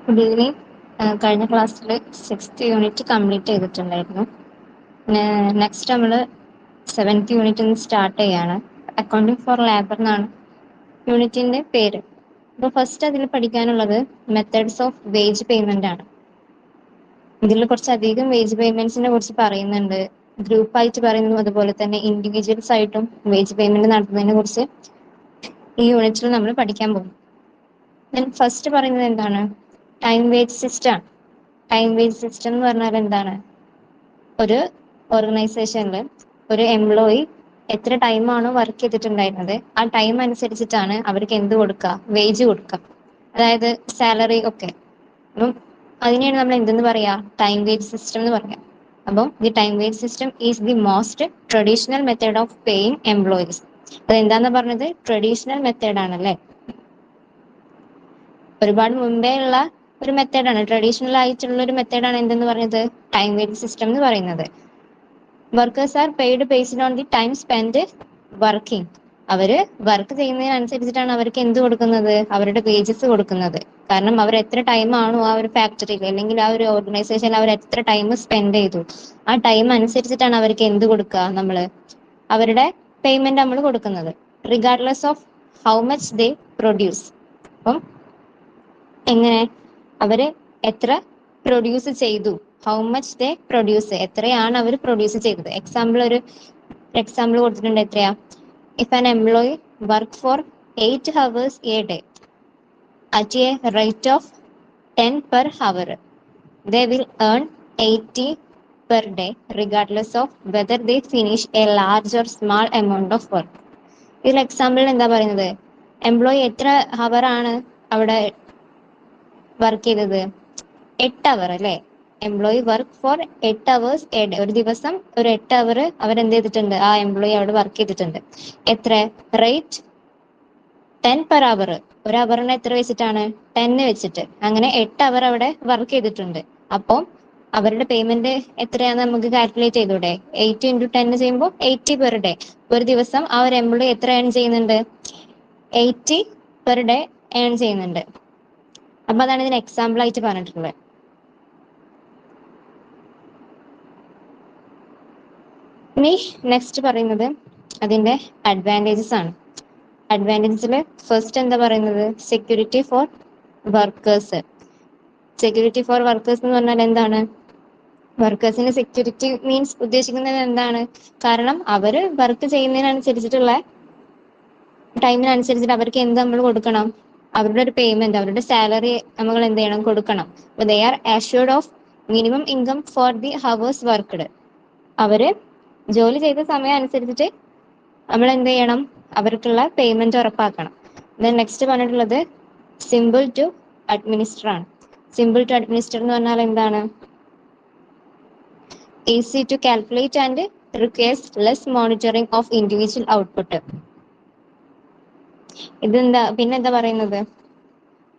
Good evening. കഴിഞ്ഞ ക്ലാസ്സിൽ 6th unit complete ചെയ്തിട്ടുണ്ടായിരുന്നു. നെക്സ്റ്റ് നമ്മൾ 7th യൂണിറ്റ് നിന്ന് സ്റ്റാർട്ട് ചെയ്യാണ്. അക്കൗണ്ടിങ് ഫോർ ലേബർ എന്നാണ് യൂണിറ്റിന്റെ പേര്. അപ്പോൾ ഫസ്റ്റ് അതിൽ പഠിക്കാനുള്ളത് മെത്തേഡ്സ് ഓഫ് വേജ് പേയ്മെന്റ് ആണ്. ഇതിൽ കുറച്ചധികം വേജ് പേയ്മെന്റ്സിനെ കുറിച്ച് പറയുന്നുണ്ട്. ഗ്രൂപ്പായിട്ട് പറയുന്നതും അതുപോലെ തന്നെ ഇൻഡിവിജ്വൽസ് ആയിട്ടും വേജ് പേയ്മെന്റ് നടത്തുന്നതിനെ കുറിച്ച് ഈ യൂണിറ്റിൽ നമ്മൾ പഠിക്കാൻ പോകും. ഫസ്റ്റ് പറയുന്നത് എന്താണ്? Time wage system. Time wage system എന്ന് പറഞ്ഞാൽ എന്താണ്? ഒരു ഓർഗനൈസേഷനിൽ ഒരു എംപ്ലോയി എത്ര ടൈമാണോ വർക്ക് ചെയ്തിട്ടുണ്ടായിരുന്നത് ആ ടൈം അനുസരിച്ചിട്ടാണ് അവർക്ക് എന്ത് കൊടുക്കുക? വേജ് കൊടുക്കുക, അതായത് സാലറി ഒക്കെ. അപ്പം അതിനെയാണ് നമ്മൾ എന്തെന്ന് പറയാ? ടൈം വേജ് സിസ്റ്റം എന്ന് പറയാം. അപ്പം the time wage system is the most traditional method of paying employees. അത് എന്താന്ന് പറഞ്ഞത്? ട്രഡീഷണൽ മെത്തേഡ് ആണല്ലേ, ഒരുപാട് മുമ്പേ ഉള്ള ഒരു മെത്തേഡാണ്, ട്രഡീഷണൽ ആയിട്ടുള്ള ഒരു മെത്തേഡാണ് എന്തെന്ന് പറഞ്ഞത്? ടൈം വേജ് സിസ്റ്റം എന്ന് പറയുന്നത്. Workers are paid based on the time spend working. അവര് വർക്ക് ചെയ്യുന്നതിനനുസരിച്ചിട്ടാണ് അവർക്ക് എന്ത് കൊടുക്കുന്നത്? അവരുടെ വേജസ് കൊടുക്കുന്നത്. കാരണം അവർ എത്ര ടൈം ആണോ ആ ഒരു ഫാക്ടറിയിൽ അല്ലെങ്കിൽ ആ ഒരു ഓർഗനൈസേഷനിൽ അവർ എത്ര ടൈം സ്പെൻഡ് ചെയ്തു ആ ടൈം അനുസരിച്ചിട്ടാണ് അവർക്ക് എന്ത് കൊടുക്കുക? നമ്മള് അവരുടെ പേയ്മെന്റ് നമ്മൾ കൊടുക്കുന്നത്, regardless of how much they produce. അപ്പം എങ്ങനെ അവര് എത്ര പ്രൊഡ്യൂസ് ചെയ്തു, ഹൗ മച്ച് ദേ പ്രൊഡ്യൂസ്, എത്രയാണ് അവർ പ്രൊഡ്യൂസ് ചെയ്തത്. എക്സാമ്പിൾ കൊടുത്തിട്ടുണ്ട്. എത്രയാ? If an employee work for 8 hours A day at a rate of 10 per hour, they will earn 80 per day regardless of whether they finish a large or small amount of work. ഇതിൽ example എന്താ പറയുന്നത്? Employee എത്ര hour ആണ് അവിടെ work ചെയ്തത്? 8 അവർ അല്ലേ? Employee work for 8 hours A day. ഒരു ദിവസം ഒരു 8 അവർ അവരെന്ത് ചെയ്തിട്ടുണ്ട്? ആ എംപ്ലോയി അവിടെ വർക്ക് ചെയ്തിട്ടുണ്ട്. എത്ര? Rate 10 per hour. ഒരു അവറിന് എത്ര വെച്ചിട്ടാണ്? 10 വെച്ചിട്ട്. അങ്ങനെ 8 അവർ അവിടെ വർക്ക് ചെയ്തിട്ടുണ്ട്. അപ്പോൾ അവരുടെ പേയ്മെന്റ് എത്രയാണെന്ന് നമുക്ക് കാൽക്കുലേറ്റ് ചെയ്തൂടെ? 8 into 10 ചെയ്യുമ്പോൾ 80 per day. ഒരു ദിവസം ആ ഒരു എംപ്ലോയി എത്ര ഏൺ ചെയ്യുന്നുണ്ട്? 80 per day ഏൺ ചെയ്യുന്നുണ്ട്. അപ്പൊ അതാണ് ഇതിന് എക്സാമ്പിൾ ആയിട്ട് പറഞ്ഞിട്ടുള്ളത്. ഇനി നെക്സ്റ്റ് പറയുന്നത് അതിന്റെ അഡ്വാൻറ്റേജസ് ആണ്. അഡ്വാൻറ്റേജസിൽ ഫസ്റ്റ് എന്താ പറയുന്നത്? Security for workers. Security for workers എന്ന് പറഞ്ഞാൽ എന്താണ്? വർക്കേഴ്സിന് സെക്യൂരിറ്റി മീൻസ് ഉദ്ദേശിക്കുന്നത് എന്താണ്? കാരണം അവര് വർക്ക് ചെയ്യുന്നതിനനുസരിച്ചിട്ടുള്ള ടൈമിനനുസരിച്ചിട്ട് അവർക്ക് എന്ത് നമ്മൾ കൊടുക്കണം? അവരുടെ ഒരു പേയ്മെന്റ്, അവരുടെ സാലറി നമ്മൾ എന്ത് ചെയ്യണം? കൊടുക്കണം. അപ്പൊ they are assured of minimum income for the hours worked. അവര് ജോലി ചെയ്ത സമയം അനുസരിച്ചിട്ട് നമ്മൾ എന്ത് ചെയ്യണം? അവർക്കുള്ള പേയ്മെന്റ് ഉറപ്പാക്കണം. നെക്സ്റ്റ് പറഞ്ഞിട്ടുള്ളത് സിമ്പിൾ ടു അഡ്മിനിസ്റ്റർ ആണ്. സിമ്പിൾ ടു അഡ്മിനിസ്റ്റർ എന്ന് പറഞ്ഞാൽ എന്താണ്? Easy to calculate and requires less monitoring of individual output. ഇതെന്താ പിന്നെന്താ പറയുന്നത്?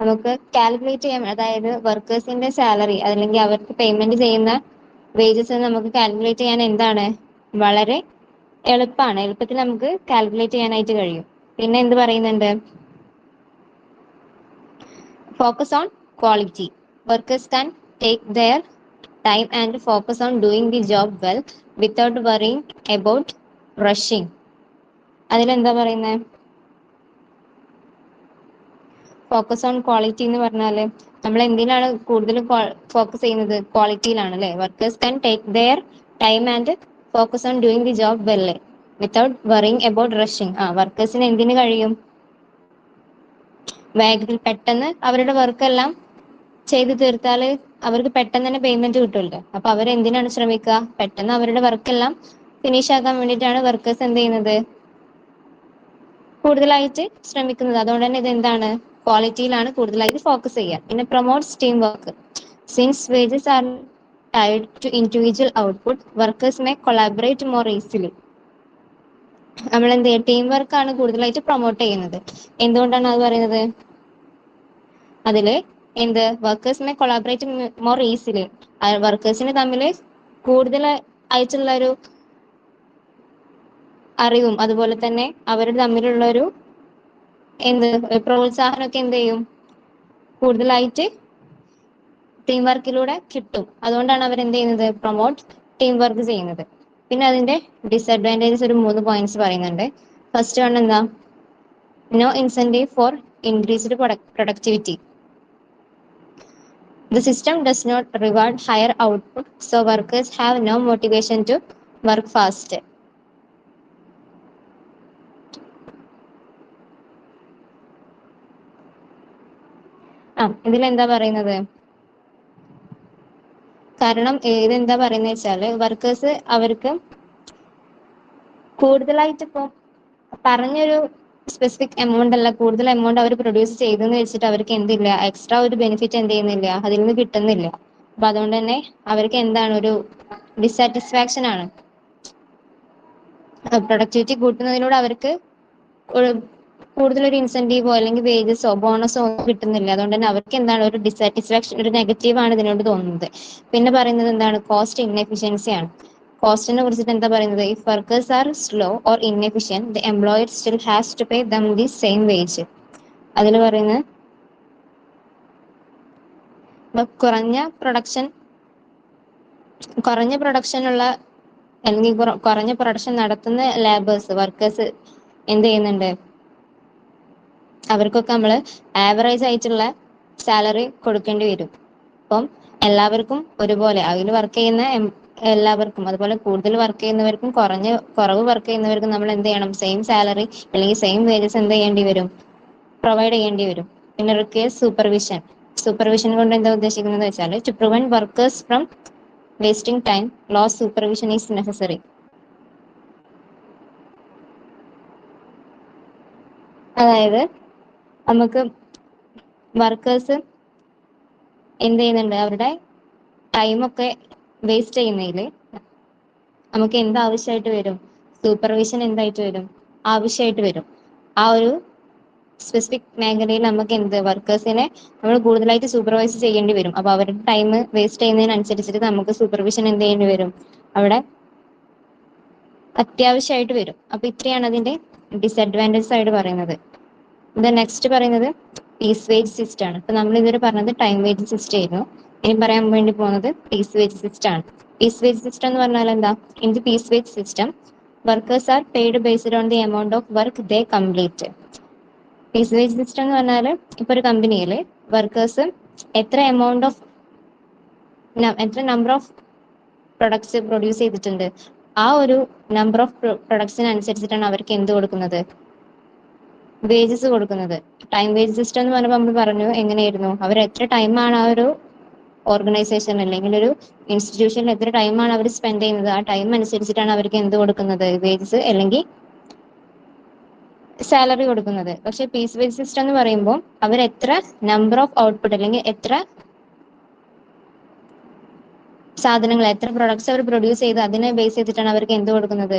നമുക്ക് കാൽക്കുലേറ്റ് ചെയ്യാൻ, അതായത് വർക്കേഴ്സിന്റെ സാലറി അല്ലെങ്കിൽ അവർക്ക് പേയ്മെന്റ് ചെയ്യുന്ന വേജസ് നമുക്ക് കാൽക്കുലേറ്റ് ചെയ്യാൻ എന്താണ്? വളരെ എളുപ്പമാണ്. എളുപ്പത്തിൽ നമുക്ക് കാൽക്കുലേറ്റ് ചെയ്യാനായിട്ട് കഴിയും. പിന്നെ എന്ത് പറയുന്നുണ്ട്? Focus on quality. Workers can take their time and focus on doing the job well without worrying about rushing. അതിലെന്താ പറയുന്നത്? ഫോക്കസ് ഓൺ ക്വാളിറ്റി എന്ന് പറഞ്ഞാല് നമ്മൾ എന്തിനാണ് കൂടുതൽ ഫോക്കസ് ചെയ്യുന്നത്? ക്വാളിറ്റിയിലാണ് അല്ലെ? Workers can take their time and focus on doing the job well without worrying about rushing. വർക്കേഴ്സിന് എന്തിനു കഴിയും? വേഗത്തിൽ പെട്ടെന്ന് അവരുടെ വർക്കെല്ലാം ചെയ്ത് തീർത്താൽ അവർക്ക് പെട്ടെന്ന് തന്നെ പേയ്മെന്റ് കിട്ടുമല്ലോ. അപ്പൊ അവരെന്തിനാണ് ശ്രമിക്കുക? പെട്ടെന്ന് അവരുടെ വർക്കെല്ലാം ഫിനിഷ് ആക്കാൻ വേണ്ടിയിട്ടാണ് വർക്കേഴ്സ് എന്ത് ചെയ്യുന്നത്? കൂടുതലായിട്ട് ശ്രമിക്കുന്നത്. അതുകൊണ്ട് തന്നെ ഇത് എന്താണ്? ക്വാളിറ്റിയിലാണ് കൂടുതലായിട്ട് ഫോക്കസ് ചെയ്യുക. പിന്നെ promotes team work. Since wages are tied to individual output, workers may collaborate more easily. നമ്മൾ എന്ത് ചെയ്യുക? ടീം വർക്കാണ് കൂടുതലായിട്ട് പ്രൊമോട്ട് ചെയ്യുന്നത്. എന്തുകൊണ്ടാണ് അത് പറയുന്നത്? അതില് എന്ത്? Workers may collaborate more easily. വർക്കേഴ്സിന് തമ്മിൽ കൂടുതൽ ആയിട്ടുള്ള ഒരു അറിവും അതുപോലെ തന്നെ അവർ തമ്മിലുള്ള ഒരു എന്ത് പ്രോത്സാഹനമൊക്കെ എന്ത് ചെയ്യും? കൂടുതലായിട്ട് ടീം വർക്കിലൂടെ കിട്ടും. അതുകൊണ്ടാണ് അവർ എന്ത് ചെയ്യുന്നത്, പ്രൊമോട്ട് ടീം വർക്ക് ചെയ്യുന്നത്. പിന്നെ അതിന്റെ ഡിസഡ്വാൻറ്റേജസ് ഒരു 3 പോയിന്റ്സ് പറയുന്നുണ്ട്. ഫസ്റ്റ് വൺ എന്താ, no incentive for increased productivity. The system does not reward higher output, so workers have no motivation to work fast. ഇതിലെന്താ പറയുന്നത്, കാരണം ഇതെന്താ പറയുന്നത് വെച്ചാല് വർക്കേഴ്സ് അവർക്ക് കൂടുതലായിട്ട് ഇപ്പൊ പറഞ്ഞൊരു സ്പെസിഫിക് എമൗണ്ട് അല്ല, കൂടുതൽ എമൗണ്ട് അവർ പ്രൊഡ്യൂസ് ചെയ്തെന്ന് വെച്ചിട്ട് അവർക്ക് എന്തില്ല, എക്സ്ട്രാ ഒരു ബെനിഫിറ്റ് എന്ത് ചെയ്യുന്നില്ല, അതിൽ നിന്ന് കിട്ടുന്നില്ല. അപ്പൊ അതുകൊണ്ട് തന്നെ അവർക്ക് എന്താണ്, ഒരു ഡിസാറ്റിസ്ഫാക്ഷൻ ആണ്. പ്രൊഡക്ടിവിറ്റി കൂട്ടുന്നതിലൂടെ അവർക്ക് കൂടുതലൊരു ഇൻസെന്റീവോ അല്ലെങ്കിൽ വേജസോ ബോണസോ ഒന്നും കിട്ടുന്നില്ല. അതുകൊണ്ട് തന്നെ അവർക്ക് എന്താണ്, ഒരു ഡിസാറ്റിസ്ഫാക്ഷൻ, ഒരു നെഗറ്റീവ് ആണ് ഇതിനോട് തോന്നുന്നത്. പിന്നെ പറയുന്നത് എന്താണ്, കോസ്റ്റ് ഇൻഎഫിഷ്യൻസി ആണ്. കോസ്റ്റിനെ കുറിച്ചിട്ട് എന്താ പറയുന്നത്, if workers are slow or inefficient the employer still has to pay them the same wage. അതിൽ പറയുന്നത് കുറഞ്ഞ പ്രൊഡക്ഷനുള്ള അല്ലെങ്കിൽ കുറഞ്ഞ പ്രൊഡക്ഷൻ നടത്തുന്ന ലേബേഴ്സ്, വർക്കേഴ്സ് എന്ത് ചെയ്യുന്നുണ്ട്, അവർക്കൊക്കെ നമ്മൾ ആവറേജ് ആയിട്ടുള്ള സാലറി കൊടുക്കേണ്ടി വരും. അപ്പം എല്ലാവർക്കും ഒരുപോലെ അതിൽ വർക്ക് ചെയ്യുന്ന എല്ലാവർക്കും, അതുപോലെ കൂടുതൽ വർക്ക് ചെയ്യുന്നവർക്കും കുറവ് വർക്ക് ചെയ്യുന്നവർക്കും നമ്മൾ എന്ത് ചെയ്യണം, സെയിം സാലറി അല്ലെങ്കിൽ സെയിം വേജസ് എന്ത് ചെയ്യേണ്ടി വരും, പ്രൊവൈഡ് ചെയ്യേണ്ടി വരും. പിന്നെ റിക്വയർസ് സൂപ്പർവിഷൻ കൊണ്ട് എന്താ ഉദ്ദേശിക്കുന്നത് വെച്ചാൽ, to prevent workers from wasting time close supervision is necessary. അതായത് നമുക്ക് വർക്കേഴ്സ് എന്ത് ചെയ്യുന്നുണ്ട്, അവരുടെ ടൈമൊക്കെ വേസ്റ്റ് ചെയ്യുന്നതിൽ നമുക്ക് എന്താവശ്യമായിട്ട് വരും, സൂപ്പർവിഷൻ എന്തായിട്ട് വരും, ആവശ്യമായിട്ട് വരും. ആ ഒരു സ്പെസിഫിക് മേഖലയിൽ നമുക്ക് വർക്കേഴ്സിനെ നമ്മൾ കൂടുതലായിട്ട് സൂപ്പർവൈസ് ചെയ്യേണ്ടി വരും. അപ്പൊ അവരുടെ ടൈം വേസ്റ്റ് ചെയ്യുന്നതിനനുസരിച്ചിട്ട് നമുക്ക് സൂപ്പർവിഷൻ എന്ത് ചെയ്യേണ്ടി വരും, അവിടെ അത്യാവശ്യമായിട്ട് വരും. അപ്പൊ ഇത്രയാണ് അതിന്റെ ഡിസഡ്വാൻറ്റേജസ് ആയിട്ട് പറയുന്നത്. ഇത് നെക്സ്റ്റ് പറയുന്നത് പീസ് വേജ് സിസ്റ്റം ആണ്. ഇപ്പൊ നമ്മൾ ഇതുവരെ പറഞ്ഞത് ടൈം വേജ് സിസ്റ്റം ആയിരുന്നു. ഇനി പറയാൻ വേണ്ടി പോകുന്നത് പീസ് വേജ് സിസ്റ്റം ആണ്. പീസ് വേജ് സിസ്റ്റം എന്ന് പറഞ്ഞാൽ എന്താ, in the piece wage system workers are paid based on the amount of work they complete. Piece wage system എന്ന് പറഞ്ഞാൽ ഇപ്പൊ ഒരു കമ്പനിയിൽ വർക്കേഴ്സ് എത്ര നമ്പർ ഓഫ് പ്രൊഡക്ട്സ് പ്രൊഡ്യൂസ് ചെയ്തിട്ടുണ്ട്, ആ ഒരു നമ്പർ ഓഫ് പ്രൊഡക്ട്സിന് അനുസരിച്ചിട്ടാണ് അവർക്ക് എന്ത് കൊടുക്കുന്നത്, വേജസ് കൊടുക്കുന്നത്. ടൈം വേജ് സിസ്റ്റം എന്ന് പറഞ്ഞപ്പോൾ നമ്മൾ പറഞ്ഞു എങ്ങനെയായിരുന്നു, അവർ എത്ര ടൈമാണ് ആ ഒരു ഓർഗനൈസേഷൻ അല്ലെങ്കിൽ ഒരു ഇൻസ്റ്റിറ്റ്യൂഷനിൽ എത്ര ടൈമാണ് അവർ സ്പെൻഡ് ചെയ്യുന്നത്, ആ ടൈം അനുസരിച്ചിട്ടാണ് അവർക്ക് എന്ത് കൊടുക്കുന്നത്, വേജസ് അല്ലെങ്കിൽ സാലറി കൊടുക്കുന്നത്. പക്ഷെ പീസ് വേജ് സിസ്റ്റം എന്ന് പറയുമ്പോൾ അവർ എത്ര നമ്പർ ഓഫ് ഔട്ട്പുട്ട് അല്ലെങ്കിൽ എത്ര സാധനങ്ങൾ, എത്ര പ്രൊഡക്ട്സ് അവർ പ്രൊഡ്യൂസ് ചെയ്ത് അതിനെ ബേസ് ചെയ്തിട്ടാണ് അവർക്ക് എന്ത് കൊടുക്കുന്നത്,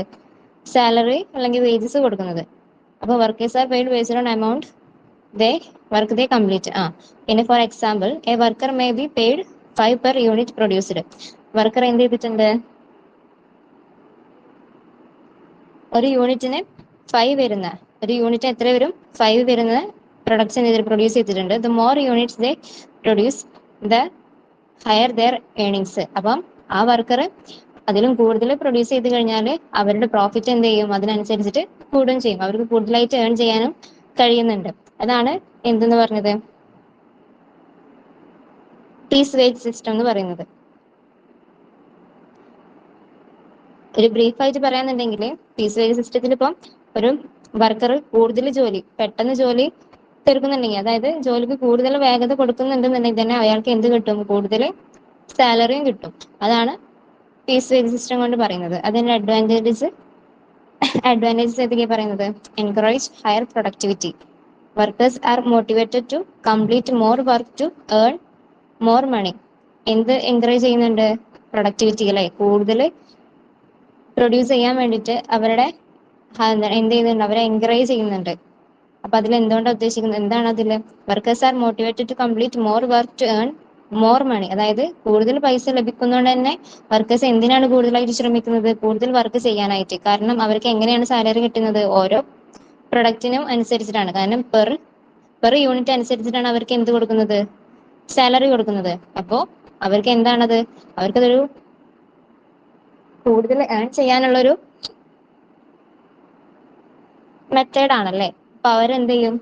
സാലറി അല്ലെങ്കിൽ വേജസ് കൊടുക്കുന്നത്. അപ്പോൾ workers are paid based on amount work they complete. പിന്നെ for example a worker may be paid 5 per unit produced. Worker എന്ത് ചെയ്തിട്ടുണ്ട്, ഒരു യൂണിറ്റിന് 5 വരുന്ന, ഒരു യൂണിറ്റ് എത്ര വരും, 5 വരുന്ന പ്രൊഡക്ട്സ് പ്രൊഡ്യൂസ് ചെയ്തിട്ടുണ്ട്. The more units they produce the higher their earnings. അപ്പം ആ വർക്കർ അതിലും കൂടുതൽ പ്രൊഡ്യൂസ് ചെയ്ത് കഴിഞ്ഞാൽ അവരുടെ പ്രോഫിറ്റ് എന്ത് ചെയ്യും, അതിനനുസരിച്ചിട്ട് കൂടുകയും ചെയ്യും. അവർക്ക് കൂടുതലായിട്ട് ഏൺ ചെയ്യാനും കഴിയുന്നുണ്ട്. അതാണ് എന്തെന്ന് പറഞ്ഞത്, പീസ് വേജ് സിസ്റ്റം എന്ന് പറയുന്നത്. ഒരു ബ്രീഫ് ആയിട്ട് പറയാന്നുണ്ടെങ്കിൽ പീസ് വേജ് സിസ്റ്റത്തിൽ ഇപ്പം ഒരു വർക്കർ കൂടുതൽ ജോലി പെട്ടെന്ന് ജോലി തീർക്കുന്നുണ്ടെങ്കിൽ, അതായത് ജോലിക്ക് കൂടുതൽ വേഗത കൊടുക്കുന്നുണ്ടെന്നുണ്ടെങ്കിൽ തന്നെ അയാൾക്ക് എന്ത് കിട്ടും, കൂടുതൽ സാലറിയും കിട്ടും. അതാണ് പീസ് വേജ് സിസ്റ്റം കൊണ്ട് പറയുന്നത്. അതിന്റെ അഡ്വാൻറ്റേജസ് ഏതൊക്കെയാണ് പറയുന്നത്, encourage higher productivity. Workers are motivated to complete more work to earn more money. എന്ത് എൻകറേജ് ചെയ്യുന്നുണ്ട്, പ്രൊഡക്ടിവിറ്റി അല്ലെ, കൂടുതൽ പ്രൊഡ്യൂസ് ചെയ്യാൻ വേണ്ടിയിട്ട് അവരുടെ എന്ത് ചെയ്യുന്നുണ്ട്, അവരെ എൻകറേജ് ചെയ്യുന്നുണ്ട്. അപ്പൊ അതിൽ എന്തുകൊണ്ടാണ് ഉദ്ദേശിക്കുന്നത്, എന്താണ് അതില്, workers are motivated to complete more work to earn more money. അതായത് കൂടുതൽ പൈസ ലഭിക്കുന്നതുകൊണ്ട് തന്നെ വർക്കേഴ്സ് എന്തിനാണ് കൂടുതലായിട്ട് ശ്രമിക്കുന്നത്, കൂടുതൽ വർക്ക് ചെയ്യാനായിട്ട്. കാരണം അവർക്ക് എങ്ങനെയാണ് സാലറി കിട്ടുന്നത്, ഓരോ പ്രൊഡക്റ്റിനും അനുസരിച്ചിട്ടാണ്. കാരണം പെർ യൂണിറ്റ് അനുസരിച്ചിട്ടാണ് അവർക്ക് എന്ത് കൊടുക്കുന്നത്, സാലറി കൊടുക്കുന്നത്. അപ്പോ അവർക്ക് എന്താണത്, അവർക്കതൊരു കൂടുതൽ ഏൺ ചെയ്യാനുള്ളൊരു മെത്തേഡ് ആണല്ലേ. അപ്പൊ അവരെന്ത് ചെയ്യും,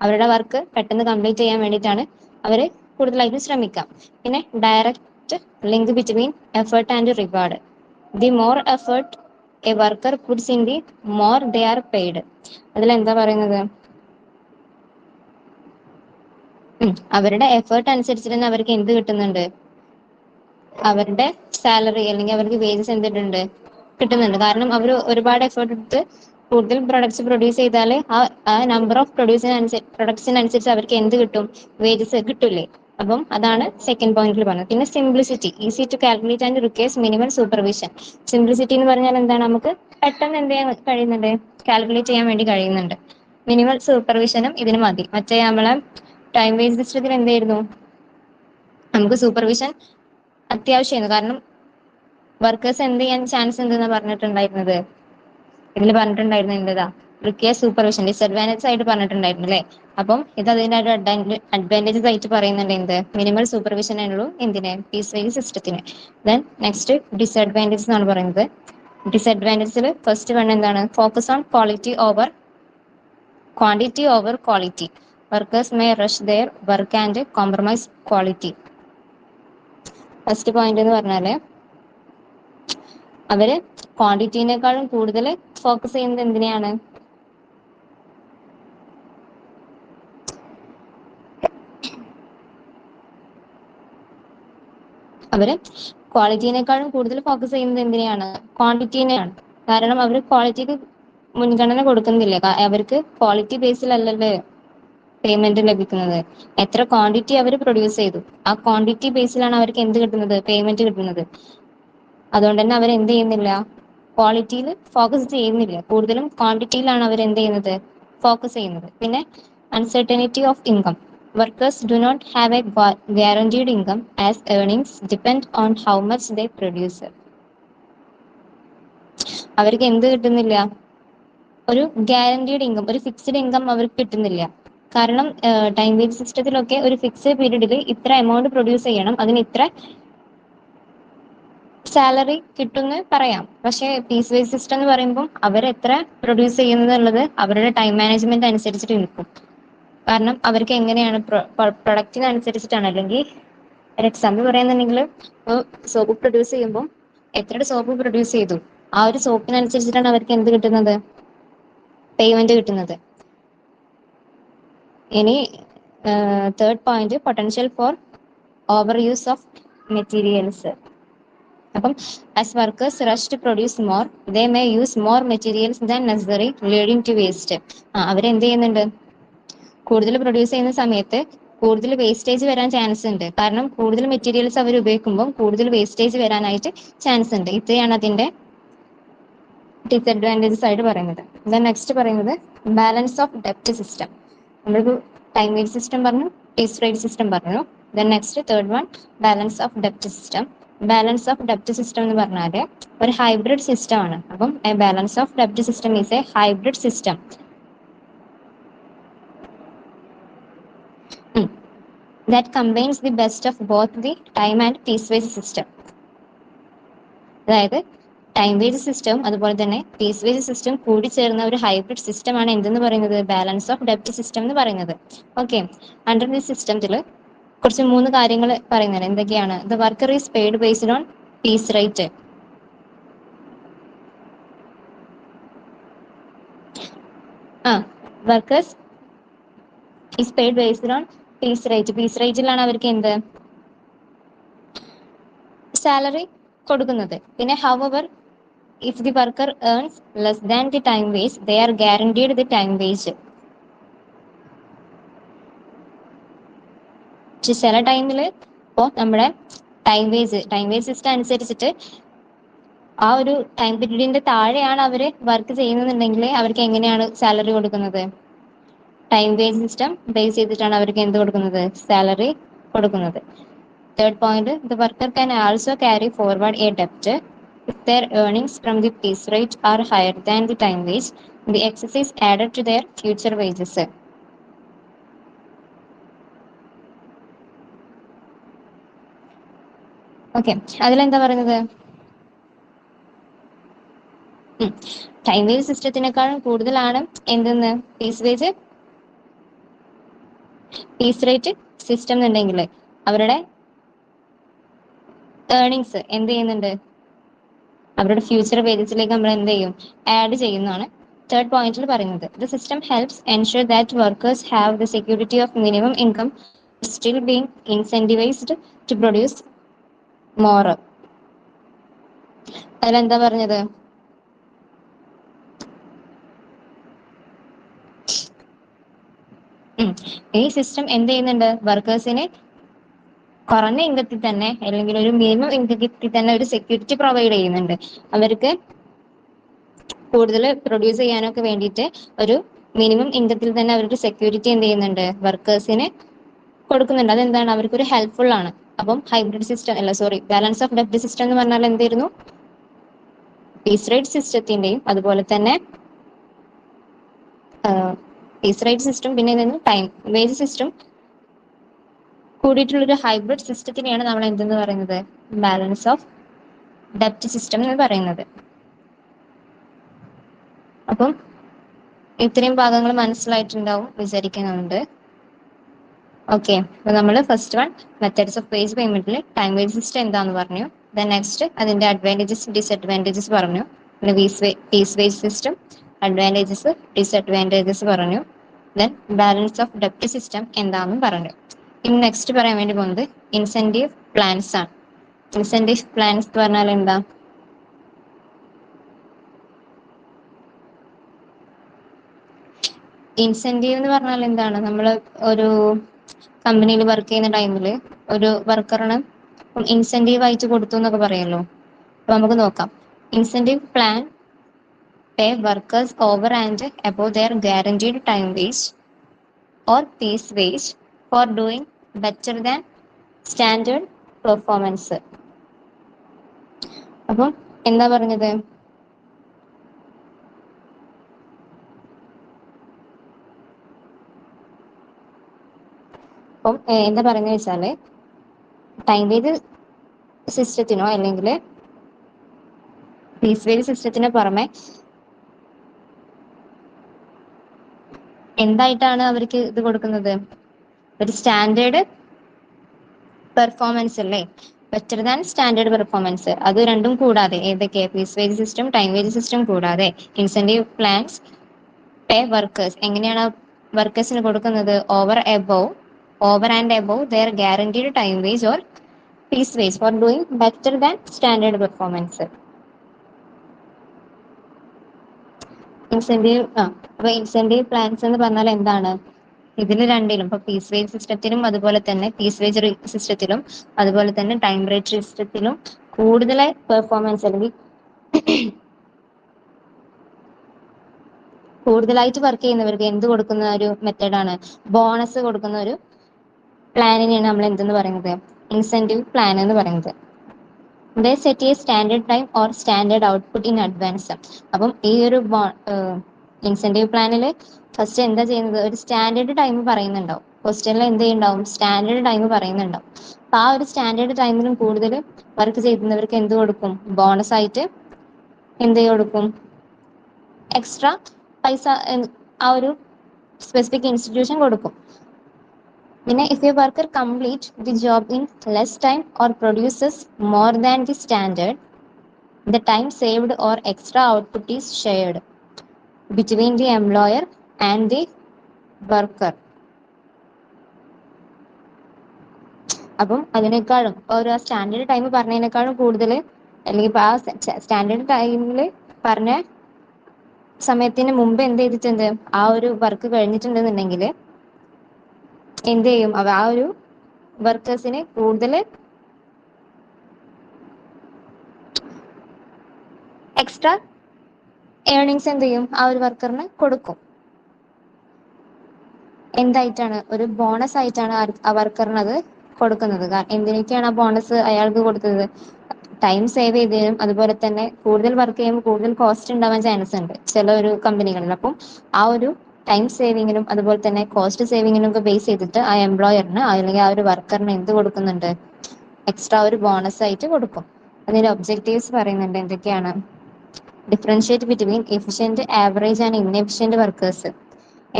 അവരുടെ വർക്ക് പെട്ടെന്ന് കംപ്ലീറ്റ് ചെയ്യാൻ വേണ്ടിയിട്ടാണ് അവർ കൂടുതലായിട്ടും ശ്രമിക്കാം. പിന്നെ direct link between effort and reward. The more effort A worker puts in the more they are paid. അതിലെന്താ പറയുന്നത്, അവരുടെ എഫേർട്ട് അനുസരിച്ചിട്ട് തന്നെ അവർക്ക് എന്ത് കിട്ടുന്നുണ്ട്, അവരുടെ സാലറി അല്ലെങ്കിൽ അവർക്ക് വേജസ് എന്തിട്ടുണ്ട്, കിട്ടുന്നുണ്ട്. കാരണം അവർ ഒരുപാട് എഫേർട്ട് എടുത്ത് കൂടുതൽ പ്രൊഡക്ട്സ് പ്രൊഡ്യൂസ് ചെയ്താൽ ആ നമ്പർ ഓഫ് പ്രൊഡക്ട്സിനനുസരിച്ച് അവർക്ക് എന്ത് കിട്ടും, വേജസ് കിട്ടില്ലേ. അപ്പം അതാണ് സെക്കൻഡ് പോയിന്റിൽ പറഞ്ഞത്. പിന്നെ simplicity, easy to calculate and requires minimum supervision. Simplicity എന്ന് പറഞ്ഞാൽ എന്താണ്, നമുക്ക് പെട്ടെന്ന് എന്ത് ചെയ്യാൻ കഴിയുന്നുണ്ട്, കാൽക്കുലേറ്റ് ചെയ്യാൻ വേണ്ടി കഴിയുന്നുണ്ട്. മിനിമം സൂപ്പർവിഷനും ഇതിന് മതി. മറ്റേ നമ്മളെ ടൈം വേസ്റ്റ് സിസ്റ്റത്തിൽ എന്തായിരുന്നു, നമുക്ക് സൂപ്പർവിഷൻ അത്യാവശ്യമായിരുന്നു. കാരണം വർക്കേഴ്സ് എന്ത് ചെയ്യാൻ ചാൻസ് ഉണ്ടെന്ന് പറഞ്ഞിട്ടുണ്ടായിരുന്നത്, ഇതിൽ പറഞ്ഞിട്ടുണ്ടായിരുന്നു എന്തതാ, റിക്വയർ സൂപ്പർവിഷൻ ഡിസഡ്വാൻറ്റേജ് ആയിട്ട് പറഞ്ഞിട്ടുണ്ടായിരുന്നു അല്ലേ. അപ്പം ഇത് അതിന്റെ ഒരു അഡ്വാൻറ്റേജസ് ആയിട്ട് പറയുന്നുണ്ട്, എന്ത് മിനിമൽ സൂപ്പർവിഷൻ ആണുള്ളൂ എന്തിന്, പീസ് വൈസ് സിസ്റ്റത്തിന്. ദെൻ നെക്സ്റ്റ് ഡിസഡ്വാൻറ്റേജസ് എന്നാണ് പറയുന്നത്. ഡിസഡ്വാൻറ്റേജസിൽ ഫസ്റ്റ് വൺ എന്താണ്, focus on quality over quantity over quality. Workers may rush there work and compromise quality. First point എന്ന് പറഞ്ഞാല് അവര് ക്വാണ്ടിറ്റിനേക്കാളും കൂടുതൽ ഫോക്കസ് ചെയ്യുന്നത് എന്തിനെയാണ്, അവര് ക്വാളിറ്റിനേക്കാളും കൂടുതൽ ഫോക്കസ് ചെയ്യുന്നത് എന്തിനെയാണ്, ക്വാണ്ടിറ്റിനെയാണ്. കാരണം അവർ ക്വാളിറ്റിക്ക് മുൻഗണന കൊടുക്കുന്നില്ല. അവർക്ക് ക്വാളിറ്റി ബേസിലല്ലല്ലേ പേയ്മെന്റ് ലഭിക്കുന്നത്, എത്ര ക്വാണ്ടിറ്റി അവർ പ്രൊഡ്യൂസ് ചെയ്തു ആ ക്വാണ്ടിറ്റി ബേസിലാണ് അവർക്ക് എന്ത് കിട്ടുന്നത്, പേയ്മെന്റ് കിട്ടുന്നത്. അതുകൊണ്ട് തന്നെ അവർ എന്ത് ചെയ്യുന്നില്ല, ക്വാളിറ്റിയിൽ ഫോക്കസ് ചെയ്യുന്നില്ല, കൂടുതലും ക്വാണ്ടിറ്റിയിലാണ് അവർ എന്ത് ചെയ്യുന്നത്, ഫോക്കസ് ചെയ്യുന്നത്. പിന്നെ uncertainty of income. Workers do not have a guaranteed income as earnings depend on how much they produce. അവർക്ക് എന്ത് കിട്ടുന്നില്ല, ഒരു ഗ്യാരണ്ടീഡ് ഇൻകം, ഒരു ഫിക്സ്ഡ് ഇൻകം അവർക്ക് കിട്ടുന്നില്ല. കാരണം ടൈം വേജ് സിസ്റ്റത്തിലൊക്കെ ഒരു ഫിക്സ്ഡ് പീരീഡിൽ ഇത്ര എമൗണ്ട് പ്രൊഡ്യൂസ് ചെയ്യണം, അതിന് ഇത്ര സാലറി കിട്ടുമെന്ന് പറയാം. പക്ഷേ പീസ് വൈസ് സിസ്റ്റം എന്ന് പറയുമ്പോൾ അവരെത്ര പ്രൊഡ്യൂസ് ചെയ്യുന്നത് എന്നുള്ളത് അവരുടെ ടൈം മാനേജ്മെന്റ് അനുസരിച്ചിട്ട് നിൽക്കും. കാരണം അവർക്ക് എങ്ങനെയാണ് പ്രൊഡക്റ്റിനനുസരിച്ചിട്ടാണ്. അല്ലെങ്കിൽ ഒരു എക്സാമ്പിൾ പറയുന്നുണ്ടെങ്കിൽ, സോപ്പ് പ്രൊഡ്യൂസ് ചെയ്യുമ്പോൾ എത്ര സോപ്പ് പ്രൊഡ്യൂസ് ചെയ്തു ആ ഒരു സോപ്പിനനുസരിച്ചിട്ടാണ് അവർക്ക് എന്ത് കിട്ടുന്നത്, പേയ്മെന്റ് കിട്ടുന്നത്. ഇനി third point, potential for over use of materials. അപ്പം as workers rush to produce more they may use more materials than necessary leading to waste. അവരെന്ത് ചെയ്യുന്നുണ്ട്, കൂടുതൽ പ്രൊഡ്യൂസ് ചെയ്യുന്ന സമയത്ത് കൂടുതൽ വേസ്റ്റേജ് വരാൻ ചാൻസ് ഉണ്ട്. കാരണം കൂടുതൽ മെറ്റീരിയൽസ് അവർ ഉപയോഗിക്കുമ്പോൾ കൂടുതൽ വേസ്റ്റേജ് വരാനായിട്ട് ചാൻസ് ഉണ്ട്. ഇത്രയാണ് അതിന്റെ ഡിസഡ്വാൻറ്റേജസ് ആയിട്ട് പറയുന്നത്. ദെൻ നെക്സ്റ്റ് പറയുന്നത് ബാലൻസ് ഓഫ് ഡെപ്റ്റ് സിസ്റ്റം. നമ്മളൊരു ടൈം വേജ് സിസ്റ്റം പറഞ്ഞു, പീസ് റേറ്റ് സിസ്റ്റം പറഞ്ഞു. Then next third one balance of ഡെപ്റ്റ് സിസ്റ്റം. ബാലൻസ് ഓഫ് ഡെപ്റ്റ് സിസ്റ്റം എന്ന് പറഞ്ഞാൽ ഒരു ഹൈബ്രിഡ് സിസ്റ്റം ആണ്. അപ്പം ബാലൻസ് ഓഫ് ഡെപ്റ്റ് system is a hybrid system that combines the best of both the time and piecewise system. അതായത് ടൈം വേജ് സിസ്റ്റം അതുപോലെ തന്നെ പീസ് വേജ് സിസ്റ്റം കൂടി ചേർന്ന ഒരു ഹൈബ്രിഡ് സിസ്റ്റം ആണ് എന്തെന്ന് പറയുന്നത്, ബാലൻസ് ഓഫ് ഡെപ്റ്റ് സിസ്റ്റം എന്ന് പറയുന്നത്. ഓക്കെ, അണ്ടർ ദി സിസ്റ്റത്തിൽ കുറച്ച് മൂന്ന് കാര്യങ്ങൾ പറയുന്നത് എന്തൊക്കെയാണ്, the worker is paid based on piece rate. Workers is paid based on piece rate. Piece റേറ്റിലാണ് അവർക്ക് എന്ത് സാലറി കൊടുക്കുന്നത്. പിന്നെ however if the worker earns less than the time wage they are guaranteed the time wage. പക്ഷെ ചില ടൈമിൽ ഇപ്പോൾ നമ്മുടെ ടൈം വേജ് സിസ്റ്റം അനുസരിച്ചിട്ട് ആ ഒരു ടൈം പീരീഡിന്റെ താഴെയാണ് അവർ വർക്ക് ചെയ്യുന്നുണ്ടെങ്കിൽ അവർക്ക് എങ്ങനെയാണ് സാലറി കൊടുക്കുന്നത്, ടൈം വേജ് സിസ്റ്റം ബേസ് ചെയ്തിട്ടാണ് അവർക്ക് എന്ത് കൊടുക്കുന്നത്, സാലറി കൊടുക്കുന്നത്. Third point, the worker can also carry forward a debt if their earnings from the piece rate are higher than the time wage. The excess is added to their future wages. Okay, അതിലെന്താ പറയുന്നത്? Time wave സിസ്റ്റത്തിനേക്കാളും കൂടുതലാണ് എന്തെന്ന് piece rate system എന്നുണ്ടെങ്കിൽ അവരുടെ earnings എന്ത് ചെയ്യുന്നുണ്ട്, അവരുടെ future വേജസിലേക്ക് നമ്മൾ എന്ത് ചെയ്യും, ആഡ് ചെയ്യുന്നതാണ് തേർഡ് പോയിന്റിൽ പറയുന്നത്. The system helps ensure that workers have the security of minimum income still being incentivised to produce more. അതിലെന്താ പറഞ്ഞത്? ഈ സിസ്റ്റം എന്ത് ചെയ്യുന്നുണ്ട്, വർക്കേഴ്സിന് കുറഞ്ഞ ഇൻകത്തിൽ തന്നെ അല്ലെങ്കിൽ ഒരു മിനിമം ഇൻകത്തിൽ തന്നെ ഒരു സെക്യൂരിറ്റി പ്രൊവൈഡ് ചെയ്യുന്നുണ്ട്. അവർക്ക് കൂടുതൽ പ്രൊഡ്യൂസ് ചെയ്യാനൊക്കെ വേണ്ടിയിട്ട് ഒരു മിനിമം ഇൻകത്തിൽ തന്നെ അവർക്ക് സെക്യൂരിറ്റി എന്ത് ചെയ്യുന്നുണ്ട്, വർക്കേഴ്സിന് കൊടുക്കുന്നുണ്ട്. അതെന്താണ്, അവർക്കൊരു ഹെൽപ്ഫുൾ ആണ്. അപ്പം ഹൈബ്രിഡ് സിസ്റ്റം അല്ല, സോറി, ബാലൻസ് ഓഫ് ഡെപ്റ്റ് സിസ്റ്റം എന്ന് പറഞ്ഞാൽ എന്തായിരുന്നു, പീസ് റേറ്റ് സിസ്റ്റത്തിന്റെയും അതുപോലെ തന്നെ പീസ് റേറ്റ് സിസ്റ്റം പിന്നെ ടൈം വേജ് സിസ്റ്റം കൂടിയിട്ടുള്ളൊരു ഹൈബ്രിഡ് സിസ്റ്റത്തിനെയാണ് നമ്മൾ എന്തെന്ന് പറയുന്നത്, ബാലൻസ് ഓഫ് ഡെപ്റ്റ് സിസ്റ്റം എന്ന് പറയുന്നത്. അപ്പം ഇത്രയും ഭാഗങ്ങൾ മനസ്സിലായിട്ടുണ്ടാവും വിചാരിക്കുന്നുണ്ട്. ഓക്കെ, അപ്പൊ നമ്മൾ first one methods of wage പേയ്മെന്റിൽ ടൈം വേജ് സിസ്റ്റം എന്താന്ന് പറഞ്ഞു. ദെൻ നെക്സ്റ്റ് അതിന്റെ അഡ്വാൻറ്റേജസ് ഡിസഡ്വാൻറ്റേജസ് പറഞ്ഞു. പിന്നെ piece wage system advantages disadvantages പറഞ്ഞു. ദെൻ ബാലൻസ് ഓഫ് ഡെപ്റ്റ് സിസ്റ്റം എന്താണെന്നും പറഞ്ഞു. ഇനി നെക്സ്റ്റ് പറയാൻ വേണ്ടി പോകുന്നത് ഇൻസെന്റീവ് പ്ലാൻസ് ആണ്. ഇൻസെന്റീവ് പ്ലാൻസ് എന്ന് പറഞ്ഞാൽ എന്താ? ഇൻസെന്റീവ് എന്ന് പറഞ്ഞാൽ എന്താണ്, നമ്മൾ ഒരു കമ്പനിയിൽ വർക്ക് ചെയ്യുന്ന ടൈമിൽ ഒരു വർക്കറിന് ഇൻസെന്റീവ് അയച്ചു കൊടുത്തു എന്നൊക്കെ പറയുമല്ലോ. അപ്പൊ നമുക്ക് നോക്കാം. Incentive plan pay workers over and above their guaranteed time wage or piece wage for doing better than standard performance. അപ്പം എന്താ പറഞ്ഞത്, അപ്പം എന്താ പറയുന്നത് വെച്ചാല് ടൈം വേജ് സിസ്റ്റത്തിനോ അല്ലെങ്കിൽ പീസ് വേജ് സിസ്റ്റത്തിന് പുറമെ എന്തായിട്ടാണ് അവർക്ക് ഇത് കൊടുക്കുന്നത്, ഒരു സ്റ്റാൻഡേർഡ് പെർഫോമൻസ് അല്ലേ, ബെറ്റർ ദാൻ സ്റ്റാൻഡേർഡ് പെർഫോമൻസ്. അത് രണ്ടും കൂടാതെ ഏതൊക്കെ, piece wage system time wage system കൂടാതെ ഇൻസെന്റീവ് പ്ലാൻസ് പേ വർക്കേഴ്സ് എങ്ങനെയാണ് വർക്കേഴ്സിന് കൊടുക്കുന്നത്, over and above their guaranteed time wage or piece wage for doing better than standard performance. അപ്പൊ ഇൻസെന്റീവ് പ്ലാൻസ് എന്ന് പറഞ്ഞാൽ എന്താണ്, ഇതിൽ രണ്ടിലും ഇപ്പൊ പീസ് വേജ് സിസ്റ്റത്തിലും അതുപോലെ തന്നെ പീസ് വേജ് സിസ്റ്റത്തിലും അതുപോലെ തന്നെ ടൈം റേറ്റ് സിസ്റ്റത്തിലും കൂടുതലായി പെർഫോമൻസ് അല്ലെങ്കിൽ കൂടുതലായിട്ട് വർക്ക് ചെയ്യുന്നവർക്ക് എന്ത് കൊടുക്കുന്ന ഒരു മെത്തേഡാണ്, ബോണസ് കൊടുക്കുന്ന ഒരു പ്ലാനിനെയാണ് നമ്മൾ എന്തെന്ന് പറയുന്നത്, ഇൻസെന്റീവ് പ്ലാൻ എന്ന് പറയുന്നത്. They set a standard time or standard output in advance. അപ്പം ഈ ഒരു ഇൻസെന്റീവ് പ്ലാനിൽ ഫസ്റ്റ് എന്താ ചെയ്യുന്നത്, ഒരു സ്റ്റാൻഡേർഡ് ടൈം പറയുന്നുണ്ടാവും. ക്വസ്റ്റ്യനിൽ എന്ത് ചെയ്യുന്നുണ്ടാവും, സ്റ്റാൻഡേർഡ് ടൈം പറയുന്നുണ്ടാവും. അപ്പൊ ആ ഒരു സ്റ്റാൻഡേർഡ് ടൈമിലും കൂടുതൽ വർക്ക് ചെയ്യുന്നവർക്ക് എന്ത് കൊടുക്കും, ബോണസ് ആയിട്ട് എന്ത് കൊടുക്കും, എക്സ്ട്രാ പൈസ ആ ഒരു സ്പെസിഫിക് ഇൻസ്റ്റിറ്റ്യൂഷൻ കൊടുക്കും. പിന്നെ if a worker complete the job in less time or produces more than the standard, the time saved or extra output is shared between the employer and the worker. അപ്പം അതിനേക്കാളും ഒരു standard time പറഞ്ഞതിനേക്കാളും കൂടുതൽ അല്ലെങ്കിൽ ആ standard ടൈമിൽ പറഞ്ഞ സമയത്തിന് മുമ്പ് എന്ത് ചെയ്തിട്ടുണ്ട്, ആ ഒരു വർക്ക് കഴിഞ്ഞിട്ടുണ്ടെന്നുണ്ടെങ്കിൽ എന്ത് ചെയ്യും, ആ ഒരു വർക്കേഴ്സിന് കൂടുതൽ എക്സ്ട്രാ ഏർണിങ്സ് എന്ത് ചെയ്യും, ആ ഒരു വർക്കറിന് കൊടുക്കും. എന്തായിട്ടാണ്, ഒരു ബോണസ് ആയിട്ടാണ് ആ വർക്കറിന് അത് കൊടുക്കുന്നത്. എന്തിനൊക്കെയാണ് ആ ബോണസ് അയാൾക്ക് കൊടുത്തത്, ടൈം സേവ് ചെയ്തതിനും അതുപോലെ തന്നെ കൂടുതൽ വർക്ക് ചെയ്യുമ്പോൾ കൂടുതൽ കോസ്റ്റ് ഉണ്ടാവാൻ ചാൻസ് ഉണ്ട് ചില ഒരു കമ്പനികളിൽ. അപ്പം ആ ഒരു ടൈം സേവിങ്ങിനും അതുപോലെ തന്നെ കോസ്റ്റ് സേവിങ്ങിനും ഒക്കെ ബേസ് ചെയ്തിട്ട് ആ എംപ്ലോയറിന് അല്ലെങ്കിൽ ആ ഒരു വർക്കറിന് എന്ത് കൊടുക്കുന്നുണ്ട്, എക്സ്ട്രാ ഒരു ബോണസ് ആയിട്ട് കൊടുക്കും. അതിന്റെ ഒബ്ജക്റ്റീവ്സ് പറയുന്നുണ്ട് എന്തൊക്കെയാണ്. Differentiate between efficient, average and inefficient workers.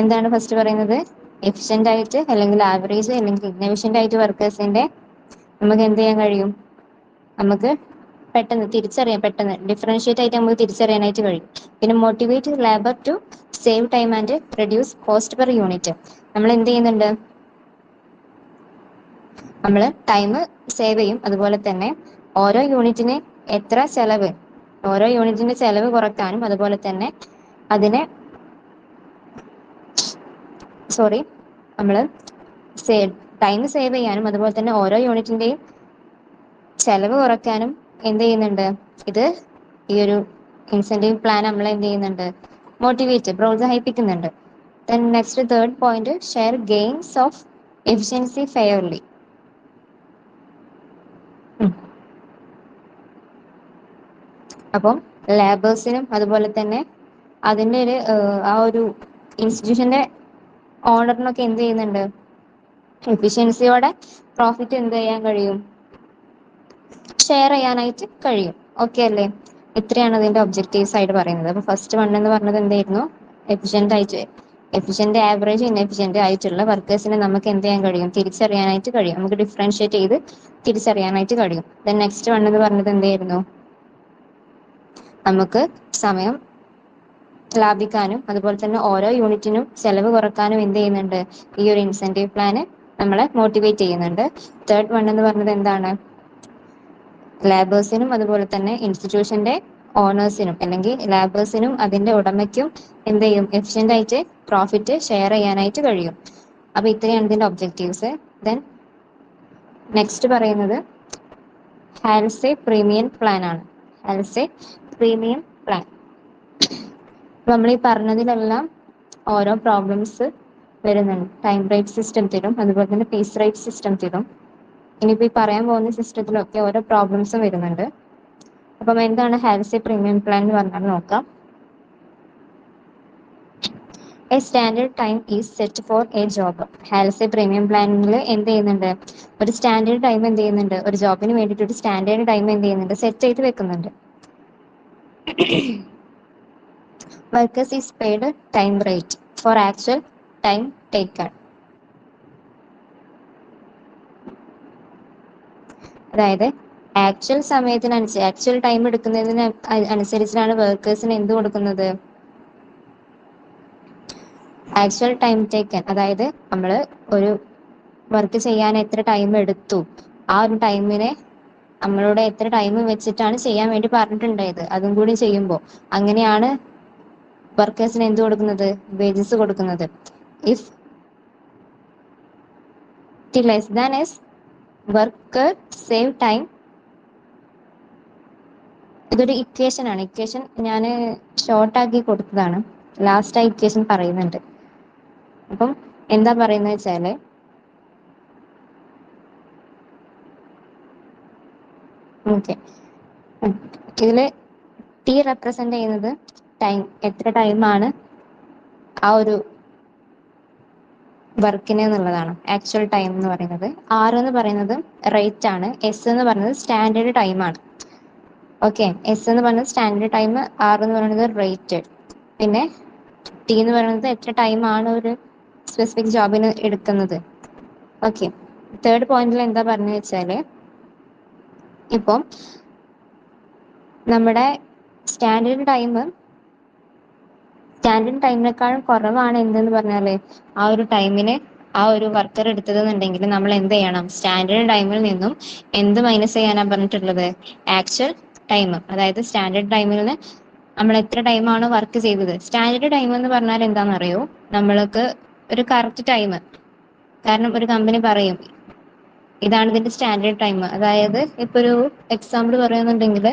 എന്താണ് ഫസ്റ്റ് പറയുന്നത്? എഫിഷ്യന്റ് ആയിട്ട് അല്ലെങ്കിൽ ആവറേജ് അല്ലെങ്കിൽ ഇൻഎഫിഷ്യന്റ് ആയിട്ട് വർക്കേഴ്സിന്റെ നമുക്ക് എന്ത് ചെയ്യാൻ കഴിയും? നമുക്ക് പെട്ടെന്ന് തിരിച്ചറിയാൻ, പെട്ടെന്ന് ഡിഫറൻഷിയേറ്റ് ആയിട്ട് നമുക്ക് തിരിച്ചറിയാനായിട്ട് കഴിയും. പിന്നെ motivate labour to save time and reduce cost per unit. നമ്മൾ എന്ത് ചെയ്യുന്നുണ്ട്? നമ്മൾ ടൈം സേവ് ചെയ്യും, അതുപോലെ തന്നെ ഓരോ യൂണിറ്റിന് എത്ര ചെലവ്, ഓരോ യൂണിറ്റിന്റെ ചെലവ് കുറയ്ക്കാനും അതുപോലെ തന്നെ അതിനെ നമ്മൾ ടൈം സേവ് ചെയ്യാനും അതുപോലെ തന്നെ ഓരോ യൂണിറ്റിന്റെയും ചെലവ് കുറയ്ക്കാനും എന്ത് ചെയ്യുന്നുണ്ട്? ഇത് ഈ ഒരു ഇൻസെന്റീവ് പ്ലാൻ നമ്മളെ എന്ത് ചെയ്യുന്നുണ്ട്? പ്രോത്സാഹിപ്പിക്കുന്നുണ്ട്. Then next third point, share gains of efficiency fairly. അപ്പം ലേബേഴ്സിനും അതുപോലെ തന്നെ അതിന്റെ ഒരു ആ ഒരു ഇൻസ്റ്റിറ്റ്യൂഷന്റെ ഓണറിനൊക്കെ എന്ത് ചെയ്യുന്നുണ്ട്? എഫിഷ്യൻസിയോടെ പ്രോഫിറ്റ് എന്ത് ചെയ്യാൻ കഴിയും? ഷെയർ ചെയ്യാനായിട്ട് കഴിയും. ഓക്കെ അല്ലേ? ഇത്രയാണ് അതിന്റെ ഒബ്ജക്റ്റീവ്സ് ആയിട്ട് പറയുന്നത്. അപ്പൊ ഫസ്റ്റ് വൺ എന്ന് പറഞ്ഞത് എന്തായിരുന്നു? എഫിഷ്യന്റ്, ആവറേജ്, ഇൻഎഫിഷ്യന്റ് ആയിട്ടുള്ള വർക്കേഴ്സിനെ നമുക്ക് എന്ത് ചെയ്യാൻ കഴിയും? തിരിച്ചറിയാനായിട്ട് കഴിയും. നമുക്ക് ഡിഫറൻഷിയേറ്റ് ചെയ്ത് തിരിച്ചറിയാനായിട്ട് കഴിയും. ദെൻ നെക്സ്റ്റ് വൺ എന്ന് പറഞ്ഞത് എന്തായിരുന്നു? നമുക്ക് സമയം ലാഭിക്കാനും അതുപോലെ തന്നെ ഓരോ യൂണിറ്റിനും ചെലവ് കുറക്കാനും എന്ത് ചെയ്യുന്നുണ്ട്? ഈ ഒരു ഇൻസെന്റീവ് പ്ലാന് നമ്മളെ മോട്ടിവേറ്റ് ചെയ്യുന്നുണ്ട്. തേർഡ് വൺ എന്ന് പറഞ്ഞത് എന്താണ്? ലേബേഴ്സിനും അതുപോലെ തന്നെ ഇൻസ്റ്റിറ്റ്യൂഷന്റെ ഓണേഴ്സിനും അല്ലെങ്കിൽ ലേബേഴ്സിനും അതിന്റെ ഉടമയ്ക്കും എന്ത് ചെയ്യും? എഫിഷ്യന്റ് ആയിട്ട് പ്രോഫിറ്റ് ഷെയർ ചെയ്യാനായിട്ട് കഴിയും. അപ്പൊ ഇത്രയാണ് ഇതിന്റെ ഒബ്ജക്റ്റീവ്സ്. ദെൻ നെക്സ്റ്റ് പറയുന്നത് ഹാൽസെ പ്രീമിയം പ്ലാൻ ആണ്. ഹാൽസെ പ്രീമിയം പ്ലാൻ. നമ്മൾ ഈ പറഞ്ഞതിലെല്ലാം ഓരോ പ്രോബ്ലംസ് വരുന്നുണ്ട്. ടൈം റേറ്റ് സിസ്റ്റത്തിലും അതുപോലെ തന്നെ പീസ് റേറ്റ് സിസ്റ്റത്തിലും ഇനിയിപ്പോ ഈ പറയാൻ പോകുന്ന സിസ്റ്റത്തിലൊക്കെ ഓരോ പ്രോബ്ലംസും വരുന്നുണ്ട്. അപ്പം എന്താണ് ഹാൽസെ പ്രീമിയം പ്ലാൻ എന്ന് പറഞ്ഞാൽ നോക്കാം. A standard time is set for a job. Halsey premium പ്ലാനിൽ എന്ത് ചെയ്യുന്നുണ്ട്? ഒരു സ്റ്റാൻഡേർഡ് ടൈം എന്ത് ചെയ്യുന്നുണ്ട്? ഒരു ജോബിന് വേണ്ടിയിട്ട് ഒരു സ്റ്റാൻഡേർഡ് ടൈം എന്ത് ചെയ്യുന്നുണ്ട്? സെറ്റ് ചെയ്ത് വെക്കുന്നുണ്ട്. Workers is paid time rate for actual time taken. അതായത് ആക്ച്വൽ സമയത്തിനനുസരിച്ച് ആക്ച്വൽ ടൈം എടുക്കുന്നതിന് അനുസരിച്ചാണ് വർക്കേഴ്സിന് എന്ത് കൊടുക്കുന്നത്? Actual time taken. അതായത് നമ്മൾ ഒരു വർക്ക് ചെയ്യാൻ എത്ര ടൈം എടുത്തു, ആ ഒരു ടൈമിനെ നമ്മളോട് എത്ര ടൈം വെച്ചിട്ടാണ് ചെയ്യാൻ വേണ്ടി പറഞ്ഞിട്ടുണ്ടായത്, അതും കൂടി ചെയ്യുമ്പോൾ അങ്ങനെയാണ് വർക്കേഴ്സിന് എന്ത് കൊടുക്കുന്നത്? വേജസ് കൊടുക്കുന്നത്. If T less than S worker save time. ഇതൊരു ഇക്വേഷൻ ആണ്. ഇക്വേഷൻ ഞാൻ ഷോർട്ട് ആക്കി കൊടുത്തതാണ്. ലാസ്റ്റ് ആ ഇക്വേഷൻ പറയുന്നുണ്ട്. അപ്പം എന്താ പറയുന്നത് വെച്ചാല് ഓക്കെ, ഇതില് ടി റെപ്രസെന്റ് ചെയ്യുന്നത് ടൈം, എത്ര ടൈമാണ് ആ ഒരു വർക്കിന് എന്നുള്ളതാണ് ആക്ച്വൽ ടൈം എന്ന് പറയുന്നത്. ആർ എന്ന് പറയുന്നത് റേറ്റ് ആണ്. എസ് എന്ന് പറയുന്നത് സ്റ്റാൻഡേർഡ് ടൈം ആണ്. ഓക്കെ, എസ് എന്ന് പറയുന്നത് സ്റ്റാൻഡേർഡ് ടൈം, ആർ എന്ന് പറയുന്നത് റേറ്റ്, പിന്നെ ടി എന്ന് പറയുന്നത് എത്ര ടൈം ആണ് ഒരു സ്പെസിഫിക് ജോബിന് എടുക്കുന്നത്. ഓക്കെ, തേർഡ് പോയിന്റിൽ എന്താ പറഞ്ഞു വെച്ചാല് ഇപ്പം നമ്മുടെ സ്റ്റാൻഡേർഡ് ടൈമിനേക്കാളും കുറവാണ് എന്തെന്ന് പറഞ്ഞാല് ആ ഒരു ടൈമിന് ആ ഒരു വർക്കർ എടുത്തതെന്നുണ്ടെങ്കിൽ നമ്മൾ എന്ത് ചെയ്യണം? സ്റ്റാൻഡേർഡ് ടൈമിൽ നിന്നും എന്ത് മൈനസ് ചെയ്യാനാ പറഞ്ഞിട്ടുള്ളത്? Actual time. അതായത് സ്റ്റാൻഡേർഡ് ടൈമിൽ നിന്ന് നമ്മൾ എത്ര ടൈമാണോ വർക്ക് ചെയ്തത്. സ്റ്റാൻഡേർഡ് ടൈം എന്ന് പറഞ്ഞാൽ എന്താണെന്നറിയോ? നമ്മൾക്ക് ഒരു കറക്റ്റ് ടൈം, കാരണം ഒരു കമ്പനി പറയും ഇതാണ് ഇതിന്റെ സ്റ്റാൻഡേർഡ് ടൈം. അതായത് ഇപ്പൊ ഒരു എക്സാമ്പിൾ പറയുന്നുണ്ടെങ്കിൽ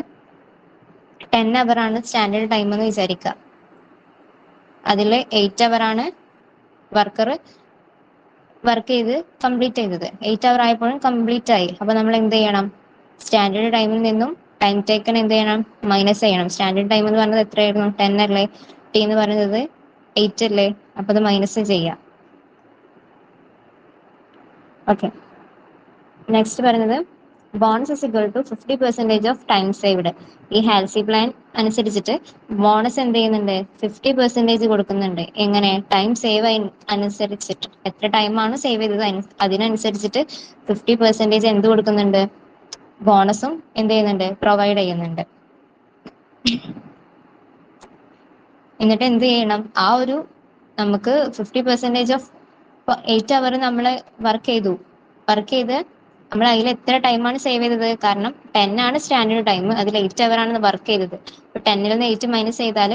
10 അവർ ആണ് സ്റ്റാൻഡേർഡ് ടൈം എന്ന് വിചാരിക്കുക. അതിൽ 8 അവർ ആണ് വർക്കർ വർക്ക് ചെയ്ത് കംപ്ലീറ്റ് ചെയ്തത്. 8 അവർ ആയപ്പോഴും കംപ്ലീറ്റ് ആയി. അപ്പൊ നമ്മൾ എന്ത് ചെയ്യണം? സ്റ്റാൻഡേർഡ് ടൈമിൽ നിന്നും ടൈം ടേക്കൺ എന്ത് ചെയ്യണം? മൈനസ് ചെയ്യണം. സ്റ്റാൻഡേർഡ് ടൈം എന്ന് പറഞ്ഞത് എത്രയായിരുന്നു? 10 അല്ലേ? ടി എന്ന് പറയുന്നത് 8 അല്ലേ? അപ്പൊ അത് മൈനസ് ചെയ്യാം. ഓക്കെ, നെക്സ്റ്റ് പറയുന്നത് bonus is equal to 50% of time saved. ഈ ഹാൽസി പ്ലാൻ അനുസരിച്ചിട്ട് ബോണസ് എന്ത് ചെയ്യുന്നുണ്ട്? 50% കൊടുക്കുന്നുണ്ട്. എങ്ങനെ? ടൈം സേവ് അനുസരിച്ചിട്ട്, എത്ര ടൈമാണ് സേവ് ചെയ്തത് അതിനനുസരിച്ചിട്ട് 50% എന്ത് കൊടുക്കുന്നുണ്ട്? ബോണസും എന്ത് ചെയ്യുന്നുണ്ട്? പ്രൊവൈഡ് ചെയ്യുന്നുണ്ട്. എന്നിട്ട് എന്ത് ചെയ്യണം? ആ ഒരു നമുക്ക് 50% ഓഫ് 8 അവർ നമ്മൾ വർക്ക് ചെയ്ത് നമ്മൾ അതിൽ എത്ര ടൈമാണ് സേവ് ചെയ്തത്? കാരണം 10 ആണ് സ്റ്റാൻഡേർഡ് ടൈം, അതിൽ 8 അവർ ആണ് വർക്ക് ചെയ്തത്. അപ്പൊ 10ൽ നിന്ന് 8 മൈനസ് ചെയ്താൽ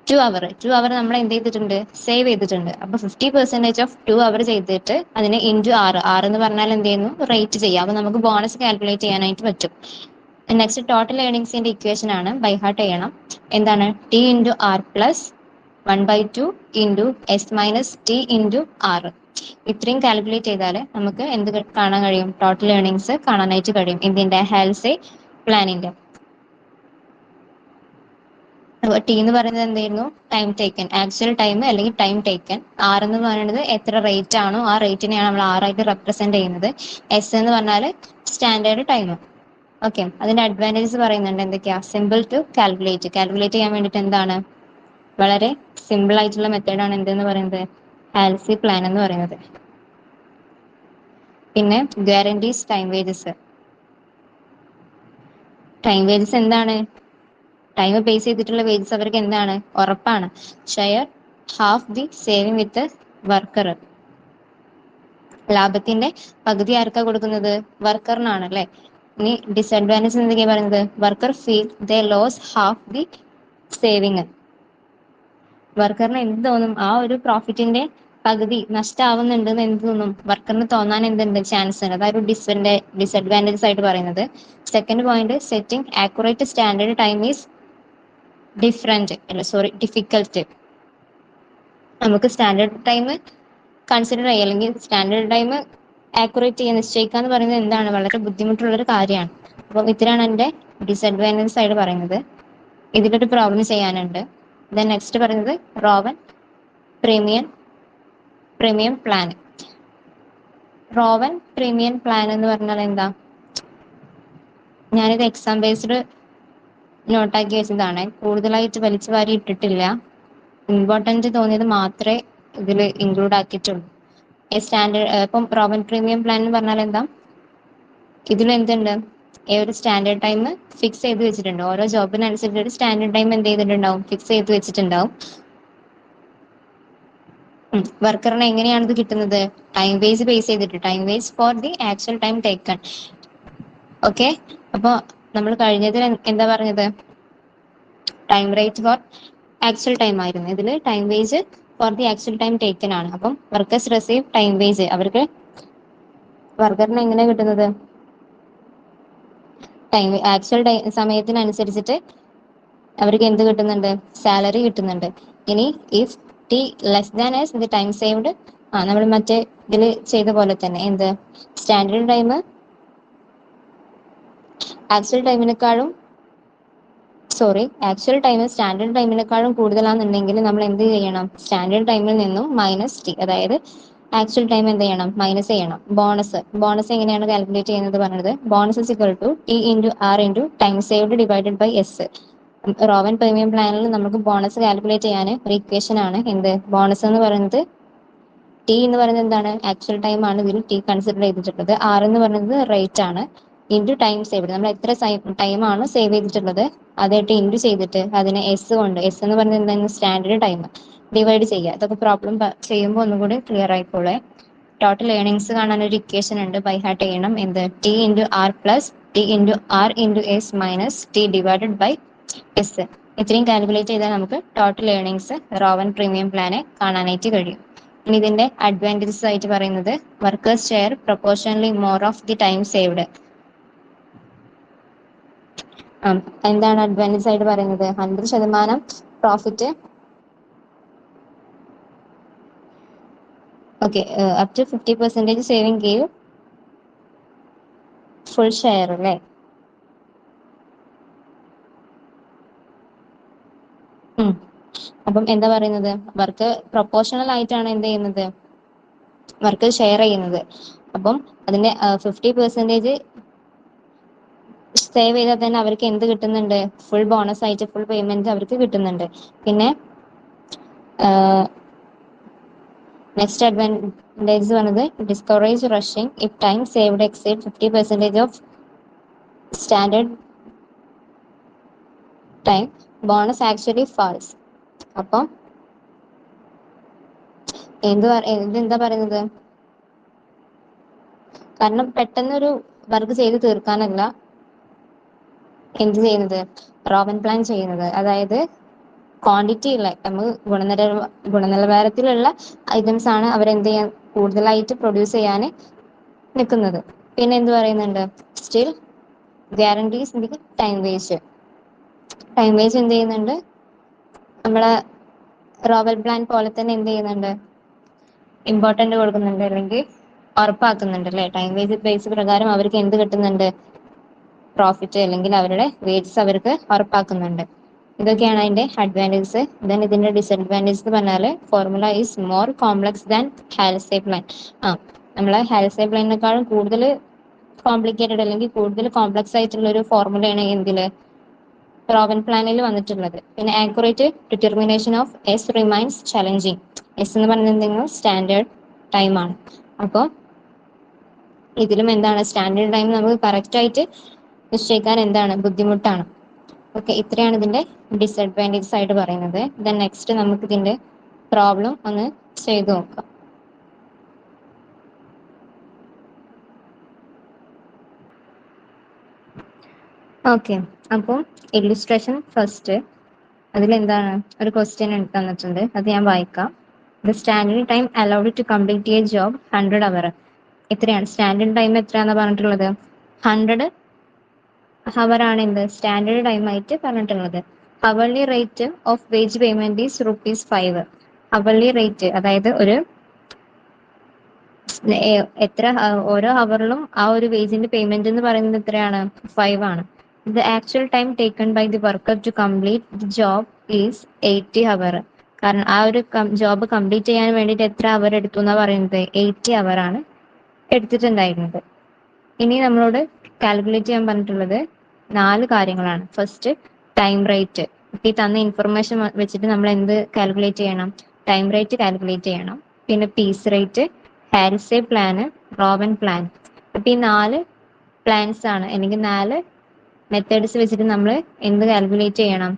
2 അവർ നമ്മൾ എന്ത് ചെയ്തിട്ടുണ്ട്? സേവ് ചെയ്തിട്ടുണ്ട്. അപ്പൊ 50% ഓഫ് 2 അവർ ചെയ്തിട്ട് അതിനെ ഇൻറ്റു 6 എന്ന് പറഞ്ഞാൽ എന്ത് ചെയ്യുന്നു? റേറ്റ് ചെയ്യാം. അപ്പൊ നമുക്ക് ബോണസ് കാൽക്കുലേറ്റ് ചെയ്യാനായിട്ട് പറ്റും. നെക്സ്റ്റ് ടോട്ടൽ ഏർണിംഗ്സിന്റെ ഇക്വേഷൻ ആണ്, ബൈ ഹാർട്ട് ചെയ്യണം. എന്താണ്? T into R plus 1/2 into S minus T into R. ഇത്രയും കാൽക്കുലേറ്റ് ചെയ്താൽ നമുക്ക് എന്ത് കാണാൻ കഴിയും? ടോട്ടൽ ഏർണിംഗ്സ് കാണാനായിട്ട് കഴിയും. ഇതിന്റെ ഹാൽസെ പ്ലാനിന്റെ. ടി എന്ന് പറയുന്നത് എന്തായിരുന്നു? ടൈം ടേക്കൻ, ആക്ച്വൽ ടൈം അല്ലെങ്കിൽ ടൈം ടേക്കൻ. ആർ എന്ന് പറയുന്നത് എത്ര റേറ്റ് ആണോ ആ റേറ്റിനെയാണ് നമ്മൾ ആറായിട്ട് റെപ്രസെന്റ് ചെയ്യുന്നത്. എസ് എന്ന് പറഞ്ഞാൽ സ്റ്റാൻഡേർഡ് ടൈം. ഓക്കെ, അതിന്റെ അഡ്വാൻറ്റേജസ് പറയുന്നുണ്ട്. എന്തൊക്കെയാ? സിമ്പിൾ ടു കാൽക്കുലേറ്റ് ചെയ്യാൻ വേണ്ടിയിട്ട് എന്താണ്? വളരെ സിമ്പിൾ ആയിട്ടുള്ള മെത്തേഡാണ് എന്തെന്ന് പറയുന്നത്? ഹാൽസി പ്ലാൻ എന്ന് പറയുന്നത്. പിന്നെ guarantees time wages. Time wages എന്താണ്? ടൈം ബേസ് ചെയ്തിട്ടുള്ള വേജസ് അവർക്ക് എന്താണ്? ഉറപ്പാണ്. Share half the saving with worker. ലാഭത്തിന്റെ പകുതി ആർക്കാ കൊടുക്കുന്നത്? വർക്കറിനാണ് അല്ലെ. ഇനി ഡിസഡ്വാൻറ്റേജ് എന്തൊക്കെയാ പറയുന്നത്? Worker feel they lose half the saving. വർക്കറിന് എന്ത് തോന്നും? ആ ഒരു പ്രോഫിറ്റിന്റെ പകുതി നഷ്ടമാവുന്നുണ്ടെന്ന് എന്ത് തോന്നും? വർക്കറിന് തോന്നാൻ എന്തുണ്ട്? ചാൻസ് ഉണ്ട്. അതൊരു ഡിസഡ്വാൻറ്റേജസ് ആയിട്ട് പറയുന്നത്. Second point, setting accurate standard time is difficult. നമുക്ക് സ്റ്റാൻഡേർഡ് ടൈം കൺസിഡർ ചെയ്യുക അല്ലെങ്കിൽ സ്റ്റാൻഡേർഡ് ടൈം ആക്യുറേറ്റ് ചെയ്യാൻ നിശ്ചയിക്കുക എന്ന് പറയുന്നത് എന്താണ്? വളരെ ബുദ്ധിമുട്ടുള്ള ഒരു കാര്യമാണ്. അപ്പം ഇത്രയാണ് എൻ്റെ ഡിസഡ്വാൻറ്റേജസ് ആയിട്ട് പറയുന്നത്. ഇതിലൊരു പ്രോബ്ലം ചെയ്യാനുണ്ട്. ദെൻ നെക്സ്റ്റ് പറയുന്നത് rowan premium plan. Rowan premium plan എന്ന് പറഞ്ഞാൽ എന്താ? ഞാനിത് എക്സാം ബേസ്ഡ് നോട്ടാക്കി വെച്ചതാണ്. കൂടുതലായിട്ട് വലിച്ചു വാരി ഇട്ടിട്ടില്ല. ഇമ്പോർട്ടൻറ്റ് തോന്നിയത് മാത്രമേ ഇതിൽ ഇൻക്ലൂഡ് ആക്കിയിട്ടുള്ളൂ. ഇപ്പം റോവൻ പ്രീമിയം പ്ലാൻ എന്ന് പറഞ്ഞാൽ എന്താ? ഇതിൽ എന്തുണ്ട്? ഒരു സ്റ്റാൻഡേർഡ് ടൈം ഫിക്സ് ചെയ്ത് വെച്ചിട്ടുണ്ട്. ഓരോ ജോബിനനുസരിച്ച് ഒരു സ്റ്റാൻഡേർഡ് ടൈം എന്ത് ചെയ്തിട്ടുണ്ടാവും? ഫിക്സ് ചെയ്ത് വെച്ചിട്ടുണ്ടാവും. വർക്കറിന് എങ്ങനെയാണ് ഇത് കിട്ടുന്നത്? ടൈം ബേസ് ചെയ്തിട്ട്, time base for the actual time taken. Okay, അപ്പോൾ നമ്മൾ കഴിഞ്ഞതിൽ എന്താ പറഞ്ഞത്? Time rate for actual time ആയിരുന്നു. ഇതിൽ time wage for the actual time taken ആണ്. അപ്പം വർക്കേഴ്സ് റിസീവ് ടൈം വേജ്. അവർക്ക് വർക്കറിന് എങ്ങനെ കിട്ടുന്നത്? ആക്ച്വൽ സമയത്തിനനുസരിച്ചിട്ട് അവർക്ക് എന്ത് കിട്ടുന്നുണ്ട്? സാലറി കിട്ടുന്നുണ്ട്. ഇനി if T less than as the time saved, നമ്മൾ മറ്റേ ഇതിൽ ചെയ്ത പോലെ തന്നെ എന്ത്? Standard time actual time standard ടൈമിനേക്കാളും കൂടുതലാണെന്നുണ്ടെങ്കിൽ നമ്മൾ എന്ത് ചെയ്യണം? സ്റ്റാൻഡേർഡ് ടൈമിൽ നിന്നും മൈനസ് ടി, അതായത് ആക്ച്വൽ ടൈം എന്ത് ചെയ്യണം? മൈനസ് ചെയ്യണം. ബോണസ് എങ്ങനെയാണ് കാൽക്കുലേറ്റ് ചെയ്യുന്നത് പറഞ്ഞത്? Bonus is equal to T into R into time saved divided by S. Rowan premium പ്ലാനിൽ നമുക്ക് ബോണസ് കാൽക്കുലേറ്റ് ചെയ്യാൻ ഒരു ഇക്വേഷൻ ആണ് എന്ത്? ബോണസ് എന്ന് പറയുന്നത് ടി എന്ന് പറയുന്നത് എന്താണ്? ആക്ച്വൽ ടൈം ആണ് ഇതിൽ ടി കൺസിഡർ ചെയ്തിട്ടുള്ളത്. ആർ എന്ന് പറയുന്നത് റേറ്റ് ആണ്. ഇൻറ്റു ടൈം സേവ്ഡ്, നമ്മൾ എത്ര ടൈം ആണ് സേവ് ചെയ്തിട്ടുള്ളത് അതായിട്ട് ഇൻറ്റു ചെയ്തിട്ട് അതിനെ എസ് എന്ന് പറയുന്നത് എന്താണ്? സ്റ്റാൻഡേർഡ് ടൈം ഡിവൈഡ് ചെയ്യുക. ഇതൊക്കെ പ്രോബ്ലം ചെയ്യുമ്പോൾ ഒന്നും കൂടി ക്ലിയർ ആയിക്കോളെ. ടോട്ടൽ ഏർണിംഗ്സ് കാണാൻ ഒരു ഇക്വേഷൻ ഉണ്ട്, ബൈ ഹാർട്ട് ചെയ്യണം. എന്ത്? T into R plus T into R into S minus T divided by S. ഇത്രയും കാൽക്കുലേറ്റ് ചെയ്താൽ നമുക്ക് ടോട്ടൽ ഏർണിംഗ്സ് റോവൻ പ്രീമിയം പ്ലാനെ കാണാനായിട്ട് കഴിയും. ഇനി ഇതിന്റെ അഡ്വാൻറ്റേജസ് ആയിട്ട് പറയുന്നത് workers share proportionally more of the time saved. എന്താണ് അഡ്വാൻറ്റേജ് ആയിട്ട് പറയുന്നത്? 100% profit. Okay, up to 50% saving give full share അല്ലേ? അപ്പം എന്താ പറയുന്നത്? വർക്ക് പ്രൊപ്പോർഷണൽ ആയിട്ടാണ് എന്ത് ചെയ്യുന്നത്? വർക്ക് ഷെയർ ചെയ്യുന്നത്. അപ്പം അതിന്റെ 50% സേവ് ചെയ്താൽ തന്നെ അവർക്ക് എന്ത് കിട്ടുന്നുണ്ട്? ഫുൾ ബോണസ് ആയിട്ട് ഫുൾ പേയ്മെന്റ് അവർക്ക് കിട്ടുന്നുണ്ട്. പിന്നെ നെക്സ്റ്റ് അഡ്വാൻറ്റേജ് പറഞ്ഞത് discourage rushing if time saved exceed 50% of standard time bonus actually falls. അപ്പം ഇതെന്താ പറയുന്നത്? കാരണം പെട്ടെന്നൊരു വർക്ക് ചെയ്ത് തീർക്കാനല്ല എന്ത് ചെയ്യുന്നത്, റോബൻ പ്ലാൻ ചെയ്യുന്നത്. അതായത് ക്വാണ്ടിറ്റി ഉള്ള നമുക്ക് ഗുണനിലവാരത്തിലുള്ള ഐറ്റംസ് ആണ് അവരെന്ത് ചെയ്യാൻ കൂടുതലായിട്ട് പ്രൊഡ്യൂസ് ചെയ്യാൻ നിൽക്കുന്നത്. പിന്നെ എന്ത് പറയുന്നുണ്ട്, still guarantees the time waste. Time waste എന്ത് ചെയ്യുന്നുണ്ട്, നമ്മളെ റോബൽ പ്ലാൻ പോലെ തന്നെ എന്ത് ചെയ്യുന്നുണ്ട്, ഇമ്പോർട്ടന്റ് കൊടുക്കുന്നുണ്ട്, അല്ലെങ്കിൽ ഉറപ്പാക്കുന്നുണ്ട് അല്ലെ. ടൈം ബേസ് പ്രകാരം അവർക്ക് എന്ത് കിട്ടുന്നുണ്ട്, പ്രോഫിറ്റ് അല്ലെങ്കിൽ അവരുടെ വേജസ് അവർക്ക് ഉറപ്പാക്കുന്നുണ്ട്. ഇതൊക്കെയാണ് അതിന്റെ അഡ്വാൻറ്റേജസ്. ദെൻ ഇതിന്റെ ഡിസഡ്വാൻറ്റേജ് എന്ന് പറഞ്ഞാൽ formula is more complex than Halsey plan. നമ്മളെ ഹാൽസേ പ്ലാനിനേക്കാളും കൂടുതൽ കോംപ്ലിക്കേറ്റഡ് അല്ലെങ്കിൽ കൂടുതൽ കോംപ്ലക്സ് ആയിട്ടുള്ള ഒരു ഫോർമുലയാണ് എന്തില്, റോബൻ പ്ലാനിൽ വന്നിട്ടുള്ളത്. പിന്നെ accurate determination of S remains challenging. S എന്ന് പറയുന്നത് സ്റ്റാൻഡേർഡ് ടൈം ആണ്. അപ്പോൾ ഇതിലും എന്താണ്, സ്റ്റാൻഡേർഡ് ടൈം നമുക്ക് കറക്റ്റ് ആയിട്ട് നിശ്ചയിക്കാൻ എന്താണ് ബുദ്ധിമുട്ടാണ്. ഓക്കെ, ഇത്രയാണ് ഇതിന്റെ ഡിസഡ്വാൻറ്റേജസ് ആയിട്ട് പറയുന്നത്. ദെൻ നെക്സ്റ്റ് നമുക്ക് ഇതിന്റെ പ്രോബ്ലം ഒന്ന് ചെയ്തു നോക്കാം. ഓക്കെ, അപ്പോൾ ഇല്ലുസ്ട്രേഷൻ ഫസ്റ്റ്. അതിലെന്താണ്, ഒരു ക്വസ്റ്റ്യൻ തന്നിട്ടുണ്ട്, അത് ഞാൻ വായിക്കാം. The standard time allowed to complete a job 100 hour. എത്രയാണ് സ്റ്റാൻഡേർഡ് ടൈം, എത്രയാണെന്ന് പറഞ്ഞിട്ടുള്ളത്? 100 അവർ ആണ് എന്ത് സ്റ്റാൻഡേർഡ് ടൈം ആയിട്ട് പറഞ്ഞിട്ടുള്ളത്. Hourly rate of wage payment is ₹5. Hourly rate അതായത് ഒരു എത്ര ഓരോ ഹവറിലും ആ ഒരു വേജിന്റെ പേയ്മെന്റ് എന്ന് പറയുന്നത് എത്രയാണ്? 5 ആണ്. The actual time taken by the worker to complete the job is 80 hour. കാരണം ആ ഒരു ജോബ് കംപ്ലീറ്റ് ചെയ്യാൻ വേണ്ടിയിട്ട് എത്ര അവർ എടുത്തു എന്നാ പറയുന്നത്? 80 അവർ ആണ് എടുത്തിട്ടുണ്ടായിരുന്നത്. ഇനി നമ്മളോട് കാൽക്കുലേറ്റ് ചെയ്യാൻ പറഞ്ഞിട്ടുള്ളത് 4 കാര്യങ്ങളാണ്. First time rate. ഈ തന്ന ഇൻഫർമേഷൻ വെച്ചിട്ട് നമ്മൾ എന്ത് കാൽക്കുലേറ്റ് ചെയ്യണം? ടൈം റേറ്റ് കാൽക്കുലേറ്റ് ചെയ്യണം. പിന്നെ piece rate, Halsey plan, Rowan plan. അപ്പൊ ഈ 4 പ്ലാൻസ് ആണ്, അല്ലെങ്കിൽ 4 മെത്തേഡ്സ് വെച്ചിട്ട് നമ്മൾ എന്ത് കാൽക്കുലേറ്റ് ചെയ്യണം?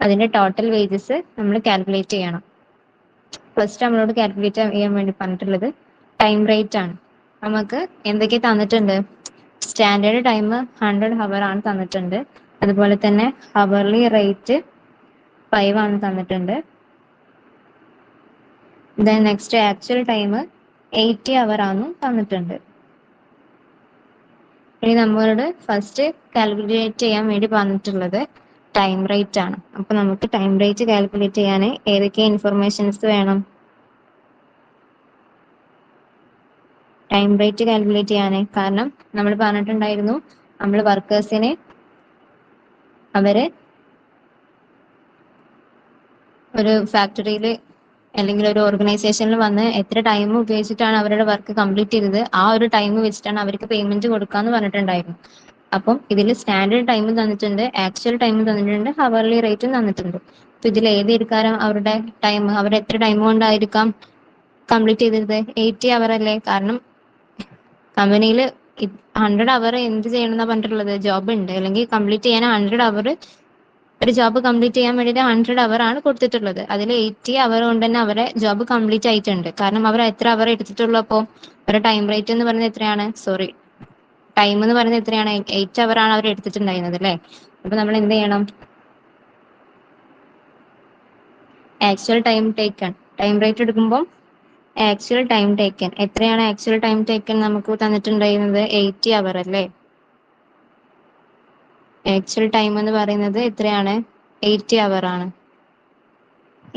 അതിന്റെ ടോട്ടൽ വേജസ് നമ്മൾ കാൽക്കുലേറ്റ് ചെയ്യണം. ഫസ്റ്റ് നമ്മളോട് കാൽക്കുലേറ്റ് ചെയ്യാൻ വേണ്ടി പറഞ്ഞിട്ടുള്ളത് ടൈം റേറ്റ് ആണ്. നമുക്ക് എന്തൊക്കെ തന്നിട്ടുണ്ട്? സ്റ്റാൻഡേർഡ് ടൈം 100 ഹവർ ആണ് തന്നിട്ടുണ്ട്. അതുപോലെ തന്നെ ഹവർലി റേറ്റ് 5 ആണ് തന്നിട്ടുണ്ട്. ദെൻ നെക്സ്റ്റ് ആക്ച്വൽ ടൈം 80 അവർ ആണെന്നും തന്നിട്ടുണ്ട്. ഇനി നമ്മളോട് ഫസ്റ്റ് കാൽക്കുലേറ്റ് ചെയ്യാൻ വേണ്ടി പറഞ്ഞിട്ടുള്ളത് ടൈം റേറ്റ് ആണ്. അപ്പൊ നമുക്ക് ടൈം റേറ്റ് കാൽക്കുലേറ്റ് ചെയ്യാൻ ഏതൊക്കെ ഇൻഫർമേഷൻസ് വേണം? ടൈം റേറ്റ് കാൽക്കുലേറ്റ് ചെയ്യാൻ കാരണം നമ്മൾ പറഞ്ഞിട്ടുണ്ടായിരുന്നു, നമ്മൾ വർക്കേഴ്സിന് അവര് ഒരു ഫാക്ടറിയിൽ അല്ലെങ്കിൽ ഒരു ഓർഗനൈസേഷനിൽ വന്ന് എത്ര ടൈം ഉപയോഗിച്ചിട്ടാണ് അവരുടെ വർക്ക് കംപ്ലീറ്റ് ചെയ്തത്, ആ ഒരു ടൈം വെച്ചിട്ടാണ് അവർക്ക് പേയ്മെന്റ് കൊടുക്കാന്ന് പറഞ്ഞിട്ടുണ്ടായിരുന്നു. അപ്പം ഇതിൽ സ്റ്റാൻഡേർഡ് ടൈം തന്നിട്ടുണ്ട്, ആക്ച്വൽ ടൈം തന്നിട്ടുണ്ട്, ഹവർലി റേറ്റും തന്നിട്ടുണ്ട്. അപ്പൊ ഇതിൽ ഏതെടുക്കാനും അവരുടെ ടൈം, അവർ എത്ര ടൈം കൊണ്ടായിരിക്കാം കംപ്ലീറ്റ് ചെയ്തത്? 80 അവർ അല്ലേ. കാരണം കമ്പനിയിൽ 100 അവർ എന്ത് ചെയ്യണം എന്നാ പറഞ്ഞിട്ടുള്ളത്? ജോബ് ഉണ്ട്, അല്ലെങ്കിൽ കംപ്ലീറ്റ് ചെയ്യാൻ 100 അവർ, ഒരു ജോബ് കംപ്ലീറ്റ് ചെയ്യാൻ വേണ്ടിയിട്ട് 100 അവർ ആണ് കൊടുത്തിട്ടുള്ളത്. അതിൽ 80 അവർ കൊണ്ട് തന്നെ അവരെ ജോബ് കംപ്ലീറ്റ് ആയിട്ടുണ്ട്. കാരണം അവർ എത്ര അവർ എടുത്തിട്ടുള്ളൂ? അപ്പോൾ അവരുടെ ടൈം റേറ്റ് എന്ന് പറയുന്നത് എത്രയാണ്? സോറി, ടൈം എന്ന് പറയുന്നത് എത്രയാണ്? 8 അവർ ആണ് അവർ എടുത്തിട്ടുണ്ടായിരുന്നത് അല്ലേ. അപ്പൊ നമ്മൾ എന്ത് ചെയ്യണം? Actual time taken, time rate എടുക്കുമ്പോൾ ആക്ച്വൽ ടൈം ടേക്കൺ എത്രയാണ്? ആക്ച്വൽ ടൈം ടേക്കൺ നമുക്ക് തന്നിട്ടുണ്ടായിരുന്നത് 80 അവർ അല്ലേ. ആക്ച്വൽ ടൈം എന്ന് പറയുന്നത് എത്രയാണ്? 80 അവർ ആണ്.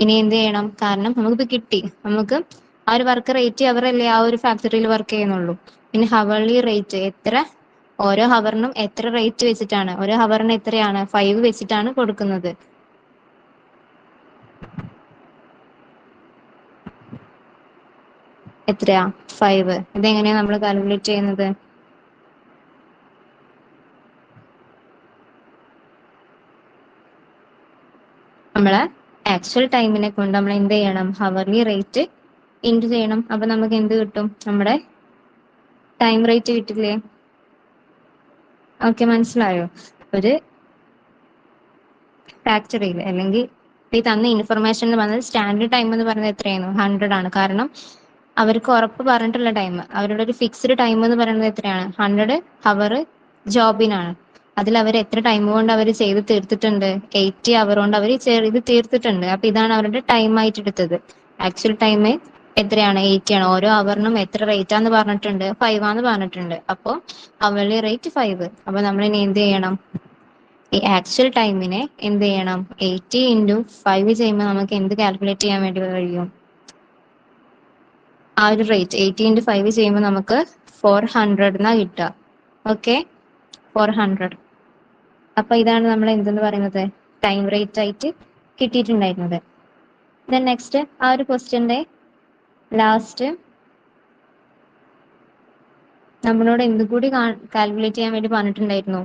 ഇനി എന്ത് ചെയ്യണം? കാരണം നമുക്കിത് കിട്ടി, നമുക്ക് ആ ഒരു വർക്കർ 80 അവർ അല്ലേ ആ ഒരു ഫാക്ടറിയിൽ വർക്ക് ചെയ്യുന്നുള്ളൂ. ഇനി ഹവർലി റേറ്റ് എത്ര, ഓരോ ഹവറിനും എത്ര റേറ്റ് വെച്ചിട്ടാണ്? ഓരോ ഹവറിന് എത്രയാണ്? 5 വെച്ചിട്ടാണ് കൊടുക്കുന്നത്. എത്രയാ? 5. ഇതെങ്ങനെയാ നമ്മൾ കാൽക്കുലേറ്റ് ചെയ്യുന്നത്? നമ്മളെ ആക്ച്വൽ ടൈമിനെ കൊണ്ട് നമ്മൾ എന്ത് ചെയ്യണം, ഹവർലി റേറ്റ് ഇൻറ്റു ചെയ്യണം. അപ്പൊ നമുക്ക് എന്ത് കിട്ടും, നമ്മുടെ ടൈം റേറ്റ് കിട്ടില്ലേ? ഓക്കെ, മനസ്സിലായോ? ഒരു ഫാക്ടറിയിൽ അല്ലെങ്കിൽ ഈ തന്ന ഇൻഫർമേഷൻ എന്ന് പറഞ്ഞത് സ്റ്റാൻഡേർഡ് ടൈം എന്ന് പറയുന്നത് എത്രയാണ്, 100 ആണ്. കാരണം അവർക്ക് ഉറപ്പ് പറഞ്ഞിട്ടുള്ള ടൈം, അവരുടെ ഒരു ഫിക്സ്ഡ് ടൈം എന്ന് പറയുന്നത് എത്രയാണ്, 100 ഹവർ ജോബിനാണ്. അതിൽ അവർ എത്ര ടൈം കൊണ്ട് അവർ ചെയ്ത് തീർത്തിട്ടുണ്ട്, 80 അവർ കൊണ്ട് അവർ ചെയ്ത് തീർത്തിട്ടുണ്ട്. അപ്പൊ ഇതാണ് അവരുടെ ടൈം ആയിട്ട് എടുത്തത്. ആക്ച്വൽ ടൈം എത്രയാണ്, 80 ആണ്. ഓരോ അവറിനും എത്ര റേറ്റ് ആന്ന് പറഞ്ഞിട്ടുണ്ട്, 5 ആന്ന് പറഞ്ഞിട്ടുണ്ട്. അപ്പോൾ അവരുടെ റേറ്റ് 5. അപ്പൊ നമ്മൾ ഇനി എന്ത് ചെയ്യണം, ഈ ആക്ച്വൽ ടൈമിനെ എന്ത് ചെയ്യണം, 80 ഇൻറ്റു 5 ചെയ്യുമ്പോൾ നമുക്ക് എന്ത് കാൽക്കുലേറ്റ് ചെയ്യാൻ വേണ്ടി കഴിയും, ആ ഒരു റേറ്റ് 80 ഇൻറ്റു 5 ചെയ്യുമ്പോൾ നമുക്ക് 400 എന്നാ കിട്ടുക. ഓക്കെ, 400. അപ്പൊ ഇതാണ് നമ്മൾ എന്തെന്ന് പറയുന്നത്, ടൈം റേറ്റ് ആയിട്ട് കിട്ടിയിട്ടുണ്ടായിരുന്നത്. ദെൻ നെക്സ്റ്റ് ആ ഒരു ക്വസ്റ്റ്യന്റെ ലാസ്റ്റ് നമ്മളോട് എന്തും കൂടി കാൽക്കുലേറ്റ് ചെയ്യാൻ വേണ്ടി പറഞ്ഞിട്ടുണ്ടായിരുന്നു.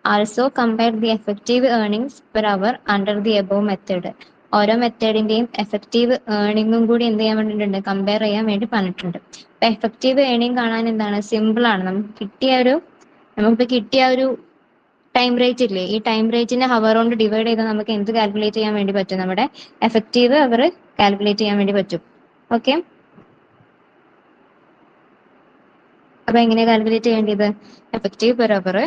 Also compare the effective earnings per hour under the above method. ഓരോ മെത്തേഡിന്റെയും എഫക്റ്റീവ് ഏർണിംഗും കൂടി എന്ത് ചെയ്യാൻ വേണ്ടിയിട്ടുണ്ട്, കമ്പയർ ചെയ്യാൻ വേണ്ടി പറഞ്ഞിട്ടുണ്ട്. അപ്പൊ എഫക്റ്റീവ് ഏർണിംഗ് കാണാൻ എന്താണ്, സിമ്പിൾ ആണ്. നമുക്കിപ്പോ കിട്ടിയ ഒരു ടൈം റേറ്റ് ഇല്ലേ, ഈ ടൈം റേറ്റിനെ ഹവർ കൊണ്ട് ഡിവൈഡ് ചെയ്താൽ നമുക്ക് എന്ത് കാൽക്കുലേറ്റ് ചെയ്യാൻ വേണ്ടി പറ്റും, നമ്മുടെ എഫക്റ്റീവ് അവർ കാൽക്കുലേറ്റ് ചെയ്യാൻ വേണ്ടി പറ്റും. ഓക്കെ, അപ്പൊ എങ്ങനെയാ കാൽക്കുലേറ്റ് ചെയ്യേണ്ടത്, എഫക്റ്റീവ് പെർ അവർ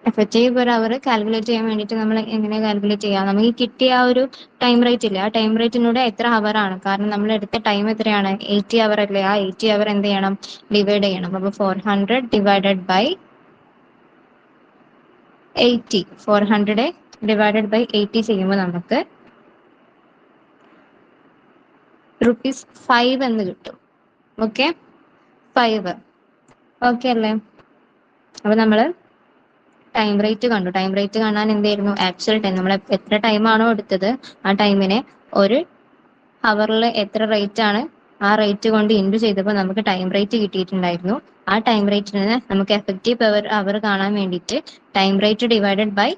എഫക്റ്റീവ് പെർ അവർ കാൽക്കുലേറ്റ് ചെയ്യാൻ വേണ്ടിയിട്ട് നമ്മൾ എങ്ങനെ കാൽക്കുലേറ്റ് ചെയ്യാം, നമുക്ക് ഈ കിട്ടിയ ആ ഒരു ടൈം റേറ്റ് ഇല്ല, ആ ടൈം റേറ്റിനൂടെ എത്ര ഹവർ ആണ്, കാരണം നമ്മൾ എടുത്ത ടൈം എത്രയാണ്, 80 അവർ അല്ലേ, ആ 80 അവർ എന്ത് ചെയ്യണം, ഡിവൈഡ് ചെയ്യണം. അപ്പൊ 400 ഡിവൈഡഡ് ബൈ 80, 400 ഡിവൈഡഡ് ബൈ 80 ചെയ്യുമ്പോൾ നമുക്ക് ₹5 എന്ന് കിട്ടും. ഓക്കെ, 5. ഓക്കെ അല്ലേ? അപ്പൊ നമ്മള് ടൈം റേറ്റ് കണ്ടു. ടൈം റേറ്റ് കാണാൻ എന്തായിരുന്നു, ആക്ച്വൽ ടൈം, നമ്മൾ എത്ര ടൈം ആണോ എടുത്തത് ആ ടൈമിനെ ഒരു ഹവറിൽ എത്ര റേറ്റ് ആണ്, ആ റേറ്റ് കൊണ്ട് ഇൻറ്റു ചെയ്തപ്പോൾ നമുക്ക് ടൈം റേറ്റ് കിട്ടിയിട്ടുണ്ടായിരുന്നു. ആ ടൈം റേറ്റിന് നമുക്ക് എഫക്റ്റീവ് അവർ കാണാൻ വേണ്ടിയിട്ട് ടൈം റേറ്റ് ഡിവൈഡഡ് ബൈ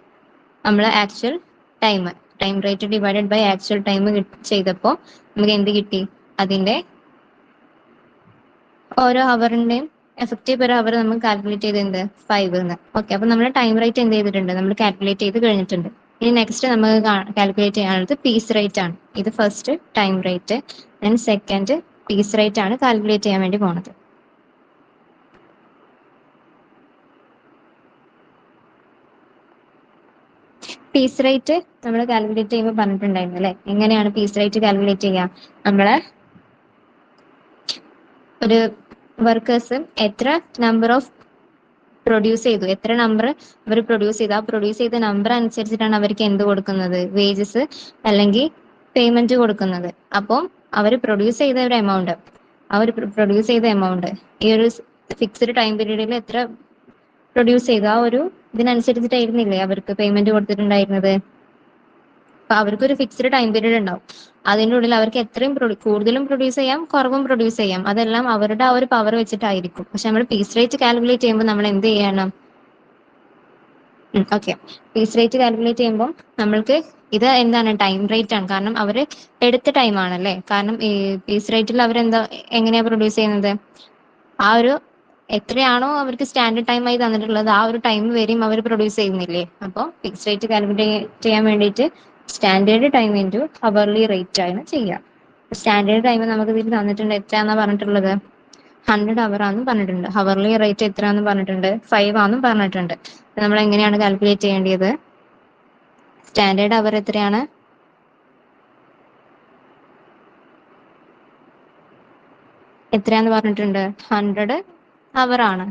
നമ്മൾ actual time, time rate divided by actual time ചെയ്തപ്പോൾ നമുക്ക് എന്ത് കിട്ടി, അതിന്റെ ഓരോ ഹവറിന്റെയും എഫക്റ്റീവ് പെർ ഹവർ നമ്മൾ കാൽക്കുലേറ്റ് ചെയ്ത് 5 എന്ന്. ഓക്കെ, അപ്പൊ നമ്മൾ ടൈം റേറ്റ് എന്ത് ചെയ്തിട്ടുണ്ട്, നമ്മൾ കാൽക്കുലേറ്റ് ചെയ്ത് കഴിഞ്ഞിട്ടുണ്ട്. ഇനി നെക്സ്റ്റ് നമുക്ക് കാൽക്കുലേറ്റ് ചെയ്യാനുള്ളത് പീസ് റേറ്റ് ആണ്. ഇത് first time rate, then second piece rate ആണ് കാൽക്കുലേറ്റ് ചെയ്യാൻ വേണ്ടി പോണത്. പീസ് റേറ്റ് നമ്മൾ കാൽക്കുലേറ്റ് ചെയ്യുമ്പോൾ പറഞ്ഞിട്ടുണ്ടായിരുന്നു അല്ലെ, എങ്ങനെയാണ് പീസ് റേറ്റ് കാൽക്കുലേറ്റ് ചെയ്യുക, നമ്മള് ഒരു വർക്കേഴ്സ് എത്ര നമ്പർ ഓഫ് പ്രൊഡ്യൂസ് ചെയ്തു, എത്ര നമ്പർ അവർ പ്രൊഡ്യൂസ് ചെയ്തു, ആ പ്രൊഡ്യൂസ് ചെയ്ത നമ്പർ അനുസരിച്ചിട്ടാണ് അവർക്ക് എന്ത് കൊടുക്കുന്നത്, വേജസ് അല്ലെങ്കിൽ പേയ്മെന്റ് കൊടുക്കുന്നത്. അപ്പോൾ അവർ പ്രൊഡ്യൂസ് ചെയ്ത ഒരു എമൗണ്ട്, ആ ഒരു പ്രൊഡ്യൂസ് ചെയ്ത എമൗണ്ട് ഈ ഒരു ഫിക്സ്ഡ് ടൈം പീരീഡിൽ എത്ര പ്രൊഡ്യൂസ് ചെയ്തു, ആ ഒരു ഇതിനനുസരിച്ചിട്ടായിരുന്നില്ലേ അവർക്ക് പേയ്മെന്റ് കൊടുത്തിട്ടുണ്ടായിരുന്നത്. അപ്പൊ അവർക്കൊരു ഫിക്സ്ഡ് ടൈം പീരീഡ് ഉണ്ടാവും, അതിൻ്റെ ഉള്ളിൽ അവർക്ക് എത്രയും കൂടുതലും പ്രൊഡ്യൂസ് ചെയ്യാം, കുറവും പ്രൊഡ്യൂസ് ചെയ്യാം, അതെല്ലാം അവരുടെ ആ ഒരു പവർ വെച്ചിട്ടായിരിക്കും. പക്ഷെ നമ്മൾ പീസ് റേറ്റ് കാൽക്കുലേറ്റ് ചെയ്യുമ്പോൾ നമ്മൾ എന്ത് ചെയ്യണം, ഓക്കെ, പീസ് റേറ്റ് കാൽക്കുലേറ്റ് ചെയ്യുമ്പോൾ നമ്മൾക്ക് ഇത് എന്താണ്, ടൈം റേറ്റ് ആണ്. കാരണം അവർ എടുത്ത ടൈം ആണല്ലേ, കാരണം ഈ പീസ് റേറ്റിൽ അവരെന്താ എങ്ങനെയാ പ്രൊഡ്യൂസ് ചെയ്യുന്നത്, ആ ഒരു എത്രയാണോ അവർക്ക് സ്റ്റാൻഡേർഡ് ടൈം ആയി തന്നിട്ടുള്ളത് ആ ഒരു ടൈം വരെയും അവർ പ്രൊഡ്യൂസ് ചെയ്യുന്നില്ലേ. അപ്പോൾ ഫിക്സ് റേറ്റ് കാൽക്കുലേറ്റ് ചെയ്യാൻ വേണ്ടിയിട്ട് standard time into hourly rate ആണ് ചെയ്യുക. സ്റ്റാൻഡേർഡ് ടൈം നമുക്ക് ഇതിൽ തന്നിട്ടുണ്ട്, എത്രയാണെന്നാ പറഞ്ഞിട്ടുള്ളത്, 100 അവർ ആണെന്ന് പറഞ്ഞിട്ടുണ്ട്. ഹവർലി റേറ്റ് എത്രയാണെന്ന് പറഞ്ഞിട്ടുണ്ട്, 5 ആണെന്നും പറഞ്ഞിട്ടുണ്ട്. നമ്മൾ എങ്ങനെയാണ് കാൽക്കുലേറ്റ് ചെയ്യേണ്ടത്, സ്റ്റാൻഡേർഡ് അവർ എത്രയാണ്, എത്രയാന്ന് പറഞ്ഞിട്ടുണ്ട്, 100 അവർ ആണ്.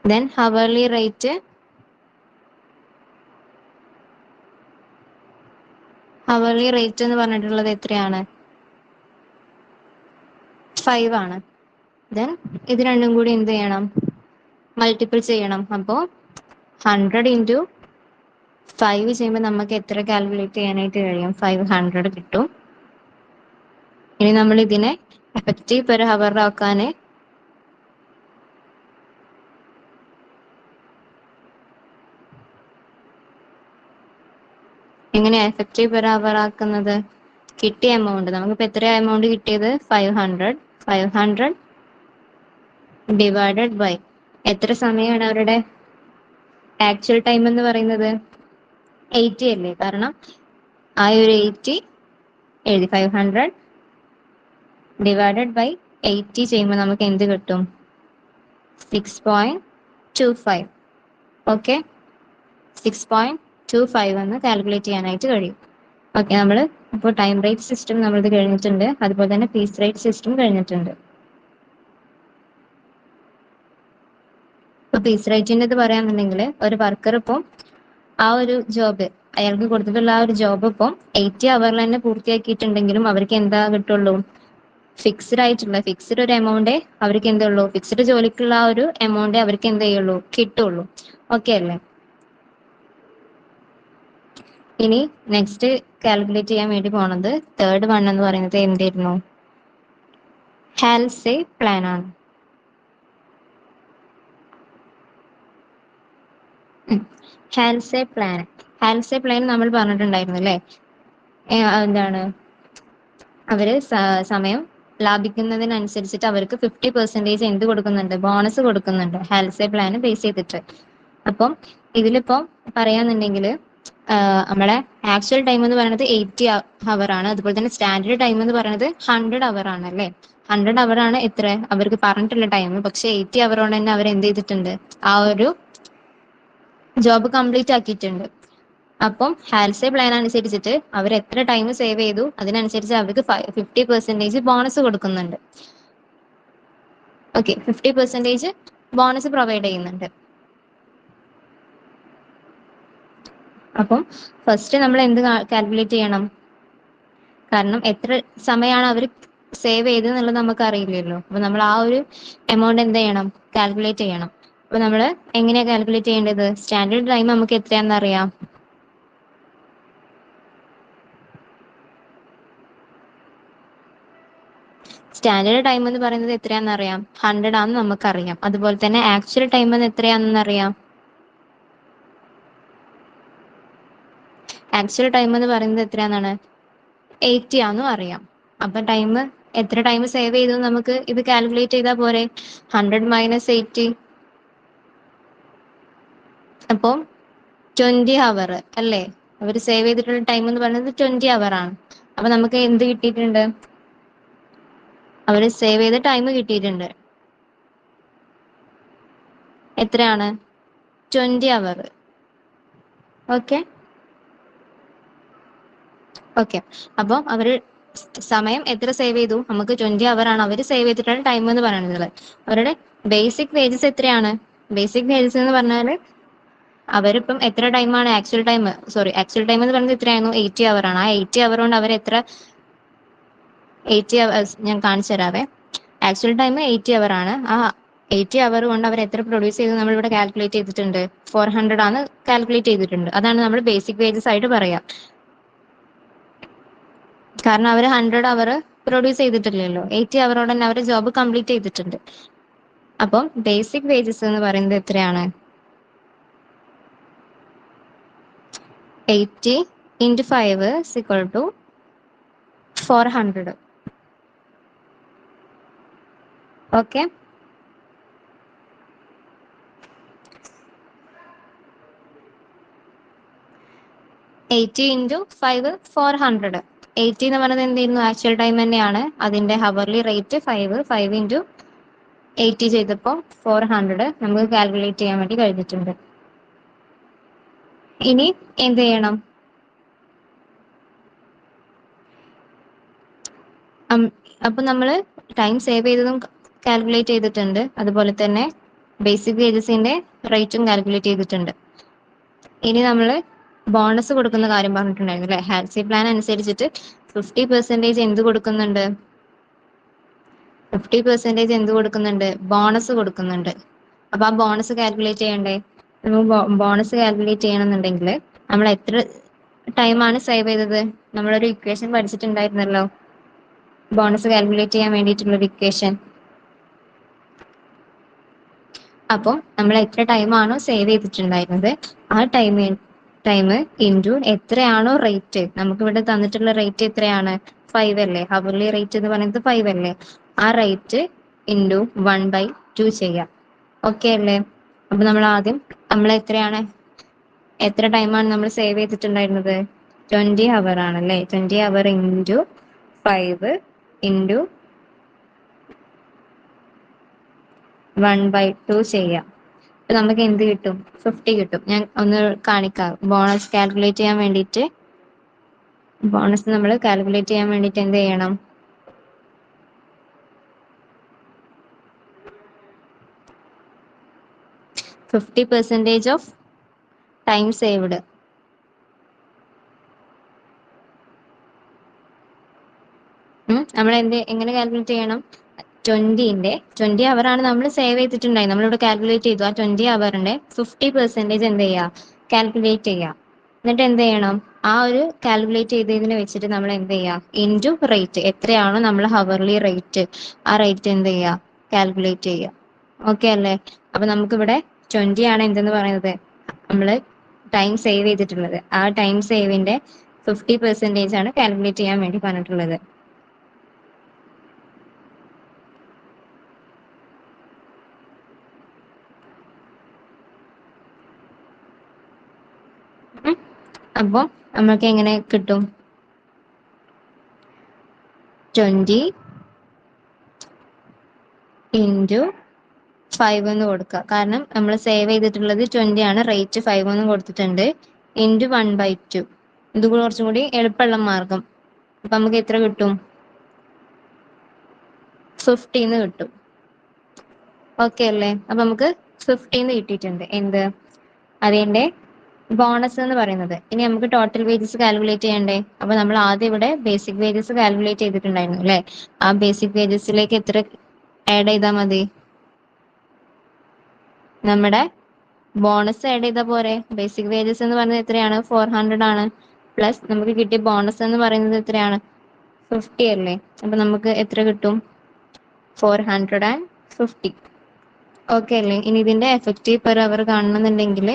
ദെൻ ഹവർലി റേറ്റ് എന്ന് പറഞ്ഞിട്ടുള്ളത് എത്രയാണ്, 5 ആണ്. ദെൻ ഇത് രണ്ടും കൂടി എന്ത് ചെയ്യണം, മൾട്ടിപ്പിൾ ചെയ്യണം. അപ്പോൾ 100 ഇൻറ്റു 5 ചെയ്യുമ്പോൾ നമുക്ക് എത്ര കാൽക്കുലേറ്റ് ചെയ്യാനായിട്ട് കഴിയും, 500 കിട്ടും. ഇനി നമ്മൾ ഇതിനെ എഫക്റ്റീവ് പെർ ഹവർ ആക്കാന് എങ്ങനെയാ എഫക്റ്റീവ് പെർ ഹവർ ആക്കുന്നത്? കിട്ടിയ എമൗണ്ട് നമുക്കിപ്പോ എത്രയാ എമൗണ്ട് കിട്ടിയത്? 500 ഡിവൈഡഡ് ബൈ എത്ര സമയമാണ് അവരുടെ ആക്ച്വൽ ടൈം എന്ന് പറയുന്നത്? 80 അല്ലേ? കാരണം ആ ഒരു 80 എഴുതി 500 ഡിവൈഡഡ് ബൈ 80 ചെയ്യുമ്പോൾ നമുക്ക് എന്ത് കിട്ടും? 6.25. ഓക്കെ, 6.25 എന്ന് കാൽക്കുലേറ്റ് ചെയ്യാനായിട്ട് കഴിയും. ഓക്കെ, നമ്മൾ ഇപ്പോൾ ടൈം റേറ്റ് സിസ്റ്റം നമ്മളിത് കഴിഞ്ഞിട്ടുണ്ട്, അതുപോലെ തന്നെ പീസ് റേറ്റ് സിസ്റ്റം കഴിഞ്ഞിട്ടുണ്ട്. ഇപ്പൊ പീസ് റേറ്റിന്റെ ഇത് പറയാന്നുണ്ടെങ്കിൽ ഒരു വർക്കർ ഇപ്പം ആ ഒരു ജോബ് അയാൾക്ക് കൊടുത്തിട്ടുള്ള ആ ഒരു ജോബ് ഇപ്പം 80 അവറിൽ തന്നെ പൂർത്തിയാക്കിയിട്ടുണ്ടെങ്കിലും അവർക്ക് എന്താ കിട്ടുള്ളൂ? ഫിക്സ്ഡ് ഒരു എമൗണ്ടേ അവർക്ക് എന്തുള്ളൂ? ഫിക്സ്ഡ് ജോലിക്കുള്ള ആ ഒരു എമൗണ്ടേ അവർക്ക് എന്ത് ചെയ്യുള്ളൂ? കിട്ടുള്ളൂ. ഓക്കെ അല്ലേ? ഇനി നെക്സ്റ്റ് കാൽക്കുലേറ്റ് ചെയ്യാൻ വേണ്ടി പോണത് തേർഡ് വൺ എന്ന് പറയുന്നത് എന്തായിരുന്നു? ഹാൽസെ പ്ലാൻ ആണ്. ഹാൽസെ പ്ലാൻ നമ്മൾ പറഞ്ഞിട്ടുണ്ടായിരുന്നു അല്ലേ? എന്താണ് അവര് സമയം ലാഭിക്കുന്നതിനനുസരിച്ചിട്ട് അവർക്ക് 50% എന്ത് കൊടുക്കുന്നുണ്ട്? ബോണസ് കൊടുക്കുന്നുണ്ട് ഹാൽസെ പ്ലാൻ ബേസ് ചെയ്തിട്ട്. അപ്പം ഇതിലിപ്പം പറയാന്നുണ്ടെങ്കിൽ നമ്മുടെ ആക്ച്വൽ ടൈം എന്ന് പറയുന്നത് 80 അവർ ആണ്. അതുപോലെ തന്നെ സ്റ്റാൻഡേർഡ് ടൈം എന്ന് പറയുന്നത് 100 അവർ ആണ് അല്ലേ? 100 അവർ ആണ് എത്ര അവർക്ക് പറഞ്ഞിട്ടുള്ള ടൈം. പക്ഷെ 80 അവർ കൊണ്ട് തന്നെ അവർ എന്ത് ചെയ്തിട്ടുണ്ട്? ആ ഒരു ജോബ് കംപ്ലീറ്റ് ആക്കിയിട്ടുണ്ട്. അപ്പം ഹാൽസെ പ്ലാൻ അനുസരിച്ചിട്ട് അവർ എത്ര ടൈം സേവ് ചെയ്തു അതിനനുസരിച്ച് അവർക്ക് 50% ബോണസ് കൊടുക്കുന്നുണ്ട്. ഓക്കെ, 50% ബോണസ് പ്രൊവൈഡ് ചെയ്യുന്നുണ്ട്. അപ്പം ഫസ്റ്റ് നമ്മൾ എന്ത് കാൽക്കുലേറ്റ് ചെയ്യണം? കാരണം എത്ര സമയമാണ് അവർ സേവ് ചെയ്തെന്നുള്ളത് നമുക്ക് അറിയില്ലല്ലോ. അപ്പൊ നമ്മൾ ആ ഒരു എമൗണ്ട് എന്ത് ചെയ്യണം? കാൽക്കുലേറ്റ് ചെയ്യണം. അപ്പൊ നമ്മൾ എങ്ങനെയാ കാൽക്കുലേറ്റ് ചെയ്യേണ്ടത്? സ്റ്റാൻഡേർഡ് ടൈം നമുക്ക് എത്രയാണെന്ന് അറിയാം. സ്റ്റാൻഡേർഡ് ടൈം എന്ന് പറയുന്നത് എത്രയാണെന്ന് അറിയാം? 100 ആണെന്ന് നമുക്കറിയാം. അതുപോലെ തന്നെ ആക്ച്വൽ ടൈം എന്ന് എത്രയാണെന്ന് അറിയാം. ആക്ച്വൽ ടൈം എന്ന് പറയുന്നത് എത്രയാണെന്നാണ്? 80 ആണെന്നും അറിയാം. അപ്പൊ എത്ര ടൈം സേവ് ചെയ്തു നമുക്ക് ഇത് കാൽക്കുലേറ്റ് ചെയ്താൽ പോരെ? 100 മൈനസ് 80, അപ്പം 20 അവർ അല്ലേ? അവർ സേവ് ചെയ്തിട്ടുള്ള ടൈം എന്ന് പറയുന്നത് 20 അവർ ആണ്. അപ്പൊ നമുക്ക് എന്ത് കിട്ടിയിട്ടുണ്ട്? അവർ സേവ് ചെയ്ത ടൈം കിട്ടിയിട്ടുണ്ട്. എത്രയാണ്? 20 അവർ. ഓക്കെ ഓക്കെ, അപ്പോൾ അവര് സമയം എത്ര സേവ് ചെയ്തു? നമുക്ക് 20 അവർ ആണ് അവർ സേവ് ചെയ്തിട്ടുള്ള ടൈം എന്ന് പറയുന്നത്. അവരുടെ ബേസിക് വേജസ് എത്രയാണ്? ബേസിക് വേജസ് എന്ന് പറഞ്ഞാൽ അവരിപ്പം എത്ര ടൈമാണ് ആക്ച്വൽ ടൈം എന്ന് പറയുന്നത് എത്രയായിരുന്നു? 80 അവർ ആണ്. ആ 80 അവർ കൊണ്ട് അവർ എത്ര 80 അവേഴ്സ് ഞാൻ കാണിച്ചു തരാവേ. ആക്ച്വൽ ടൈം 80 അവർ ആണ്. ആ 80 അവർ കൊണ്ട് അവർ എത്ര പ്രൊഡ്യൂസ് ചെയ്തു നമ്മൾ ഇവിടെ കാൽക്കുലേറ്റ് ചെയ്തിട്ടുണ്ട്? 400 ആണ് കാൽക്കുലേറ്റ് ചെയ്തിട്ടുണ്ട്. അതാണ് നമ്മൾ ബേസിക് വേജസ് ആയിട്ട് പറയാം. കാരണം അവർ 100 അവർ പ്രൊഡ്യൂസ് ചെയ്തിട്ടില്ലല്ലോ. 80 അവറോട് തന്നെ അവർ ജോബ് കംപ്ലീറ്റ് ചെയ്തിട്ടുണ്ട്. അപ്പം ബേസിക് വേജസ് എന്ന് പറയുന്നത് എത്രയാണ്? 80 into 5 is equal to 400. Okay, eighty into 5 400. 80 എന്ന് പറയുന്നത് എന്തായിരുന്നു? ആക്ച്വൽ ടൈം തന്നെയാണ്. അതിന്റെ ഹവർലി റേറ്റ് 5 ഇൻറ്റു 80 ചെയ്തപ്പോൾ 400 നമുക്ക് കാൽക്കുലേറ്റ് ചെയ്യാൻ വേണ്ടി കഴിഞ്ഞിട്ടുണ്ട്. ഇനി എന്ത് ചെയ്യണം? അപ്പൊ നമ്മൾ ടൈം സേവ് ചെയ്തതും കാൽക്കുലേറ്റ് ചെയ്തിട്ടുണ്ട്. അതുപോലെ തന്നെ ബേസിക് വേജസിന്റെ റേറ്റും കാൽക്കുലേറ്റ് ചെയ്തിട്ടുണ്ട്. ഇനി നമ്മൾ ബോണസ് കൊടുക്കുന്ന കാര്യം പറഞ്ഞിട്ടുണ്ടായിരുന്നു അല്ലെ? ഹാൽസി പ്ലാൻ അനുസരിച്ചിട്ട് 50% എന്ത് കൊടുക്കുന്നുണ്ട്? 50% എന്ത് കൊടുക്കുന്നുണ്ട്? ബോണസ് കൊടുക്കുന്നുണ്ട്. അപ്പൊ ആ ബോണസ് കാൽക്കുലേറ്റ് ചെയ്യണ്ടേ? നമുക്ക് ബോണസ് കാൽക്കുലേറ്റ് ചെയ്യണമെന്നുണ്ടെങ്കിൽ നമ്മൾ എത്ര ടൈമാണ് സേവ് ചെയ്തത്? നമ്മളൊരു ഇക്വേഷൻ പഠിച്ചിട്ടുണ്ടായിരുന്നല്ലോ. ബോണസ് കാൽക്കുലേറ്റ് ചെയ്യാൻ വേണ്ടിയിട്ടുള്ള ഒരു ഇക്വേഷൻ. അപ്പോൾ നമ്മൾ എത്ര ടൈമാണോ സേവ് ചെയ്തിട്ടുണ്ടായിരുന്നത് ആ ടൈം ഇൻറ്റു എത്രയാണോ റേറ്റ്, നമുക്ക് ഇവിടെ തന്നിട്ടുള്ള റേറ്റ് എത്രയാണ്, 5 അല്ലേ, ഹവർലി റേറ്റ് എന്ന് പറയുന്നത് 5 അല്ലേ, ആ റേറ്റ് ഇൻറ്റു 1/2 ചെയ്യാം. ഓക്കെ അല്ലേ? അപ്പൊ നമ്മൾ ആദ്യം എത്ര ടൈമാണ് നമ്മൾ സേവ് ചെയ്തിട്ടുണ്ടായിരുന്നത്, 20 അവർ ആണല്ലേ. 20 അവർ ഇൻറ്റു 5 ഇൻറ്റു 1/2 ചെയ്യാം. അപ്പൊ നമുക്ക് എന്ത് കിട്ടും, 50 കിട്ടും. ഞാൻ ഒന്ന് കാണിക്കാം. ബോണസ് കാൽക്കുലേറ്റ് ചെയ്യാൻ വേണ്ടിയിട്ട് എന്ത് ചെയ്യണം, 50% ഓഫ് ടൈം സേവ്ഡ്. നമ്മൾ എങ്ങനെ കാൽക്കുലേറ്റ് ചെയ്യണം, 20 അവർ ആണ് നമ്മൾ സേവ് ചെയ്തിട്ടുണ്ടായി, നമ്മളിവിടെ കാൽക്കുലേറ്റ് ചെയ്തു. ആ 20 അവറിന്റെ 50% എന്ത് ചെയ്യുക, കാൽക്കുലേറ്റ് ചെയ്യുക. എന്നിട്ട് എന്ത് ചെയ്യണം, ആ ഒരു കാൽക്കുലേറ്റ് ചെയ്തതിന് വെച്ചിട്ട് നമ്മൾ എന്ത് ചെയ്യുക, ഇൻറ്റു റേറ്റ്, എത്രയാണോ നമ്മൾ ഹവർലി റേറ്റ്, ആ റേറ്റ് എന്ത് ചെയ്യുക, കാൽക്കുലേറ്റ് ചെയ്യുക. ഓക്കെ അല്ലേ? അപ്പൊ നമുക്കിവിടെ 20 ആണ് എന്തെന്ന് പറയുന്നത്, നമ്മൾ ടൈം സേവ് ചെയ്തിട്ടുള്ളത്. ആ ടൈം സേവിന്റെ 50% ആണ് കാൽക്കുലേറ്റ് ചെയ്യാൻ വേണ്ടി പറഞ്ഞിട്ടുള്ളത്. അപ്പോൾ നമ്മൾക്ക് എങ്ങനെ കിട്ടും, 20 ഇൻറ്റു 5 എന്ന് കൊടുക്കുക. കാരണം നമ്മൾ സേവ് ചെയ്തിട്ടുള്ളത് 20 ആണ്, റേറ്റ് 5 എന്ന് കൊടുത്തിട്ടുണ്ട്. ഇൻറ്റു 1/2, ഇത് കുറച്ചും കൂടി എളുപ്പമുള്ള മാർഗം. അപ്പൊ നമുക്ക് എത്ര കിട്ടും, 50 എന്ന് കിട്ടും. ഓക്കെ അല്ലേ? അപ്പൊ നമുക്ക് 50 എന്ന് കിട്ടിയിട്ടുണ്ട്. എന്ത്, അതിന്റെ ബോണസ് എന്ന് പറയുന്നത്. ഇനി നമുക്ക് ടോട്ടൽ വേജസ് കാൽക്കുലേറ്റ് ചെയ്യണ്ടേ. അപ്പൊ നമ്മൾ ആദ്യം ഇവിടെ ബേസിക് വേജസ് കാൽക്കുലേറ്റ് ചെയ്തിട്ടുണ്ടായിരുന്നു അല്ലെ. ആ ബേസിക് വേജസിലേക്ക് എത്ര ആഡ് ചെയ്താൽ മതി, നമ്മുടെ ബോണസ് ആഡ് ചെയ്താൽ പോരെ. ബേസിക് വേജസ് എന്ന് പറയുന്നത് എത്രയാണ്, 400 ആണ്. പ്ലസ് നമുക്ക് കിട്ടിയ ബോണസ് എന്ന് പറയുന്നത് എത്രയാണ്, 50 അല്ലേ. അപ്പൊ നമുക്ക് എത്ര കിട്ടും, 450. ഓക്കെ അല്ലേ? ഇനി ഇതിന്റെ എഫക്റ്റീവ് പെർ അവർ കാണണമെന്നുണ്ടെങ്കിൽ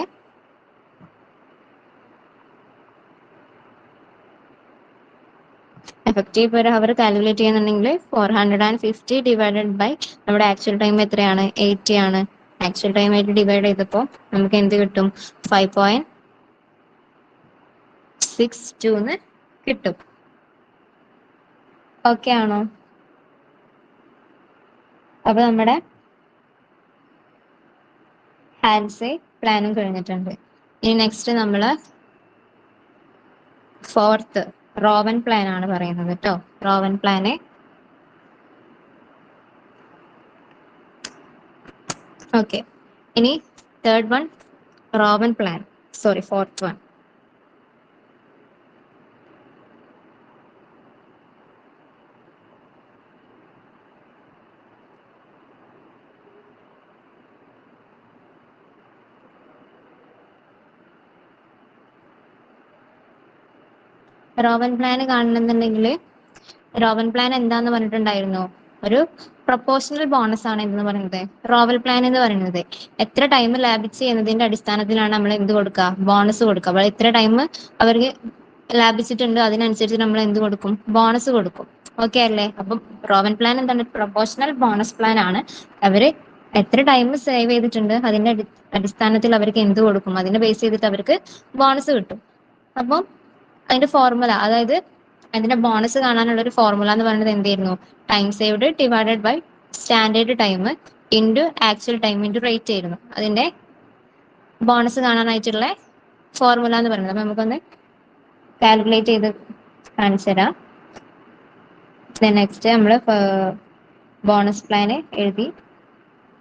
എഫക്റ്റീവ് പെർ അവർ കാൽക്കുലേറ്റ് ചെയ്യുന്നുണ്ടെങ്കിൽ 450 ഡിവൈഡഡ് ബൈ നമ്മുടെ ആക്ച്വൽ ടൈം എത്രയാണ്, 80 ആണ്. ആക്ച്വൽ ടൈം ആയിട്ട് ഡിവൈഡ് ചെയ്തപ്പോൾ നമുക്ക് എന്ത് കിട്ടും, 5.62 എന്ന് കിട്ടും. ഓക്കെ ആണോ? അപ്പൊ നമ്മുടെ ഹാൻസേ പ്ലാനും കഴിഞ്ഞിട്ടുണ്ട്. ഇനി നെക്സ്റ്റ് നമ്മള് ഫോർത്ത് റോവൻ പ്ലാൻ ആണ് പറയുന്നത് കേട്ടോ. Rowan plan okay. ഇനി third one Rowan plan, sorry fourth one. Rowan plan കാണണമെന്നുണ്ടെങ്കിൽ റോവൻ പ്ലാൻ എന്താന്ന് പറഞ്ഞിട്ടുണ്ടായിരുന്നു, ഒരു പ്രൊപ്പോർഷണൽ ബോണസ് ആണ് എന്ന് പറയുന്നത്. റോവൽ പ്ലാൻ എന്ന് പറയുന്നത് എത്ര ടൈം ലാഭിച്ച് എന്നതിന്റെ അടിസ്ഥാനത്തിലാണ് നമ്മൾ എന്ത് കൊടുക്കുക, ബോണസ് കൊടുക്കുക. അപ്പോൾ എത്ര ടൈം അവർക്ക് ലാഭിച്ചിട്ടുണ്ട് അതിനനുസരിച്ച് നമ്മൾ എന്ത് കൊടുക്കും, ബോണസ് കൊടുക്കും. ഓക്കെ അല്ലേ? അപ്പം റോവൻ പ്ലാൻ എന്താണ്, പ്രൊപ്പോർഷണൽ ബോണസ് പ്ലാൻ ആണ്. അവര് എത്ര ടൈം സേവ് ചെയ്തിട്ടുണ്ട് അതിന്റെ അടിസ്ഥാനത്തിൽ അവർക്ക് എന്ത് കൊടുക്കും, അതിനെ ബേസ് ചെയ്തിട്ട് അവർക്ക് ബോണസ് കിട്ടും. അപ്പം അതിന്റെ ഫോർമുല, അതായത് അതിന്റെ ബോണസ് കാണാനുള്ള ഒരു ഫോർമുല എന്ന് പറയുന്നത് എന്തായിരുന്നു, time saved divided by standard time into actual time into rate ആയിരുന്നു അതിന്റെ ബോണസ് കാണാനായിട്ടുള്ള ഫോർമുല എന്ന് പറയുന്നത്. അപ്പൊ നമുക്കൊന്ന് കാൽക്കുലേറ്റ് ചെയ്ത് കാണിച്ചു തരാം. നെക്സ്റ്റ് നമ്മൾ ബോണസ് പ്ലാന് എഴുതി,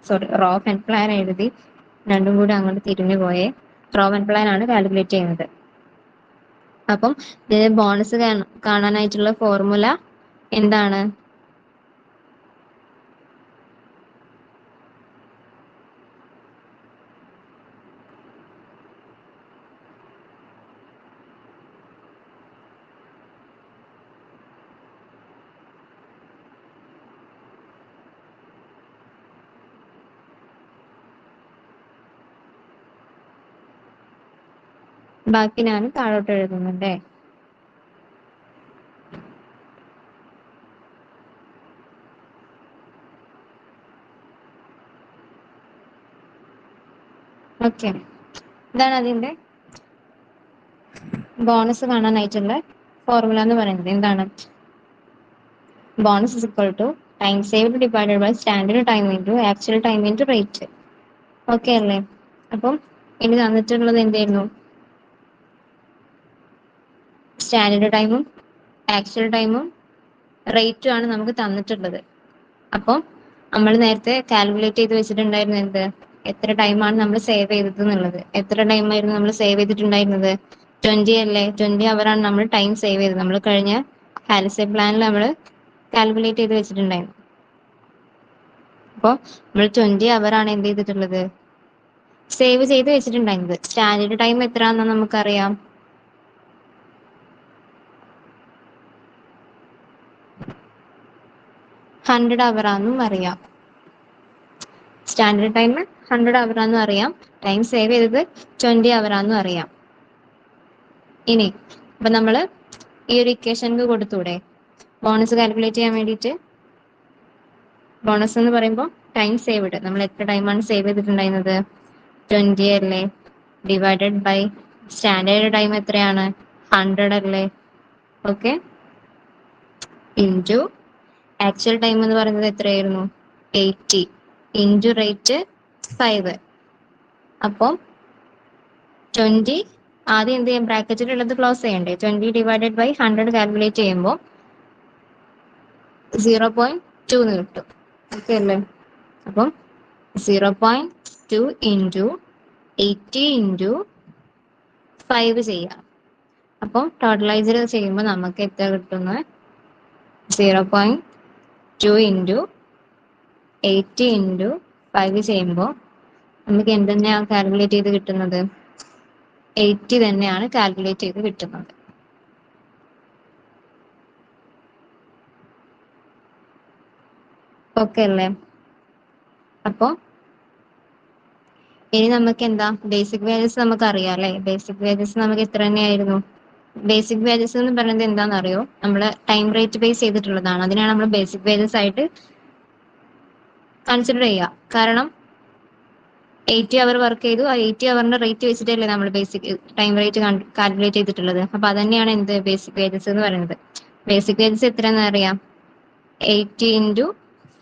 സോറി റോവൻ പ്ലാൻ എഴുതി, രണ്ടും കൂടി അങ്ങോട്ട് തിരിഞ്ഞു പോയേ. റോവൻ പ്ലാൻ ആണ് കാൽക്കുലേറ്റ് ചെയ്യുന്നത്. അപ്പം ഇതിന്റെ ബോണസ് കാണാനായിട്ടുള്ള ഫോർമുല എന്താണ്, ബാക്കി ഞാൻ താഴോട്ട് എഴുതുന്നുണ്ടേ. ഓക്കെ, ഇതാണ് അതിന്റെ ബോണസ് കാണാനായിട്ടുള്ള ഫോർമുല എന്ന് പറയുന്നത്. എന്താണ്? Bonus is equal to time saved divided by standard time into actual time into rate. Okay അല്ലേ? അപ്പം ഇനി തന്നിട്ടുള്ളത് എന്തായിരുന്നു? സ്റ്റാൻഡേർഡ് ടൈമും ആക്ച്വൽ ടൈമും റേറ്റും ആണ് നമുക്ക് തന്നിട്ടുള്ളത്. അപ്പം നമ്മൾ നേരത്തെ കാൽക്കുലേറ്റ് ചെയ്ത് വെച്ചിട്ടുണ്ടായിരുന്നു എന്ത്, എത്ര ടൈമാണ് നമ്മൾ സേവ് ചെയ്തത് എന്നുള്ളത്. എത്ര ടൈമായിരുന്നു നമ്മൾ സേവ് ചെയ്തിട്ടുണ്ടായിരുന്നത്? 20 അല്ലേ? 20 അവറാണ് നമ്മൾ ടൈം സേവ് ചെയ്തത്. നമ്മൾ കഴിഞ്ഞ ഹാലിസേ പ്ലാനിൽ നമ്മൾ കാൽക്കുലേറ്റ് ചെയ്ത് വെച്ചിട്ടുണ്ടായിരുന്നു. അപ്പോൾ നമ്മൾ 20 അവറാണ് എന്ത് ചെയ്തിട്ടുള്ളത്? സേവ് ചെയ്ത് വെച്ചിട്ടുണ്ടായിരുന്നത്. സ്റ്റാൻഡേർഡ് ടൈം എത്രയാണെന്ന് നമുക്കറിയാം. ഹൺഡ്രഡ് അവർ ആണെന്നും അറിയാം. സ്റ്റാൻഡേർഡ് ടൈം 100 അവർ ആണെന്നും അറിയാം. ടൈം സേവ് ചെയ്തത് 20 അവർ ആണെന്നും അറിയാം. ഇനി അപ്പൊ നമ്മള് ഈ ഒരു ഇക്വേഷനിൽ കൊടുത്തൂടെ ബോണസ് കാൽക്കുലേറ്റ് ചെയ്യാൻ വേണ്ടിയിട്ട്? ബോണസ് എന്ന് പറയുമ്പോൾ ടൈം സേവ്ഡ്, നമ്മൾ എത്ര ടൈമാണ് സേവ് ചെയ്തിട്ടുണ്ടായിരുന്നത്? 20 അല്ലേ? ഡിവൈഡഡ് ബൈ സ്റ്റാൻഡേർഡ് ടൈം എത്രയാണ്? 100 അല്ലേ? ഓക്കെ, ഇൻറ്റു ആക്ച്വൽ ടൈം എന്ന് പറയുന്നത് എത്രയായിരുന്നു? 80 ഇൻറ്റു റേറ്റ് 5. അപ്പം 20 ആദ്യം എന്ത് ചെയ്യാം? ബ്രാക്കറ്റിലുള്ളത് ക്ലോസ് ചെയ്യണ്ടേ? 20 ഡിവൈഡഡ് ബൈ 100 കാൽക്കുലേറ്റ് ചെയ്യുമ്പോൾ 0.2 എന്ന് കിട്ടും. ഓക്കെ അല്ലേ? അപ്പം 0.2 ഇൻറ്റു 80 ഇൻറ്റു 5 ചെയ്യാം. അപ്പം ടോട്ടലൈസ് ചെയ്യുമ്പോൾ നമുക്ക് എത്ര കിട്ടുന്നത്? 0.2 ഇൻറ്റു 80 ഇൻറ്റു 5 ചെയ്യുമ്പോൾ നമുക്ക് എന്തെന്നെയാണ് കാൽക്കുലേറ്റ് ചെയ്ത് കിട്ടുന്നത്? 80 തന്നെയാണ് കാൽക്കുലേറ്റ് ചെയ്ത് കിട്ടുന്നത്. ഓക്കെ അല്ലേ? അപ്പോൾ ഇനി നമുക്ക് എന്താ, ബേസിക് വേജസ് നമുക്ക് അറിയാം അല്ലേ? ബേസിക് വേജസ് നമുക്ക് എത്ര തന്നെയായിരുന്നു? ബേസിക് വേജസ് എന്ന് പറയുന്നത് എന്താണെന്ന് അറിയോ? നമ്മൾ ടൈം റേറ്റ് ബേസ് ചെയ്തിട്ടുള്ളതാണ്. അതിനാണ് നമ്മൾ ബേസിക് വേജസ് ആയിട്ട് കൺസിഡർ ചെയ്യുക. കാരണം 80 അവർ വർക്ക് ചെയ്തു, ആ 80 അവറിന്റെ റേറ്റ് വെച്ചിട്ടല്ലേ നമ്മൾ ബേസിക് ടൈം റേറ്റ് കാൽക്കുലേറ്റ് ചെയ്തിട്ടുള്ളത്. അപ്പൊ അതന്നെയാണ് എന്ത്, ബേസിക് വേജസ് എന്ന് പറയുന്നത്. ബേസിക് വേജസ് എത്രയെന്ന് അറിയാം? 80 ഇൻറ്റു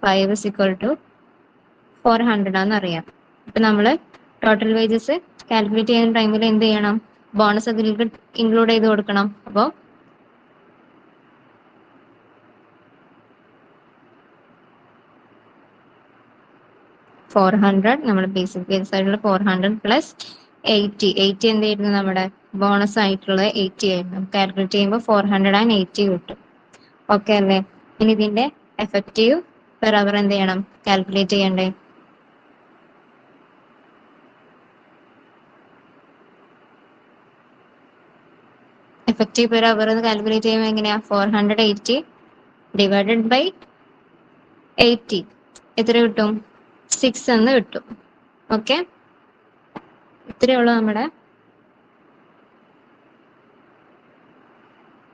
5 ഇസ് ഇക്വൽ ടു 400 ആണെന്ന് അറിയാം. അപ്പൊ നമ്മള് ടോട്ടൽ വേജസ് കാൽക്കുലേറ്റ് ചെയ്യുന്ന ടൈമിൽ എന്ത് ചെയ്യണം? ബോണസ് അതിലേക്ക് ഇൻക്ലൂഡ് ചെയ്ത് കൊടുക്കണം. അപ്പോൾ 400 നമ്മുടെ ബേസിക് വേജസ് ആയിട്ടുള്ള 400 പ്ലസ് 80 എന്ത് ആയിരുന്നു? നമ്മുടെ ബോണസ് ആയിട്ടുള്ളത് 80 ആയിരുന്നു. കാൽക്കുലേറ്റ് ചെയ്യുമ്പോൾ 480 കിട്ടും. ഓക്കെ അല്ലേ? ഇനി ഇതിന്റെ എഫക്റ്റീവ് പെർ അവർ എന്ത് ചെയ്യണം? കാൽക്കുലേറ്റ് ചെയ്യണ്ടേ? എഫക്റ്റീവ് പെർ അവർ കാൽക്കുലേറ്റ് ചെയ്യുമ്പോൾ എങ്ങനെയാ? 480 ഡിവൈഡഡ് ബൈ 80 എത്ര കിട്ടും? 6 എന്ന് കിട്ടും. ഓക്കെ, ഇത്രയേ ഉള്ളൂ നമ്മുടെ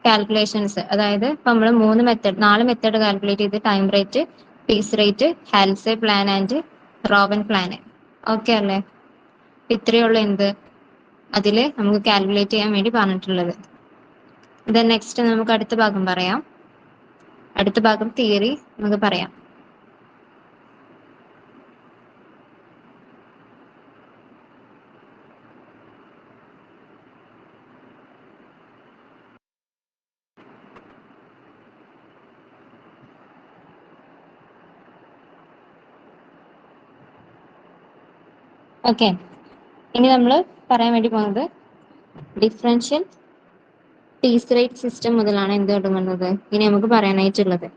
കാൽക്കുലേഷൻസ്. അതായത് ഇപ്പൊ നമ്മൾ 4 മെത്തേഡ് കാൽക്കുലേറ്റ് ചെയ്ത് time rate, piece rate, Halsey plan and Rowan plan. Okay അല്ലേ? ഇത്രയേ ഉള്ളൂ എന്ത് അതില് നമുക്ക് കാൽക്കുലേറ്റ് ചെയ്യാൻ വേണ്ടി പറഞ്ഞിട്ടുള്ളത്. ദെൻ നെക്സ്റ്റ് നമുക്ക് അടുത്ത ഭാഗം പറയാം. അടുത്ത ഭാഗം തിയറി നമുക്ക് പറയാം. ഓക്കെ, ഇനി നമ്മൾ പറയാൻ വേണ്ടി പോകുന്നത് ഡിഫറൻഷ്യൽ പീസ് റേറ്റ് സിസ്റ്റം മുതലാണ് എന്ത് തുടങ്ങുന്നത് ഇനി നമുക്ക് പറയാനായിട്ടുള്ളത്.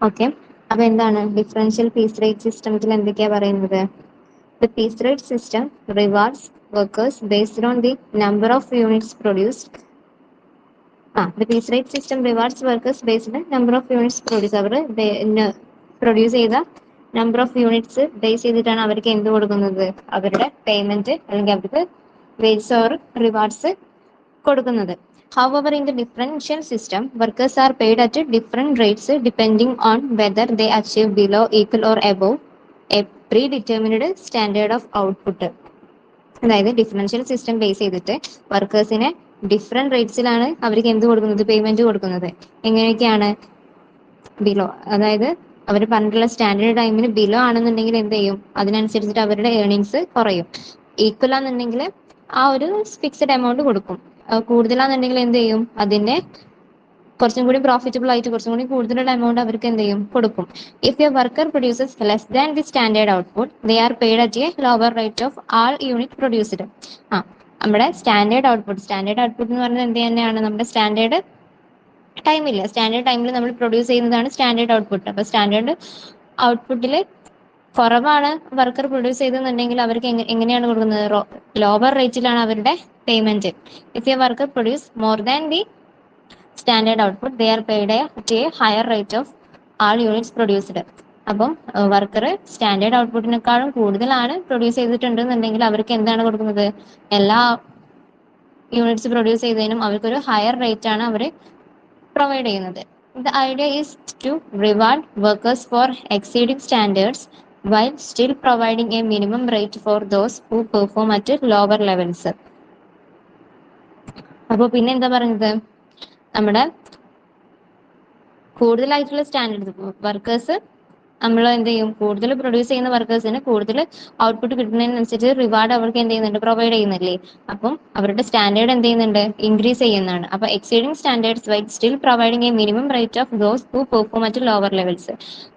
ഓക്കെ, അപ്പൊ എന്താണ് ഡിഫറൻഷ്യൽ പീസ് റേറ്റ് സിസ്റ്റത്തിൽ എന്തൊക്കെയാ പറയുന്നത്? The piece rate system rewards workers based on the number of units produced. The piece rate system rewards workers based on number of units produced. അവർ പ്രൊഡ്യൂസ് ചെയ്ത നമ്പർ ഓഫ് യൂണിറ്റ്സ് ബേസ് ചെയ്തിട്ടാണ് അവർക്ക് എന്ത് കൊടുക്കുന്നത്? അവരുടെ പേയ്മെന്റ് അല്ലെങ്കിൽ അവർക്ക് wages or rewards കൊടുക്കുന്നത്. However, in the differential system, workers are paid at different rates depending on whether they achieve below, equal or above a predetermined standard of output. അതായത് differential system base ചെയ്തിട്ട് വർക്കേഴ്സിനെ different റേറ്റ്സിലാണ് അവർക്ക് എന്ത് കൊടുക്കുന്നത്? Payment കൊടുക്കുന്നത്. എങ്ങനെയൊക്കെയാണ്? Below, അതായത് അവർ പറഞ്ഞിട്ടുള്ള standard ടൈമിന് ബിലോ ആണെന്നുണ്ടെങ്കിൽ എന്ത് ചെയ്യും? അതിനനുസരിച്ചിട്ട് അവരുടെ ഏർണിങ്സ് കുറയും. ഈക്വൽ ആണെന്നുണ്ടെങ്കിൽ ആ ഒരു ഫിക്സഡ് എമൗണ്ട് കൊടുക്കും. കൂടുതലാണെന്നുണ്ടെങ്കിൽ എന്ത് ചെയ്യും? അതിന്റെ കുറച്ചും കൂടി പ്രോഫിറ്റബിൾ ആയിട്ട് കുറച്ചും കൂടി കൂടുതലുള്ള എമൗണ്ട് അവർക്ക് എന്ത് ചെയ്യും? കൊടുക്കും. If A worker produces less than the standard output, they are paid at a lower rate of all unit produced. നമ്മുടെ സ്റ്റാൻഡേർഡ് ഔട്ട്പുട്ട് എന്ന് പറയുന്നത് എന്ത് തന്നെയാണ്? നമ്മുടെ സ്റ്റാൻഡേർഡ് ടൈമില്ല, സ്റ്റാൻഡേർഡ് ടൈമിൽ നമ്മൾ പ്രൊഡ്യൂസ് ചെയ്യുന്നതാണ് സ്റ്റാൻഡേർഡ് ഔട്ട്പുട്ട്. അപ്പൊ സ്റ്റാൻഡേർഡ് ഔട്ട്പുട്ടിൽ കുറവാണ് വർക്കർ പ്രൊഡ്യൂസ് ചെയ്തെന്നുണ്ടെങ്കിൽ അവർക്ക് എങ്ങനെയാണ് കൊടുക്കുന്നത്? ലോവർ റേറ്റിലാണ് അവരുടെ payment. If A worker produce more than the standard output, they are paid at A higher rate of all units produced. അപ്പം വർക്കർ സ്റ്റാൻഡേർഡ് ഔട്ട്പുട്ടിനേക്കാളും കൂടുതലാണ് പ്രൊഡ്യൂസ് ചെയ്തിട്ടുണ്ടെന്നുണ്ടെങ്കിൽ അവർക്ക് എന്താണ് കൊടുക്കുന്നത്? എല്ലാ യൂണിറ്റ്സ് പ്രൊഡ്യൂസ് ചെയ്തതിനും അവർക്കൊരു ഹയർ റേറ്റ് ആണ് അവർ പ്രൊവൈഡ് ചെയ്യുന്നത്. The idea is to reward workers for exceeding standards while still providing a minimum rate for those who perform at lower levels. അപ്പോൾ പിന്നെ എന്താ പറയുന്നത്? നമ്മുടെ കൂടുതലായിട്ടുള്ള സ്റ്റാൻഡേർഡ് വർക്കേഴ്സ് നമ്മൾ എന്ത് ചെയ്യും? കൂടുതൽ പ്രൊഡ്യൂസ് ചെയ്യുന്ന വർക്കേഴ്സിന് കൂടുതൽ ഔട്ട്പുട്ട് കിട്ടുന്നതിനനുസരിച്ച് റിവാർഡ് അവർക്ക് എന്ത് ചെയ്യുന്നുണ്ട്? പ്രൊവൈഡ് ചെയ്യുന്നില്ലേ? അപ്പം അവരുടെ സ്റ്റാൻഡേർഡ് എന്ത് ചെയ്യുന്നുണ്ട്? ഇൻക്രീസ് ചെയ്യുന്നതാണ്. അപ്പൊ exceeding standards why still providing a minimum rate of those who perform at lower levels.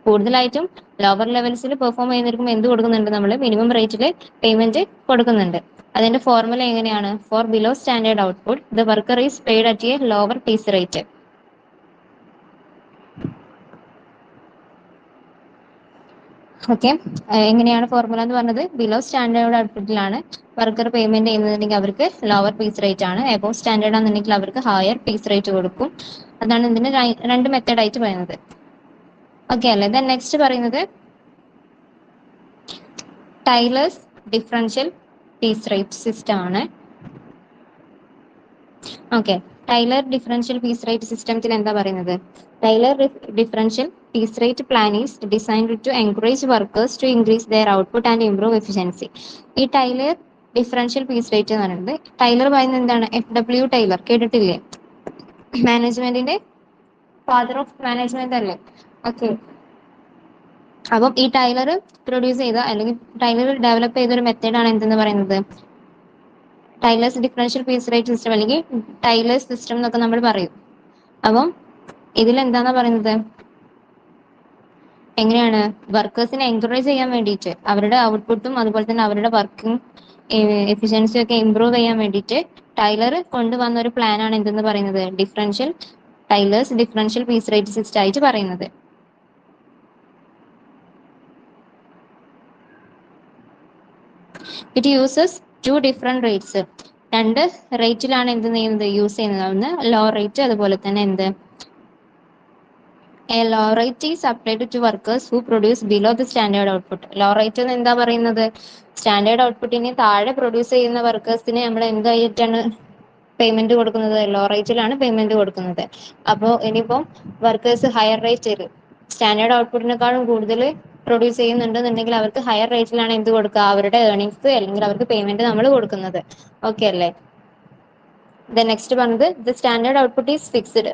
കൂടുതലായിട്ടും ലോവർ ലെവൽസിൽ പെർഫോം ചെയ്യുന്നവർക്കും എന്ത് കൊടുക്കുന്നുണ്ട്? നമ്മൾ മിനിമം റേറ്റിൽ പേയ്മെന്റ് കൊടുക്കുന്നുണ്ട്. അതിന്റെ ഫോർമുല എങ്ങനെയാണ്? For below standard output the worker is paid at a lower piece rate. Okay, എങ്ങനെയാണ് ഫോർമുല എന്ന് പറഞ്ഞത്? ബിലോ സ്റ്റാൻഡേർഡ് ഔട്ട്പുട്ടിലാണ് വർക്കർ പേയ്മെന്റ് ചെയ്യുന്നതെങ്കിൽ അവർക്ക് ലോവർ പീസ് റേറ്റ് ആണ്. എബോവ് സ്റ്റാൻഡേർഡ് ആണെന്നുണ്ടെങ്കിൽ അവർക്ക് ഹയർ പീസ് റേറ്റ് കൊടുക്കും. അതാണ് ഇതിന് രണ്ട് മെത്തേഡ് ആയിട്ട് പറയുന്നത്. ഓക്കെ അല്ലേ? ദെൻ നെക്സ്റ്റ് പറയുന്നത് Taylor's differential piece rate system ആണ്. Okay, Taylor differential piece rate സിസ്റ്റത്തിൽ എന്താ പറയുന്നത്? Taylor differential piece rate plan is designed to encourage workers to increase their output and improve efficiency. ഈ Taylor differential piece rate എന്ന് പറയുന്നത്, Taylor പറയുന്നത് എന്താണ്? FW Taylor കേട്ടിട്ടില്ലേ? മാനേജ്മെന്റിന്റെ ഫാദർ ഓഫ് മാനേജ്മെന്റ് അല്ലേ? ഓക്കെ, അപ്പം ഈ ടൈലർ പ്രൊഡ്യൂസ് ചെയ്ത അല്ലെങ്കിൽ ടൈലർ ഡെവലപ്പ് ചെയ്ത ഒരു മെത്തേഡാണ് എന്തെന്ന് പറയുന്നത്? Taylor's differential piece rate system അല്ലെങ്കിൽ ടൈലേഴ്സ് സിസ്റ്റം എന്നൊക്കെ നമ്മൾ പറയും. അപ്പം ഇതിൽ എന്താന്നാ പറയുന്നത്? എങ്ങനെയാണ് വർക്കേഴ്സിനെ എൻകറേജ് ചെയ്യാൻ വേണ്ടിയിട്ട് അവരുടെ ഔട്ട്പുട്ടും അതുപോലെ തന്നെ അവരുടെ വർക്കിംഗ് എഫിഷ്യൻസിയും ഒക്കെ ഇംപ്രൂവ് ചെയ്യാൻ വേണ്ടിയിട്ട് ടൈലർ കൊണ്ടുവന്ന ഒരു പ്ലാൻ ആണ് എന്തെന്ന് പറയുന്നത്? Taylor's differential piece rate system ആയിട്ട് പറയുന്നത്. It uses two different rates. രണ്ട് റേറ്റിലാണ് എന്ത് ചെയ്യുന്നത്? യൂസ് ചെയ്യുന്നത്. ഒന്ന് ലോ റേറ്റ്, അതുപോലെ തന്നെ എന്ത്? A low rate is applied to workers who produce below the standard output. Low rate എന്ന് എന്താ പറയുന്നത്? സ്റ്റാൻഡേർഡ് ഔട്ട്പുട്ടിന് താഴെ പ്രൊഡ്യൂസ് ചെയ്യുന്ന വർക്കേഴ്സിന് നമ്മൾ എന്തായിട്ടാണ് പേയ്മെന്റ് കൊടുക്കുന്നത്? ലോ റേറ്റിലാണ് പേയ്മെന്റ് കൊടുക്കുന്നത്. അപ്പോൾ ഇനിയിപ്പം വർക്കേഴ്സ് ഹയർ റേറ്റിൽ സ്റ്റാൻഡേർഡ് ഔട്ട്പുട്ടിനേക്കാളും കൂടുതൽ പ്രൊഡ്യൂസ് ചെയ്യുന്നുണ്ടെന്നുണ്ടെങ്കിൽ അവർക്ക് ഹയർ റേറ്റിലാണ് എന്ത് കൊടുക്കുക? അവരുടെ ഏർണിങ്സ് അല്ലെങ്കിൽ അവർക്ക് പേയ്മെന്റ് നമ്മൾ കൊടുക്കുന്നത്. ഓക്കെ അല്ലേ? The next പറഞ്ഞത് the standard output is fixed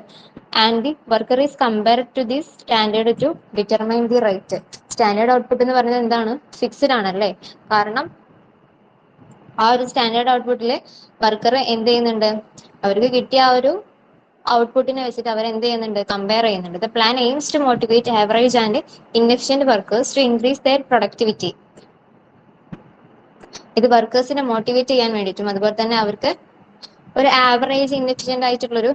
and the worker is compared to this standard to determine the rate. Standard output എന്ന് പറയുന്നത് എന്താണ്? ഫിക്സ്ഡ് ആണല്ലേ? കാരണം ആ ഒരു സ്റ്റാൻഡേർഡ് ഔട്ട്പുട്ടിൽ വർക്കർ എന്ത് ചെയ്യുന്നുണ്ട്? അവർക്ക് കിട്ടിയ ആ ഒരു ഔട്ട്പുട്ടിനെ വെച്ചിട്ട് അവർ എന്ത് ചെയ്യുന്നുണ്ട്? കമ്പയർ ചെയ്യുന്നുണ്ട്. The plan aims to motivate average and inefficient workers to increase their productivity. ഇത് വർക്കേഴ്സിനെ മോട്ടിവേറ്റ് ചെയ്യാൻ വേണ്ടിയിട്ടും അതുപോലെ തന്നെ അവർക്ക് ഒരു ആവറേജ് ഇൻഎഫിഷ്യന്റ് ആയിട്ടുള്ളൊരു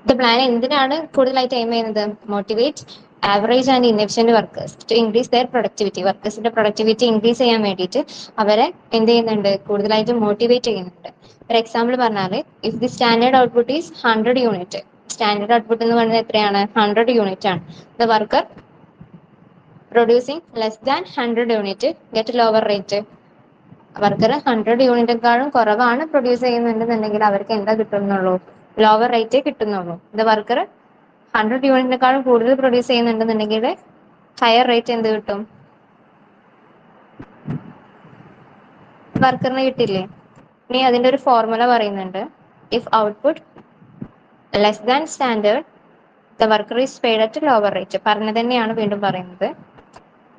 ദ പ്ലാൻ എന്തിനാണ് കൂടുതലായിട്ട് എയിം ചെയ്യുന്നത്? Motivate average and inefficient workers to increase their productivity. വർക്കേഴ്സിന്റെ പ്രൊഡക്ടിവിറ്റി ഇൻക്രീസ് ചെയ്യാൻ വേണ്ടിയിട്ട് അവരെ എന്ത് ചെയ്യുന്നുണ്ട്? കൂടുതലായിട്ട് മോട്ടിവേറ്റ് ചെയ്യുന്നുണ്ട്. ഫോർ എക്സാമ്പിൾ പറഞ്ഞാല്, if the standard output is 100 unit, standard output എന്ന് പറയുന്നത് എത്രയാണ്? 100 യൂണിറ്റ് ആണ്. The worker producing less than 100 unit get lower rate. Worker 100 യൂണിറ്റെക്കാളും കുറവാണ് പ്രൊഡ്യൂസ് ചെയ്യുന്നുണ്ടെന്നുണ്ടെങ്കിൽ അവർക്ക് എന്താ കിട്ടുന്നുള്ളൂ? ലോവർ റേറ്റേ കിട്ടുന്നുള്ളൂ. ദ വർക്കർ 100 യൂണിറ്റിനെക്കാളും കൂടുതൽ പ്രൊഡ്യൂസ് ചെയ്യുന്നുണ്ടെന്നുണ്ടെങ്കിൽ ഹയർ റേറ്റ് എന്ത് കിട്ടും? വർക്കറിന് കിട്ടില്ലേ? ഇനി അതിന്റെ ഒരു ഫോർമുല പറയുന്നുണ്ട്. If output less than standard the worker is paid at lower rate. പറഞ്ഞത് തന്നെയാണ് വീണ്ടും പറയുന്നത്.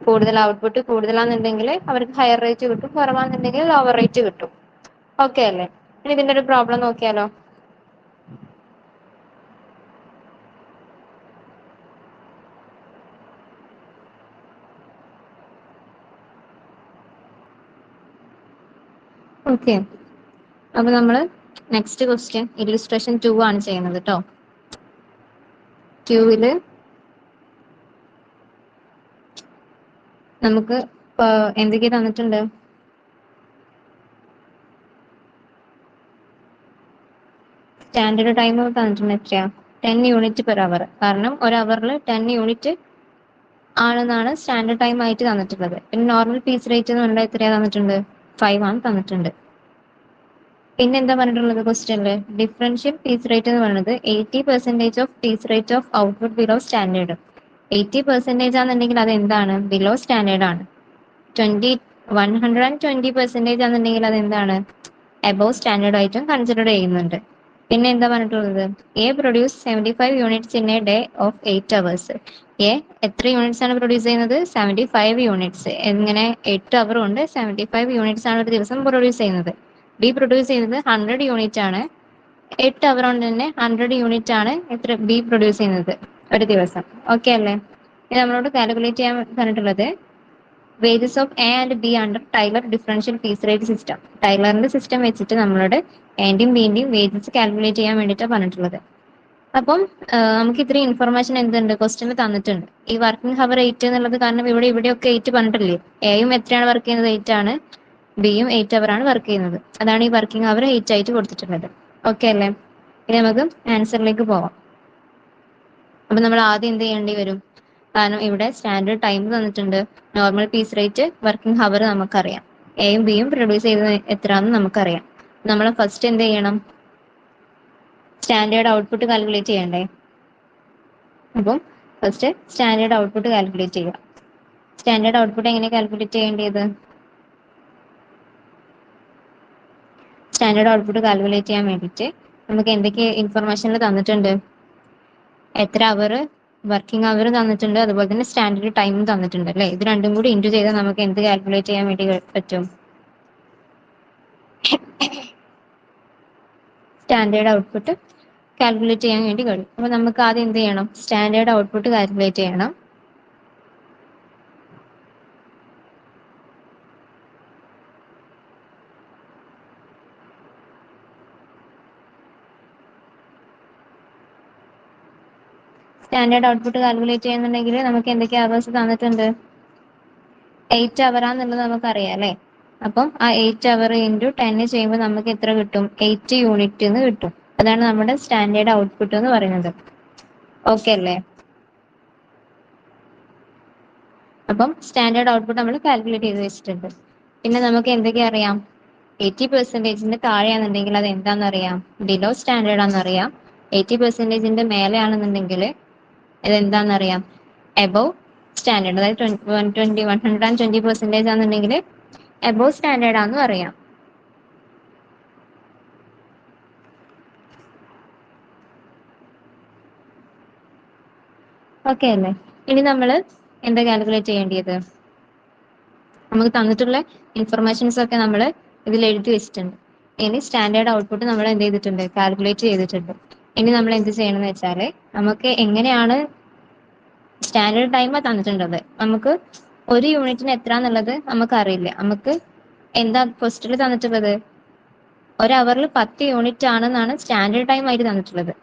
കൂടുതൽ ഔട്ട്പുട്ട് കൂടുതലാണെന്നുണ്ടെങ്കിൽ അവർക്ക് ഹയർ റേറ്റ് കിട്ടും, കുറവാണെന്നുണ്ടെങ്കിൽ ലോവർ റേറ്റ് കിട്ടും. ഓക്കെ അല്ലേ? ഇനി ഇതിന്റെ ഒരു പ്രോബ്ലം നോക്കിയാലോ? ഓക്കെ, അപ്പൊ നമ്മള് നെക്സ്റ്റ് ക്വസ്റ്റ്യൻ ഇല്ലുസ്ട്രേഷൻ 2 ആണ് ചെയ്യുന്നത് കേട്ടോ. 2 നമുക്ക് എന്തൊക്കെ തന്നിട്ടുണ്ട്? സ്റ്റാൻഡേർഡ് ടൈം തന്നിട്ടുണ്ട്. എത്രയാ? 10 യൂണിറ്റ് പെർ അവർ. കാരണം ഒരു അവറിൽ 10 യൂണിറ്റ് ആണെന്നാണ് സ്റ്റാൻഡേർഡ് ടൈം ആയിട്ട് തന്നിട്ടുള്ളത്. പിന്നെ നോർമൽ പീസ് റേറ്റ് എന്ന് പറഞ്ഞാൽ എത്രയാ തന്നിട്ടുണ്ട്? 5 ആണ് തന്നിട്ടുണ്ട്. പിന്നെ എന്താ പറഞ്ഞിട്ടുള്ളത് ക്വസ്റ്റ്യനില്? ഡിഫറൻഷ്യൽ പീസ് റേറ്റ് എന്ന് പറയുന്നത് 80% of piece rate of output below standard. 80% ആണെന്നുണ്ടെങ്കിൽ അത് എന്താണ്? ബിലോ സ്റ്റാൻഡേർഡ് ആണ്. 120% ആണെന്നുണ്ടെങ്കിൽ അത് എന്താണ്? എബോവ് സ്റ്റാൻഡേർഡ് ആയിട്ടും കൺസിഡർ ചെയ്യുന്നുണ്ട്. പിന്നെ എന്താ പറഞ്ഞിട്ടുള്ളത്? A produce 75 units in A day of 8 hours. A എത്ര യൂണിറ്റ്സ് ആണ് പ്രൊഡ്യൂസ് ചെയ്യുന്നത്? 75 യൂണിറ്റ്സ്. എങ്ങനെ? 8 അവർ കൊണ്ട് 75 യൂണിറ്റ്സ് ആണ് ഒരു ദിവസം പ്രൊഡ്യൂസ് ചെയ്യുന്നത്. ബി പ്രൊഡ്യൂസ് ചെയ്യുന്നത് 100 യൂണിറ്റ് ആണ്. 8 അവർ കൊണ്ട് തന്നെ 100 യൂണിറ്റ് ആണ് എത്ര ബി പ്രൊഡ്യൂസ് ചെയ്യുന്നത് ഒരു ദിവസം. ഓക്കെ അല്ലേ? ഇത് നമ്മളോട് കാൽക്കുലേറ്റ് ചെയ്യാൻ പറഞ്ഞിട്ടുള്ളത് wages of A and B under Taylor differential piece rate system. ടൈലറിന്റെ സിസ്റ്റം വെച്ചിട്ട് നമ്മളോട് എൻ്റെയും ബിന്റെയും വേജസ് കാൽക്കുലേറ്റ് ചെയ്യാൻ വേണ്ടിയിട്ടാണ് പറഞ്ഞിട്ടുള്ളത്. അപ്പം നമുക്ക് ഇത്രയും ഇൻഫർമേഷൻ എന്തുണ്ട്? ക്വസ്റ്റ്യനിൽ തന്നിട്ടുണ്ട്. ഈ വർക്കിംഗ് ഹവർ 8 എന്നുള്ളത് കാരണം ഇവിടെയൊക്കെ 8 പറഞ്ഞിട്ടില്ലേ? എയും എത്രയാണ് വർക്ക് ചെയ്യുന്നത്? 8 ആണ്. ബിയും 8 അവർ ആണ് വർക്ക് ചെയ്യുന്നത്. അതാണ് ഈ വർക്കിംഗ് അവർ 8 ആയിട്ട് കൊടുത്തിട്ടുള്ളത്. ഓക്കെ അല്ലേ? ഇനി നമുക്ക് ആൻസറിലേക്ക് പോവാം. അപ്പൊ നമ്മൾ ആദ്യം എന്ത് ചെയ്യേണ്ടി വരും? കാരണം ഇവിടെ സ്റ്റാൻഡേർഡ് ടൈം തന്നിട്ടുണ്ട്, normal piece rate, working hour നമുക്കറിയാം, എയും ബിയും പ്രൊഡ്യൂസ് ചെയ്തത് എത്രയാണെന്ന് നമുക്കറിയാം. നമ്മൾ ഫസ്റ്റ് എന്ത് ചെയ്യണം? സ്റ്റാൻഡേർഡ് ഔട്ട്പുട്ട് കാൽക്കുലേറ്റ് ചെയ്യണ്ടേ? അപ്പം ഫസ്റ്റ് സ്റ്റാൻഡേർഡ് ഔട്ട്പുട്ട് കാൽക്കുലേറ്റ് ചെയ്യുക. സ്റ്റാൻഡേർഡ് ഔട്ട്പുട്ട് എങ്ങനെ കാൽക്കുലേറ്റ് ചെയ്യേണ്ടത്? സ്റ്റാൻഡേർഡ് ഔട്ട്പുട്ട് കാൽക്കുലേറ്റ് ചെയ്യാൻ വേണ്ടിയിട്ട് നമുക്ക് എന്തൊക്കെ ഇൻഫർമേഷനിൽ തന്നിട്ടുണ്ട്? എത്ര അവർ വർക്കിംഗ് അവർ തന്നിട്ടുണ്ട്, അതുപോലെ തന്നെ സ്റ്റാൻഡേർഡ് ടൈമും തന്നിട്ടുണ്ട് അല്ലേ? ഇത് രണ്ടും കൂടി ഇൻറ്റു ചെയ്താൽ നമുക്ക് എന്ത് കാൽക്കുലേറ്റ് ചെയ്യാൻ വേണ്ടി പറ്റും? സ്റ്റാൻഡേർഡ് ഔട്ട്പുട്ട് കാൽക്കുലേറ്റ് ചെയ്യാൻ വേണ്ടി കഴിയും. അപ്പൊ നമുക്ക് ആദ്യം എന്ത് ചെയ്യണം? സ്റ്റാൻഡേർഡ് ഔട്ട്പുട്ട് കാൽക്കുലേറ്റ് ചെയ്യണം. സ്റ്റാൻഡേർഡ് ഔട്ട്പുട്ട് കാൽക്കുലേറ്റ് ചെയ്യുന്നുണ്ടെങ്കിൽ നമുക്ക് എന്തൊക്കെ അവേഴ്സ് തന്നിട്ടുണ്ട്? 8 അവറാന്നുള്ളത് നമുക്കറിയാം അല്ലേ? അപ്പം ആ 8 അവർ ഇൻറ്റു 10 ചെയ്യുമ്പോൾ നമുക്ക് എത്ര കിട്ടും? 8 യൂണിറ്റ് എന്ന് കിട്ടും. അതാണ് നമ്മുടെ സ്റ്റാൻഡേർഡ് ഔട്ട്പുട്ട് എന്ന് പറയുന്നത്. ഓക്കെ അല്ലേ? അപ്പം സ്റ്റാൻഡേർഡ് ഔട്ട്പുട്ട് നമ്മൾ കാൽക്കുലേറ്റ് ചെയ്ത് വെച്ചിട്ടുണ്ട്. പിന്നെ നമുക്ക് എന്തൊക്കെ അറിയാം? 80% താഴെയാണെന്നുണ്ടെങ്കിൽ അത് എന്താണെന്നറിയാം? Below standard ആണെന്നറിയാം. 80% മേലെ ആണെന്നുണ്ടെങ്കിൽ ഇത് എന്താണെന്നറിയാം? Above standard. അതായത് 120% ആണെന്നുണ്ടെങ്കിൽ എബോവ് സ്റ്റാൻഡേർഡ് ആണെന്ന് പറയാം. ഓക്കെ അല്ലേ? ഇനി നമ്മൾ എന്താ കാൽക്കുലേറ്റ് ചെയ്യേണ്ടത്? നമുക്ക് തന്നിട്ടുള്ള ഇൻഫർമേഷൻസ് ഒക്കെ നമ്മൾ ഇതിൽ എഴുതി വെച്ചിട്ടുണ്ട്. ഇനി സ്റ്റാൻഡേർഡ് ഔട്ട്പുട്ട് നമ്മൾ എന്ത് ചെയ്തിട്ടുണ്ട്? കാൽക്കുലേറ്റ് ചെയ്തിട്ടുണ്ട്. ഇനി നമ്മൾ എന്ത് ചെയ്യണം എന്ന് വെച്ചാൽ, നമുക്ക് എങ്ങനെയാണ് സ്റ്റാൻഡേർഡ് ടൈം തന്നിട്ടുള്ളത്, നമുക്ക് ഒരു യൂണിറ്റിന് എത്ര എന്നുള്ളത് നമുക്ക് അറിയില്ല. നമുക്ക് എന്താ ക്വസ്റ്റ്യനിൽ തന്നിട്ടുള്ളത്? ഒരു അവറിൽ 10 യൂണിറ്റ് ആണെന്നാണ് സ്റ്റാൻഡേർഡ് ടൈം ആയിട്ട് തന്നിട്ടുള്ളത്.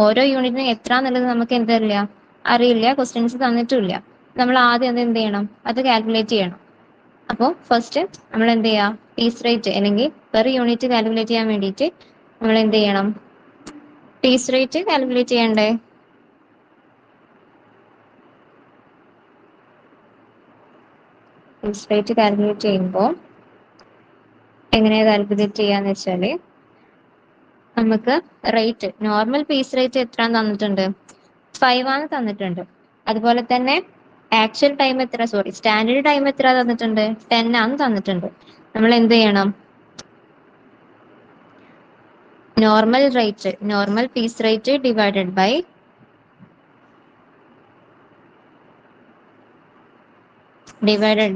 ഓരോ യൂണിറ്റിന് എത്ര എന്നുള്ളത് നമുക്ക് എന്തറിയില്ല, അറിയില്ല, ക്വസ്റ്റ്യൻസ് തന്നിട്ടില്ല. നമ്മൾ ആദ്യം എന്ത് ചെയ്യണം, അത് കാൽക്കുലേറ്റ് ചെയ്യണം. അപ്പോൾ ഫസ്റ്റ് നമ്മൾ എന്ത് ചെയ്യാം, പീസ് റേറ്റ് അല്ലെങ്കിൽ പെർ യൂണിറ്റ് കാൽക്കുലേറ്റ് ചെയ്യാൻ വേണ്ടിയിട്ട് നമ്മൾ എന്ത് ചെയ്യണം, പീസ് റേറ്റ് കാൽക്കുലേറ്റ് ചെയ്യണ്ടേ. പീസ് റേറ്റ് കാൽക്കുലേറ്റ് ചെയ്യുമ്പോൾ എങ്ങനെയാ കാൽക്കുലേറ്റ് ചെയ്യാന്ന് വെച്ചാല്, നമുക്ക് റേറ്റ് നോർമൽ പീസ് റേറ്റ് എത്ര തന്നിട്ടുണ്ട്, 5 ആണ് തന്നിട്ടുണ്ട്. അതുപോലെ തന്നെ ആക്ച്വൽ ടൈം എത്ര, സോറി സ്റ്റാൻഡേർഡ് ടൈം എത്ര തന്നിട്ടുണ്ട്, 10 ആണ് തന്നിട്ടുണ്ട്. നമ്മൾ എന്ത് ചെയ്യണം, normal piece rate divided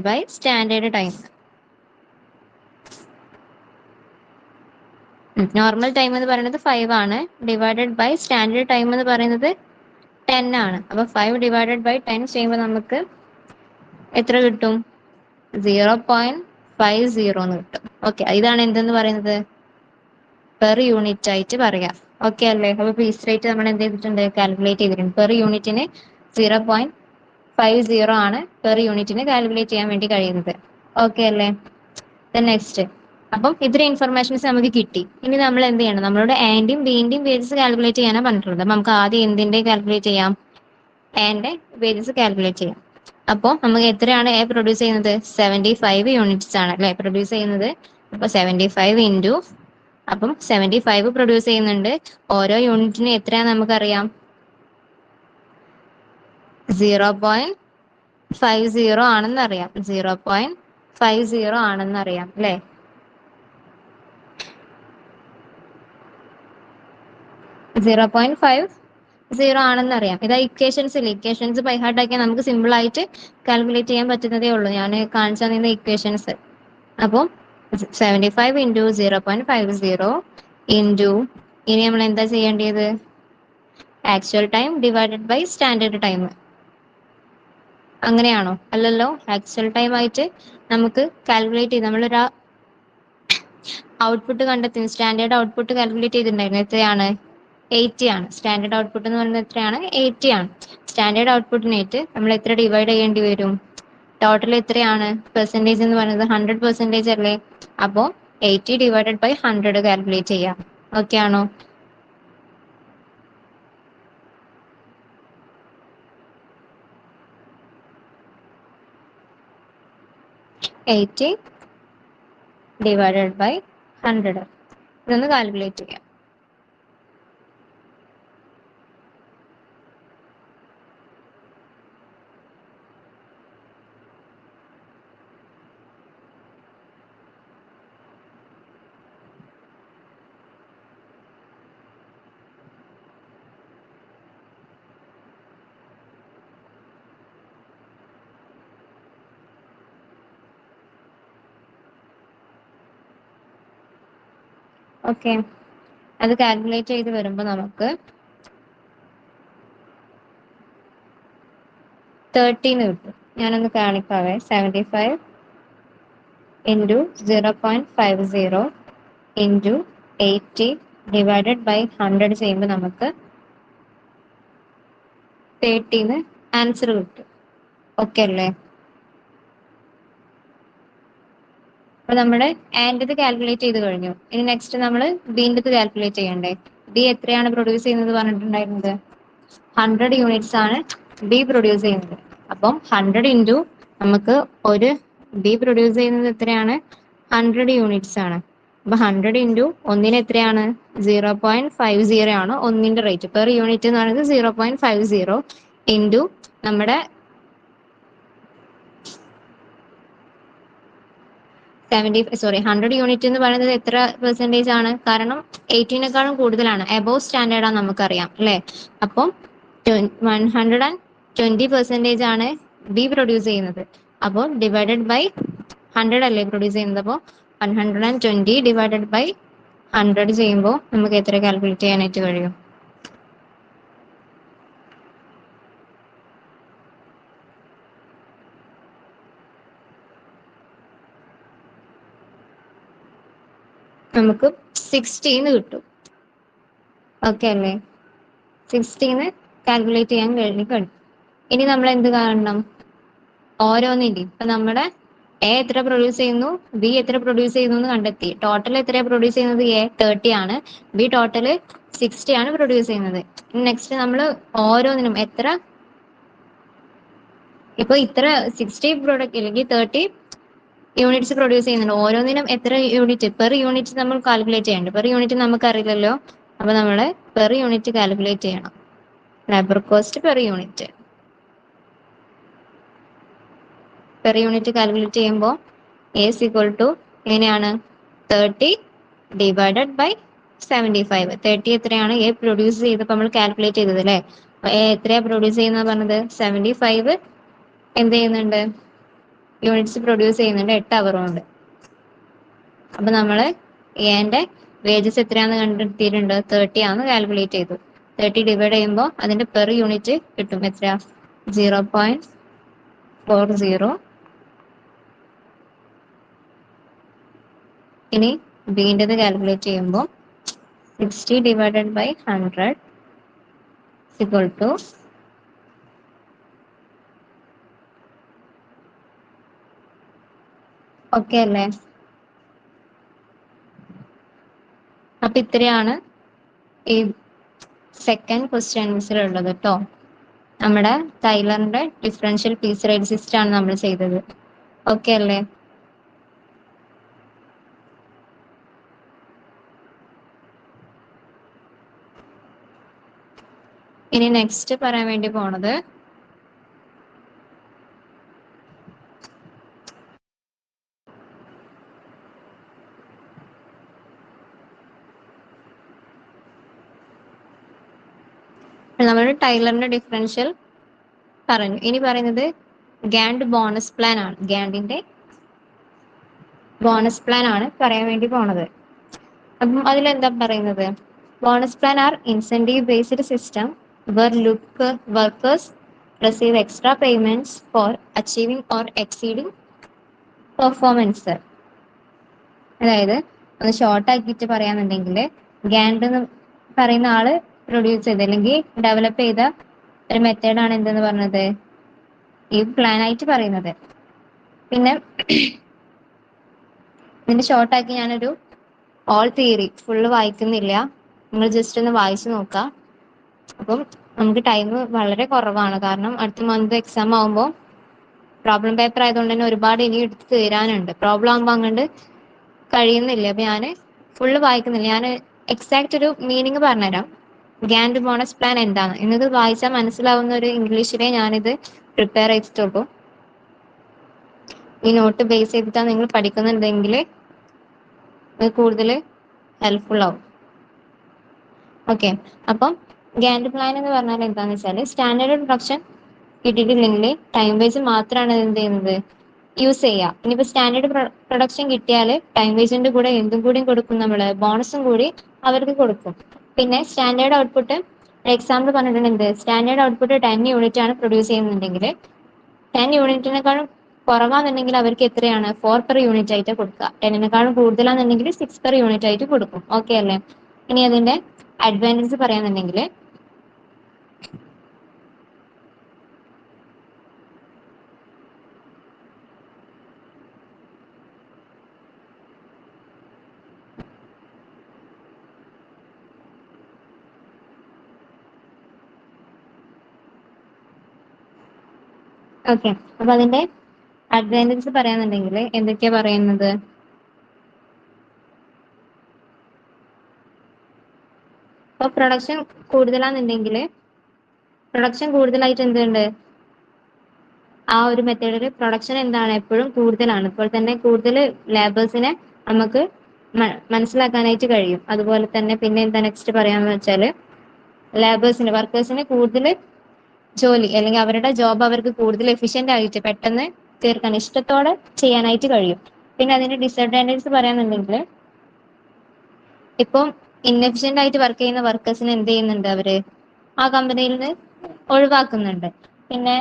by standard time. Normal time എന്ന് പറയുന്നത് 5 ആണ്, ഡിവൈഡഡ് ബൈ സ്റ്റാൻഡേർഡ് ടൈം എന്ന് പറയുന്നത് 10 ആണ്. അപ്പൊ 5 ഡിവൈഡഡ് ബൈ 10 ചെയ്യുമ്പോൾ നമുക്ക് എത്ര കിട്ടും, 0.50 എന്ന് കിട്ടും. ഓക്കെ, ഇതാണ് എന്തെന്ന് പറയുന്നത്, പെർ യൂണിറ്റ് ആയിട്ട് പറയാം. ഓക്കെ അല്ലേ. അപ്പൊ പീസ് റേറ്റ് നമ്മൾ എന്ത് ചെയ്തിട്ടുണ്ട്, കാൽക്കുലേറ്റ് ചെയ്തിട്ടുണ്ട്. പെർ യൂണിറ്റിന് 0.50 ആണ് പെർ യൂണിറ്റിന് കാൽക്കുലേറ്റ് ചെയ്യാൻ വേണ്ടി കഴിയുന്നത്. ഓക്കെ അല്ലേ. നെക്സ്റ്റ്, അപ്പം ഇത്രയും ഇൻഫർമേഷൻസ് നമുക്ക് കിട്ടി. ഇനി നമ്മൾ എന്ത് ചെയ്യണം, നമ്മളോട് ആന്റെയും ബിന്റെയും വേജസ് കാൽക്കുലേറ്റ് ചെയ്യാനാണ് പറഞ്ഞിട്ടുള്ളത്. നമുക്ക് ആദ്യം എന്തിന്റെ കാൽക്കുലേറ്റ് ചെയ്യാം, ആന്റെ വേജസ് കാൽക്കുലേറ്റ് ചെയ്യാം. അപ്പോൾ നമുക്ക് എത്രയാണ് എ പ്രൊഡ്യൂസ് ചെയ്യുന്നത്, 75 യൂണിറ്റ്സ് ആണ് അല്ലെ പ്രൊഡ്യൂസ് ചെയ്യുന്നത്. അപ്പൊ 75 ഇൻറ്റു, അപ്പം 75 പ്രൊഡ്യൂസ് ചെയ്യുന്നുണ്ട്. ഓരോ യൂണിറ്റിന് എത്രയാന്ന് നമുക്കറിയാം, 0.50 ആണെന്നറിയാം. 0.50 ആണെന്നറിയാം അല്ലെ. 0.50 ആണെന്നറിയാം. ഇതാ ഇക്വേഷൻസ് ഇല്ലേ, ഇക്വേഷൻസ് ബൈ ഹാർട്ട് ആക്കിയാൽ നമുക്ക് സിമ്പിൾ ആയിട്ട് കാൽക്കുലേറ്റ് ചെയ്യാൻ പറ്റുന്നതേ ഉള്ളൂ. ഞാൻ കാണിച്ചു തന്ന ഇക്വേഷൻസ്. അപ്പോൾ 75 ഇൻറ്റു 0.50 ഇൻറ്റു, ഇനി നമ്മൾ എന്താ ചെയ്യേണ്ടത്, actual time divided by standard time. അങ്ങനെയാണോ, അല്ലല്ലോ. ആക്ച്വൽ ടൈം ആയിട്ട് നമുക്ക് കാൽക്കുലേറ്റ് ചെയ്ത് നമ്മളൊരു ഔട്ട്പുട്ട് കണ്ടെത്തി, സ്റ്റാൻഡേർഡ് ഔട്ട്പുട്ട് കാൽക്കുലേറ്റ് ചെയ്തിട്ടുണ്ടായിരുന്നു. എത്രയാണ്, 80 ആണ്. സ്റ്റാൻഡേർഡ് ഔട്ട്പുട്ട് എന്ന് പറയുന്നത് എത്രയാണ്, 80 ആണ്. സ്റ്റാൻഡേർഡ് ഔട്ട്പുട്ടിനായിട്ട് നമ്മൾ എത്ര ഡിവൈഡ് ചെയ്യേണ്ടി വരും, ടോട്ടൽ എത്രയാണ്, പെർസെൻറ്റേജ് എന്ന് പറയുന്നത് 100% അല്ലേ. അപ്പോൾ 80 ഡിവൈഡഡ് ബൈ 100 കാൽക്കുലേറ്റ് ചെയ്യാം. ഓക്കെ ആണോ. എയ്റ്റി ഡിവൈഡഡ് ബൈ 100, ഇതൊന്ന് കാൽക്കുലേറ്റ് ചെയ്യാം. ഓക്കെ, അത് കാൽക്കുലേറ്റ് ചെയ്ത് വരുമ്പോൾ നമുക്ക് 30 കിട്ടും. ഞാനൊന്ന് കാണിക്കാവേ. 75 ഇൻറ്റു 0.50 ഇൻറ്റു 80 ഡിവൈഡഡ് ബൈ 100 ചെയ്യുമ്പോൾ നമുക്ക് 30 ആൻസർ കിട്ടും. ഓക്കെ അല്ലേ. അപ്പൊ നമ്മുടെ ആൻഡത് കാൽക്കുലേറ്റ് ചെയ്ത് കഴിഞ്ഞു. ഇനി നെക്സ്റ്റ് നമ്മൾ ബീൻ്റെത് കാൽക്കുലേറ്റ് ചെയ്യണ്ടേ. ബി എത്രയാണ് പ്രൊഡ്യൂസ് ചെയ്യുന്നത് പറഞ്ഞിട്ടുണ്ടായിരുന്നത്, 100 യൂണിറ്റ്സ് ആണ് ബി പ്രൊഡ്യൂസ് ചെയ്യുന്നത്. അപ്പം 100 ഇൻറ്റു, നമുക്ക് ഒരു ബി പ്രൊഡ്യൂസ് ചെയ്യുന്നത് എത്രയാണ്, 100 യൂണിറ്റ്സ് ആണ്. അപ്പൊ 100 ഇൻറ്റു ഒന്നിന് എത്രയാണ്, 0.50 ആണ് ഒന്നിന്റെ റേറ്റ്. പെർ യൂണിറ്റ് എന്ന് പറയുന്നത് 0.50 ഇൻറ്റു നമ്മുടെ 100 യൂണിറ്റ് എന്ന് പറയുന്നത് എത്ര പെർസെൻറ്റേജ് ആണ്, കാരണം 80നേക്കാളും കൂടുതലാണ്, എബോവ് സ്റ്റാൻഡേർഡ് ആണ് നമുക്കറിയാം അല്ലെ. അപ്പം 120% ആണ് ബി പ്രൊഡ്യൂസ് ചെയ്യുന്നത്. അപ്പോൾ ഡിവൈഡഡ് ബൈ 100 അല്ലേ പ്രൊഡ്യൂസ് ചെയ്യുന്നത്. അപ്പോൾ 120 ഡിവൈഡഡ് ബൈ 100 ചെയ്യുമ്പോൾ നമുക്ക് എത്ര കാൽക്കുലേറ്റ് ചെയ്യാനായിട്ട് കഴിയും, നമുക്ക് 16 കിട്ടും. ഓക്കെ അല്ലേ. 60 കാൽക്കുലേറ്റ് ചെയ്യാൻ കഴിഞ്ഞു. ഇനി നമ്മൾ എന്ത് കാണണം? ഓരോന്നിന്റെയും ഇപ്പൊ നമ്മുടെ എ എത്ര പ്രൊഡ്യൂസ് ചെയ്യുന്നു, ബി എത്ര പ്രൊഡ്യൂസ് ചെയ്യുന്നു എന്ന് കണ്ടെത്തി. ടോട്ടൽ എത്രയാണ് പ്രൊഡ്യൂസ് ചെയ്യുന്നത്? എ 30 ആണ്, ബി ടോട്ടൽ 60 ആണ് പ്രൊഡ്യൂസ് ചെയ്യുന്നത്. നെക്സ്റ്റ് നമ്മൾ ഓരോന്നിനും എത്ര, ഇപ്പൊ ഇത്ര 60 പ്രോഡക്റ്റ് അല്ലെങ്കിൽ 30 യൂണിറ്റ്സ് പ്രൊഡ്യൂസ് ചെയ്യുന്നുണ്ട്. ഓരോന്നിനും എത്ര യൂണിറ്റ്, പെർ യൂണിറ്റ് നമ്മൾ കാൽക്കുലേറ്റ് ചെയ്യണം. പെർ യൂണിറ്റ് നമുക്ക് അറിയില്ലല്ലോ, അപ്പൊ നമ്മൾ പെർ യൂണിറ്റ് കാൽക്കുലേറ്റ് ചെയ്യണം. Labour cost per unit calculate ചെയ്യുമ്പോൾ എ ഇസ് ഈക്വൽ ടു എങ്ങനെയാണ്? 30 ഡിവൈഡഡ് ബൈ 75. 30 എത്രയാണ് എ പ്രൊഡ്യൂസ് ചെയ്തപ്പോൾ നമ്മൾ കാൽക്കുലേറ്റ് ചെയ്തത് അല്ലേ? അപ്പൊ എ എത്രയാ പ്രൊഡ്യൂസ് ചെയ്യുന്ന പറഞ്ഞത്? 75 എന്ത് ചെയ്യുന്നുണ്ട്? യൂണിറ്റ്സ് പ്രൊഡ്യൂസ് ചെയ്യുന്നുണ്ട് 8 അവർ കൊണ്ട്. അപ്പൊ നമ്മള് എന്റെ വേജസ് എത്രയാന്ന് കണ്ടെത്തിയിട്ടുണ്ട്? 30 ആണെന്ന് കാൽക്കുലേറ്റ് ചെയ്തു. 30 ഡിവൈഡ് ചെയ്യുമ്പോൾ അതിന്റെ പെർ യൂണിറ്റ് കിട്ടും. എത്രയാ? 0.40. ഇനി ബിന്റേത് കാൽക്കുലേറ്റ് ചെയ്യുമ്പോൾ 60 divided by 100 equal to okay അല്ലേ? അപ്പൊ ഇത്രയാണ് ഈ സെക്കൻഡ് ക്വസ്റ്റ്യൻ ആൻസർ ഉള്ളത് കേട്ടോ. നമ്മുടെ ടൈലറിന്റെ ഡിഫറൻഷ്യൽ പീസ് റേറ്റ് സിസ്റ്റം ആണ് നമ്മൾ ചെയ്തത്. ഓക്കെ അല്ലേ? ഇനി നെക്സ്റ്റ് പറയാൻ വേണ്ടി പോണത് നമ്മൾ ടൈലറിന്റെ ഡിഫറൻഷ്യൽ പറഞ്ഞു. ഇനി പറയുന്നത് ഗാൻഡ് ബോണസ് പ്ലാൻ ആണ്. ഗാൻഡിന്റെ ബോണസ് പ്ലാൻ ആണ് പറയാൻ വേണ്ടി പോണത്. അപ്പം അതിലെന്താ പറയുന്നത്? Bonus plan are incentive based system where workers receive extra payments for achieving or exceeding performance. അതായത് ഒന്ന് ഷോർട്ട് ആക്കിയിട്ട് പറയാന്നുണ്ടെങ്കിൽ, ഗാൻഡ് എന്ന് പറയുന്ന ആള് പ്രൊഡ്യൂസ് ചെയ്ത് അല്ലെങ്കിൽ ഡെവലപ്പ് ചെയ്ത ഒരു മെത്തേഡാണ് എന്തെന്ന് പറഞ്ഞത്? ഈ പ്ലാൻ ആയിട്ട് പറയുന്നത്. പിന്നെ ഇതിന്റെ ഷോർട്ട് ആക്കി ഞാനൊരു ഓൾ തിയറി ഫുള്ള് വായിക്കുന്നില്ല, നിങ്ങൾ ജസ്റ്റ് ഒന്ന് വായിച്ചു നോക്കാം. അപ്പം നമുക്ക് ടൈം വളരെ കുറവാണ്, കാരണം അടുത്ത മന്ത് എക്സാം ആവുമ്പോൾ പ്രോബ്ലം പേപ്പർ ആയതുകൊണ്ട് തന്നെ ഒരുപാട് ഇനി എടുത്ത് തീരാനുണ്ട്. പ്രോബ്ലം ആകുമ്പോൾ അങ്ങോട്ട് കഴിയുന്നില്ല. അപ്പൊ ഞാൻ ഫുള്ള് വായിക്കുന്നില്ല. ഞാൻ എക്സാക്ട് ഒരു മീനിങ് പറഞ്ഞുതരാം. ഗാൻഡ് ബോണസ് പ്ലാൻ എന്താണ് എന്നത് വായിച്ചാൽ മനസ്സിലാവുന്ന ഒരു ഇംഗ്ലീഷിലെ ഞാനിത് പ്രിപ്പയർ ചെയ്തിട്ടുള്ളൂ. ഈ നോട്ട് ബേസ് ചെയ്തിട്ടാണ് നിങ്ങൾ പഠിക്കുന്നുണ്ടെങ്കിൽ കൂടുതൽ ഹെൽപ്ഫുൾ ആവും. ഓക്കെ, അപ്പം ഗാൻഡ് പ്ലാൻ എന്ന് പറഞ്ഞാൽ എന്താണെന്ന് വെച്ചാൽ, സ്റ്റാൻഡേർഡ് പ്രൊഡക്ഷൻ കിട്ടിയിട്ടില്ലെങ്കിൽ ടൈം വൈസ് മാത്രമാണ് എന്ത് ചെയ്യുന്നത്? യൂസ് ചെയ്യുക. ഇനിയിപ്പോൾ സ്റ്റാൻഡേർഡ് പ്രൊഡക്ഷൻ കിട്ടിയാൽ ടൈം വൈസിന്റെ കൂടെ എന്തും കൂടി കൊടുക്കും, നമ്മൾ ബോണസും കൂടി അവർക്ക് കൊടുക്കും. പിന്നെ സ്റ്റാൻഡേർഡ് ഔട്ട്പുട്ട് എക്സാമ്പിൾ പറഞ്ഞിട്ടുണ്ട്. സ്റ്റാൻഡേർഡ് ഔട്ട്പുട്ട് 10 യൂണിറ്റ് ആണ് പ്രൊഡ്യൂസ് ചെയ്യുന്നുണ്ടെങ്കിൽ 10 യൂണിറ്റിനേക്കാളും കുറവാണെന്നുണ്ടെങ്കിൽ അവർക്ക് എത്രയാണ്? 4 പെർ യൂണിറ്റ് ആയിട്ട് കൊടുക്കുക. 10നേക്കാളും കൂടുതലാണെന്നുണ്ടെങ്കിൽ 6 പെർ യൂണിറ്റ് ആയിട്ട് കൊടുക്കും. ഓക്കെ അല്ലേ? ഇനി അതിന്റെ അഡ്വാൻറ്റേജ് പറയാന്നുണ്ടെങ്കിൽ, ഓക്കെ, അപ്പൊ അതിന്റെ അഡ്വാൻറ്റേജ് പറയാന്നുണ്ടെങ്കിൽ എന്തൊക്കെയാ പറയുന്നത്? ഇപ്പൊ പ്രൊഡക്ഷൻ കൂടുതലായിട്ട് എന്തുണ്ട്? ആ ഒരു മെത്തേഡിൽ പ്രൊഡക്ഷൻ എന്താണ്? എപ്പോഴും കൂടുതലാണ്. ഇപ്പോൾ തന്നെ കൂടുതൽ ലേബേഴ്സിനെ നമുക്ക് മനസ്സിലാക്കാനായിട്ട് കഴിയും. അതുപോലെ തന്നെ പിന്നെ എന്താ നെക്സ്റ്റ് പറയാന്ന് വെച്ചാൽ, വർക്കേഴ്സിന് കൂടുതൽ ജോലി അല്ലെങ്കിൽ അവരുടെ ജോബ് അവർക്ക് കൂടുതൽ എഫിഷ്യന്റ് ആയിട്ട് പെട്ടെന്ന് തീർക്കാൻ, ഇഷ്ടത്തോടെ ചെയ്യാനായിട്ട് കഴിയും. പിന്നെ അതിന്റെ ഡിസഡ്വാൻറ്റേജസ് പറയാന്നുണ്ടെങ്കിൽ, ഇപ്പം ഇൻഎഫിഷ്യന്റ് ആയിട്ട് വർക്ക് ചെയ്യുന്ന വർക്കേഴ്സിന് എന്ത് ചെയ്യുന്നുണ്ട്? അവര് ആ കമ്പനിയിൽ നിന്ന് ഒഴിവാക്കുന്നുണ്ട്. പിന്നെ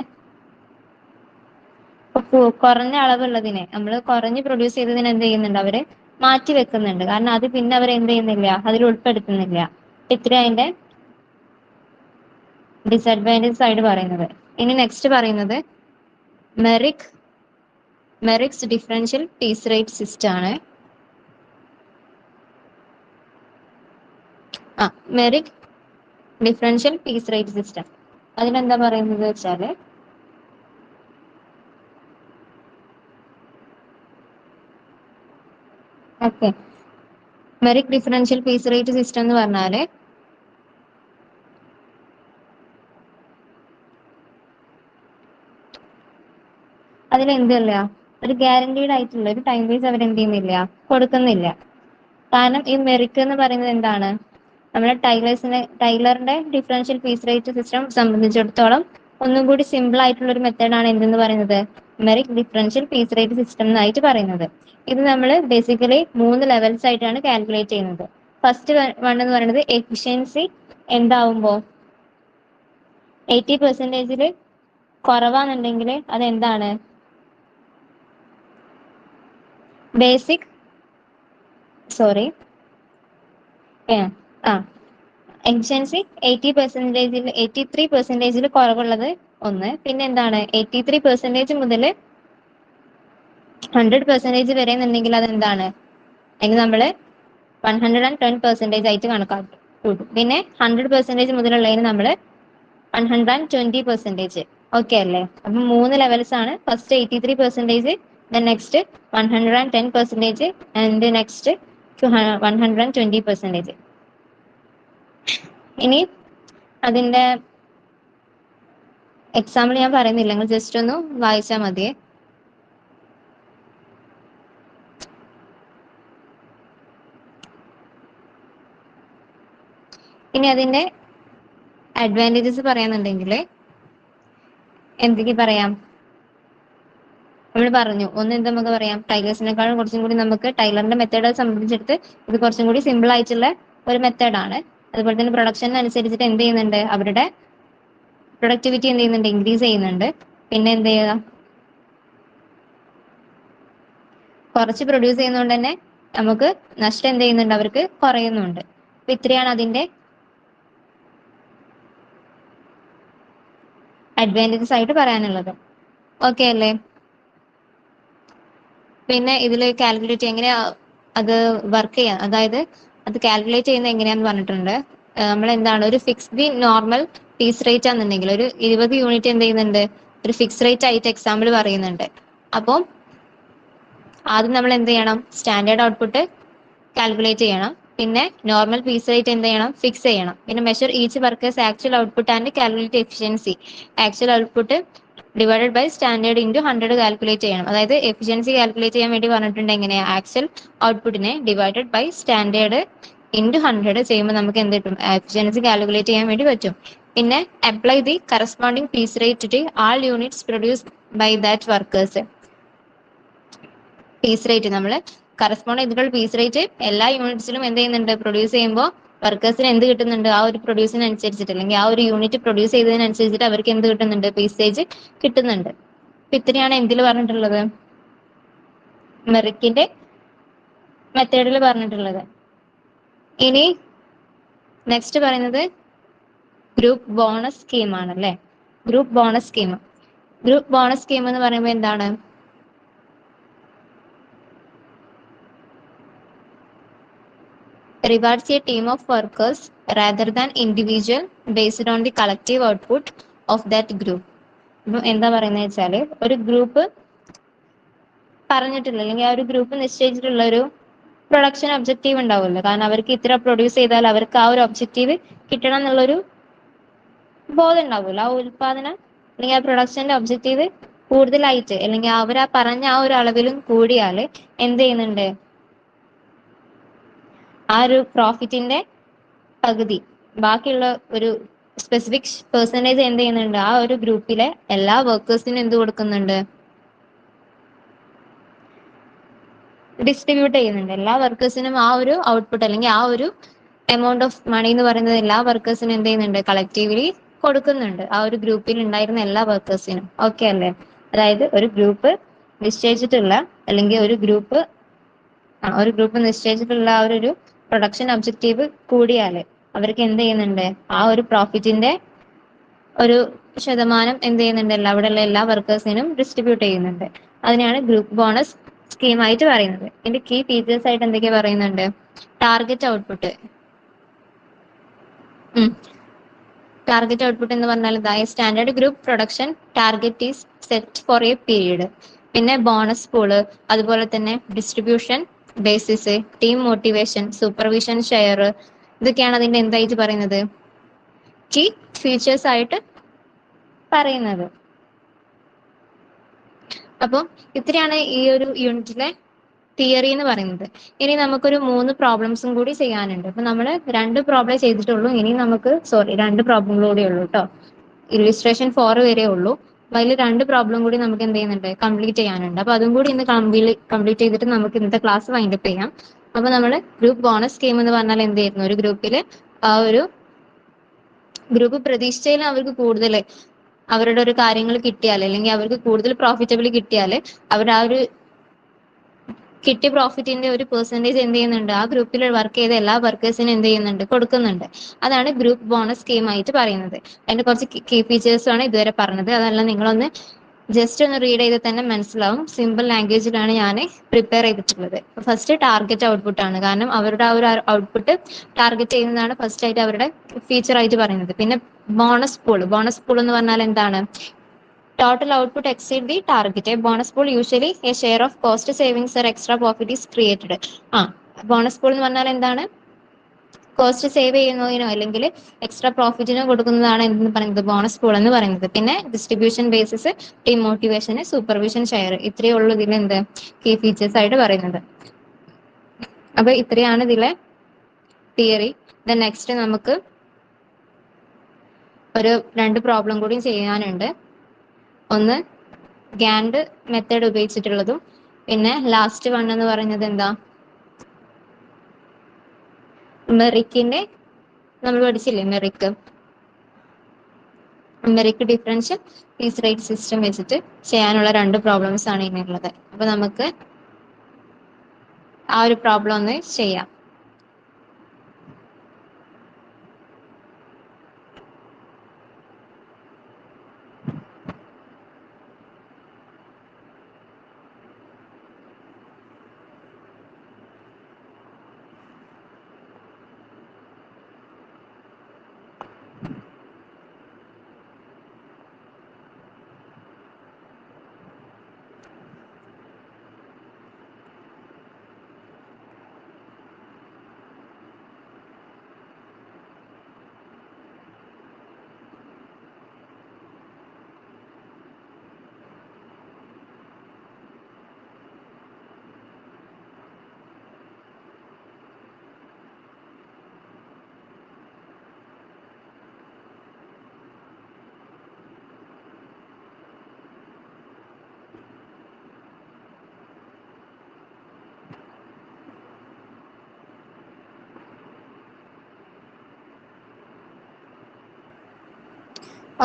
കുറഞ്ഞ അളവുള്ളതിനെ, നമ്മൾ കുറഞ്ഞ് പ്രൊഡ്യൂസ് ചെയ്തതിന് എന്ത് ചെയ്യുന്നുണ്ട്? അവര് മാറ്റി വെക്കുന്നുണ്ട്. കാരണം അത് പിന്നെ അവർ എന്ത് ചെയ്യുന്നില്ല, അതിൽ ഉൾപ്പെടുത്തുന്നില്ല. ഇത്ര അതിന്റെ ഡിസഡ്വാൻറ്റേജസ് ആയിട്ട് പറയുന്നത്. ഇനി നെക്സ്റ്റ് പറയുന്നത് Merrick's differential piece rate system ആണ്. Merrick differential piece rate system അതിനെന്താ പറയുന്നത് വെച്ചാല് okay, Merrick differential piece rate system എന്ന് പറഞ്ഞാല് അതിലെന്തല്ല ഒരു ഗ്യാരണ്ടീഡ് ആയിട്ടുള്ള ഒരു ടൈം ബേസ് അവർ എന്ത് ചെയ്യുന്നില്ല, കൊടുക്കുന്നില്ല. കാരണം ഈ മെറിക് എന്ന് പറയുന്നത് എന്താണ്, നമ്മുടെ ടൈലറിന്റെ ഡിഫറൻഷ്യൽ പീസ് റേറ്റ് സിസ്റ്റം സംബന്ധിച്ചിടത്തോളം ഒന്നും കൂടി സിമ്പിൾ ആയിട്ടുള്ള ഒരു മെത്തേഡാണ് എന്തെന്ന് പറയുന്നത്, Merrick differential piece rate system എന്നായിട്ട് പറയുന്നത്. ഇത് നമ്മൾ ബേസിക്കലി 3 ലെവൽസ് ആയിട്ടാണ് കാൽക്കുലേറ്റ് ചെയ്യുന്നത്. ഫസ്റ്റ് വൺ എന്ന് പറയുന്നത് എഫിഷ്യൻസി എന്താവുമ്പോ 80% കുറവാന്നുണ്ടെങ്കിൽ അതെന്താണ്, ബേസിക് സോറി എഫിഷ്യൻസി 83% കുറവുള്ളത് ഒന്ന്. പിന്നെ എന്താണ് 83% മുതൽ 100% വരെ എന്നുണ്ടെങ്കിൽ അതെന്താണ്, അതിന് നമ്മൾ 110% ആയിട്ട് കണക്കാക്കും. പിന്നെ 100% മുതലുള്ളതിന് നമ്മൾ 120%. ഓക്കെ അല്ലേ? അപ്പൊ 3 ലെവൽസ് ആണ്. First 83%, next 110%, and next 120%. ഇനി അതിന്റെ എക്സാമ്പിൾ ഞാൻ പറയുന്നില്ല, നിങ്ങൾ ജസ്റ്റ് ഒന്ന് വായിച്ചാൽ മതിയേ. ഇനി അതിന്റെ അഡ്വാൻറ്റേജസ് പറയാന്നുണ്ടെങ്കിൽ എന്തൊക്കെ പറയാം, നമ്മൾ പറഞ്ഞു. ഒന്ന് എന്താ നമുക്ക് പറയാം, ടൈലേഴ്സിനെക്കാളും കുറച്ചും കൂടി നമുക്ക് ടൈലറിന്റെ മെത്തേഡ് സംബന്ധിച്ചെടുത്ത് ഇത് കുറച്ചും കൂടി സിമ്പിൾ ആയിട്ടുള്ള ഒരു മെത്തേഡാണ്. അതുപോലെ തന്നെ പ്രൊഡക്ഷൻ അനുസരിച്ചിട്ട് എന്ത് ചെയ്യുന്നുണ്ട്, അവരുടെ പ്രൊഡക്ടിവിറ്റി എന്ത് ചെയ്യുന്നുണ്ട്, ഇൻക്രീസ് ചെയ്യുന്നുണ്ട്. പിന്നെ എന്ത് ചെയ്യുക, കുറച്ച് പ്രൊഡ്യൂസ് ചെയ്യുന്നതുകൊണ്ട് തന്നെ നമുക്ക് നഷ്ടം എന്ത് ചെയ്യുന്നുണ്ട്, അവർക്ക് കുറയുന്നുണ്ട്. അപ്പൊ ഇത്രയാണ് അതിന്റെ അഡ്വാൻറ്റേജസ് ആയിട്ട് പറയാനുള്ളത്. ഓക്കെ അല്ലേ? പിന്നെ ഇതിൽ കാൽക്കുലേറ്റ് എങ്ങനെയാ അത് വർക്ക് ചെയ്യാം, അതായത് അത് കാൽക്കുലേറ്റ് ചെയ്യുന്നത് എങ്ങനെയാന്ന് പറഞ്ഞിട്ടുണ്ട്. നമ്മൾ എന്താണ്, ഒരു ഫിക്സ്ഡ് നോർമൽ പീസ് റേറ്റ് ആണെന്നുണ്ടെങ്കിൽ ഒരു 20 യൂണിറ്റ് എന്ത് ചെയ്യുന്നുണ്ട്, ഒരു ഫിക്സ് റേറ്റ് ആയിട്ട് എക്സാമ്പിൾ പറയുന്നുണ്ട്. അപ്പം ആദ്യം നമ്മൾ എന്ത് ചെയ്യണം, സ്റ്റാൻഡേർഡ് ഔട്ട്പുട്ട് കാൽക്കുലേറ്റ് ചെയ്യണം. പിന്നെ നോർമൽ പീസ് റേറ്റ് എന്ത് ചെയ്യണം, ഫിക്സ് ചെയ്യണം. പിന്നെ measure each workers actual output and calculate efficiency. Actual output divided by standard into 100 calculate ചെയ്യണം. അതായത് എഫിഷ്യൻസി കാൽക്കുലേറ്റ് ചെയ്യാൻ വേണ്ടി പറഞ്ഞിട്ടുണ്ട് എങ്ങനെയാ, ആക്ച്വൽ ഔട്ട്പുട്ടിനെ ഡിവൈഡഡ് ബൈ സ്റ്റാൻഡേർഡ് ഇൻറ്റു 100 ചെയ്യുമ്പോൾ നമുക്ക് എന്ത് കിട്ടും, എഫിഷ്യൻസി കാൽക്കുലേറ്റ് ചെയ്യാൻ വേണ്ടി പറ്റും. പിന്നെ apply the corresponding piece rate to all units produced by that workers. Piece rate നമ്മൾ കറസ്പോണ്ട് ചെയ്തിട്ടുള്ള പീസ് റേറ്റ് എല്ലാ യൂണിറ്റ്സിലും എന്ത് ചെയ്യുന്നുണ്ട്, പ്രൊഡ്യൂസ് ചെയ്യുമ്പോൾ വർക്കേഴ്സിന് എന്ത് കിട്ടുന്നുണ്ട്, ആ ഒരു പ്രൊഡ്യൂസിനനുസരിച്ചിട്ട് അല്ലെങ്കിൽ ആ ഒരു യൂണിറ്റ് പ്രൊഡ്യൂസ് ചെയ്തതിനനുസരിച്ചിട്ട് അവർക്ക് എന്ത് കിട്ടുന്നുണ്ട്, പീസേജ് കിട്ടുന്നുണ്ട്. അപ്പൊ ഇത്രയാണ് എന്തിൽ പറഞ്ഞിട്ടുള്ളത്, മെറിക്കിന്റെ മെത്തേഡിൽ പറഞ്ഞിട്ടുള്ളത്. ഇനി നെക്സ്റ്റ് പറയുന്നത് ഗ്രൂപ്പ് ബോണസ് സ്കീം ആണല്ലേ. ഗ്രൂപ്പ് ബോണസ് സ്കീം എന്ന് പറയുമ്പോൾ എന്താണ്, rewards a team of workers rather than individual based on the collective output of that group. ഇപ്പം എന്താ പറയുന്നത് വെച്ചാൽ, ഒരു ഗ്രൂപ്പ് പറഞ്ഞിട്ടുള്ള അല്ലെങ്കിൽ ആ ഒരു ഗ്രൂപ്പ് നിശ്ചയിച്ചിട്ടുള്ള ഒരു പ്രൊഡക്ഷൻ ഒബ്ജക്റ്റീവ് ഉണ്ടാവുമല്ലോ. കാരണം അവർക്ക് ഇത്ര പ്രൊഡ്യൂസ് ചെയ്താൽ അവർക്ക് ആ ഒരു ഒബ്ജക്റ്റീവ് കിട്ടണം എന്നുള്ളൊരു ബോധം ഉണ്ടാവുമല്ലോ. ആ ഉൽപാദനം അല്ലെങ്കിൽ ആ പ്രൊഡക്ഷന്റെ ഒബ്ജക്റ്റീവ് കൂടുതലായിട്ട് അല്ലെങ്കിൽ അവർ ആ പറഞ്ഞ ആ ഒരു അളവിലും കൂടിയാൽ എന്ത് ചെയ്യുന്നുണ്ട്, ആ ഒരു പ്രോഫിറ്റിന്റെ പകുതി ബാക്കിയുള്ള ഒരു സ്പെസിഫിക് പെർസെൻറ്റേജ് എന്ത് ചെയ്യുന്നുണ്ട്, ആ ഒരു ഗ്രൂപ്പിലെ എല്ലാ വർക്കേഴ്സിനും എന്ത് കൊടുക്കുന്നുണ്ട്, ഡിസ്ട്രിബ്യൂട്ട് ചെയ്യുന്നുണ്ട്. എല്ലാ വർക്കേഴ്സിനും ആ ഒരു ഔട്ട്പുട്ട് അല്ലെങ്കിൽ ആ ഒരു എമൗണ്ട് ഓഫ് മണി എന്ന് പറയുന്നത് എല്ലാ വർക്കേഴ്സിനും എന്ത് ചെയ്യുന്നുണ്ട്, കളക്റ്റീവ്ലി കൊടുക്കുന്നുണ്ട്, ആ ഒരു ഗ്രൂപ്പിൽ ഉണ്ടായിരുന്ന എല്ലാ വർക്കേഴ്സിനും. ഓക്കെ അല്ലേ? അതായത് ഒരു ഗ്രൂപ്പ് നിശ്ചയിച്ചിട്ടുള്ള അല്ലെങ്കിൽ ഒരു ഗ്രൂപ്പ് നിശ്ചയിച്ചിട്ടുള്ള ആ ഒരു പ്രൊഡക്ഷൻ ഒബ്ജക്റ്റീവ് കൂടിയാൽ അവർക്ക് എന്ത് ചെയ്യുന്നുണ്ട്, ആ ഒരു പ്രോഫിറ്റിന്റെ ഒരു ശതമാനം എന്ത് ചെയ്യുന്നുണ്ട്, അവിടെയുള്ള എല്ലാ വർക്കേഴ്സിനും ഡിസ്ട്രിബ്യൂട്ട് ചെയ്യുന്നുണ്ട്. അതിനെയാണ് ഗ്രൂപ്പ് ബോണസ് സ്കീമായിട്ട് പറയുന്നത്. ഇതിന്റെ കീ ഫീച്ചേഴ്സ് ആയിട്ട് എന്തൊക്കെയാ പറയുന്നുണ്ട്? Target output. ടാർഗറ്റ് ഔട്ട്പുട്ട് എന്ന് പറഞ്ഞാൽ standard group production target is set for a period. പിന്നെ ബോണസ് പൂള്, അതുപോലെ തന്നെ distribution basis, team motivation, supervision share, ഇതൊക്കെയാണ് അതിന്റെ എന്തായിട്ട് പറയുന്നത്? കീ ഫീച്ചേഴ്സ് ആയിട്ട് പറയുന്നത്. അപ്പോൾ ഇത്രയാണ് ഈ ഒരു യൂണിറ്റിലെ തിയറി എന്ന് പറയുന്നത്. ഇനി നമുക്കൊരു 3 പ്രോബ്ലംസും കൂടി ചെയ്യാനുണ്ട്. അപ്പൊ നമ്മൾ 2 പ്രോബ്ലം ചെയ്തിട്ടുള്ളൂ. ഇനി നമുക്ക് 2 പ്രോബ്ലം കൂടി ഉള്ളൂ കേട്ടോ. ഇല്ലുസ്ട്രേഷൻ 4 വരെ ഉള്ളൂ. അതിൽ 2 പ്രോബ്ലം കൂടി നമുക്ക് എന്ത് ചെയ്യുന്നുണ്ട്, കംപ്ലീറ്റ് ചെയ്യാനുണ്ട്. അപ്പൊ അതും കൂടി ഇന്ന് കംപ്ലീറ്റ് ചെയ്തിട്ട് നമുക്ക് ഇന്നത്തെ ക്ലാസ് വൈൻഡപ്പ് ചെയ്യാം. അപ്പൊ നമ്മൾ ഗ്രൂപ്പ് ബോണസ് സ്കീം എന്ന് പറഞ്ഞാൽ എന്ത് ചെയ്യുന്നു, ഒരു ഗ്രൂപ്പിൽ ആ ഒരു ഗ്രൂപ്പ് പ്രതീക്ഷിച്ചതിൽ അവർക്ക് കൂടുതൽ അവരുടെ ഒരു കാര്യങ്ങൾ കിട്ടിയാൽ, അല്ലെങ്കിൽ അവർക്ക് കൂടുതൽ പ്രോഫിറ്റബിൾ കിട്ടിയാൽ അവർ ആ ഒരു കിട്ടിയ പ്രോഫിറ്റിന്റെ ഒരു പെർസെന്റേജ് എന്ത് ചെയ്യുന്നുണ്ട്, ആ ഗ്രൂപ്പിൽ വർക്ക് ചെയ്ത എല്ലാ വർക്കേഴ്സിനും എന്ത് ചെയ്യുന്നുണ്ട്, കൊടുക്കുന്നുണ്ട്. അതാണ് ഗ്രൂപ്പ് ബോണസ് സ്കീം ആയിട്ട് പറയുന്നത്. അതിന്റെ കുറച്ച് കീ ഫീച്ചേഴ്സ് ആണ് ഇതുവരെ പറഞ്ഞത്. അതെല്ലാം നിങ്ങളൊന്ന് ജസ്റ്റ് ഒന്ന് റീഡ് ചെയ്ത് തന്നെ മനസ്സിലാവും. സിമ്പിൾ ലാംഗ്വേജിലാണ് ഞാൻ പ്രിപ്പയർ ചെയ്തിട്ടുള്ളത്. ഫസ്റ്റ് ടാർഗറ്റ് ഔട്ട്പുട്ട് ആണ്. കാരണം അവരുടെ ആ ഒരു ഔട്ട്പുട്ട് ടാർഗറ്റ് ചെയ്യുന്നതാണ് ഫസ്റ്റ് ആയിട്ട് അവരുടെ ഫീച്ചർ ആയിട്ട് പറയുന്നത്. പിന്നെ ബോണസ് പൂൾ. ബോണസ് പൂൾ എന്ന് പറഞ്ഞാൽ എന്താണ്? Total output exceed the target. A bonus pool usually a share of cost savings or extra profit is created. Bonus pool എന്ന് പറഞ്ഞാൽ എന്താണ്? കോസ്റ്റ് സേവ് ചെയ്യുന്നതിനോ അല്ലെങ്കിൽ എക്സ്ട്രാ പ്രോഫിറ്റിനോ കൊടുക്കുന്നതാണ് എന്തെന്ന് പറയുന്നത്, ബോണസ് പൂൾ എന്ന് പറയുന്നത്. പിന്നെ distribution basis, team motivation, supervision share, ഇത്രയേ ഉള്ളൂ ഇതിൽ എന്ത് കീ ഫീച്ചേഴ്സ് ആയിട്ട് പറയുന്നത്. അപ്പൊ ഇത്രയാണ് ഇതിലെ തിയറി. നെക്സ്റ്റ് നമുക്ക് ഒരു 2 പ്രോബ്ലം കൂടി ചെയ്യാനുണ്ട്. ഒന്ന് ഗാൻഡ് മെത്തേഡ് ഉപയോഗിച്ചിട്ടുള്ളതും, പിന്നെ ലാസ്റ്റ് വൺ എന്ന് പറയുന്നത് എന്താ, മെറിക്കിന്റെ നമ്മൾ പഠിച്ചില്ലേ, Merrick differential piece rate system വെച്ചിട്ട് ചെയ്യാനുള്ള 2 പ്രോബ്ലംസ് ആണ് ഇനിയുള്ളത്. അപ്പൊ നമുക്ക് ആ ഒരു പ്രോബ്ലം ഒന്ന് ചെയ്യാം.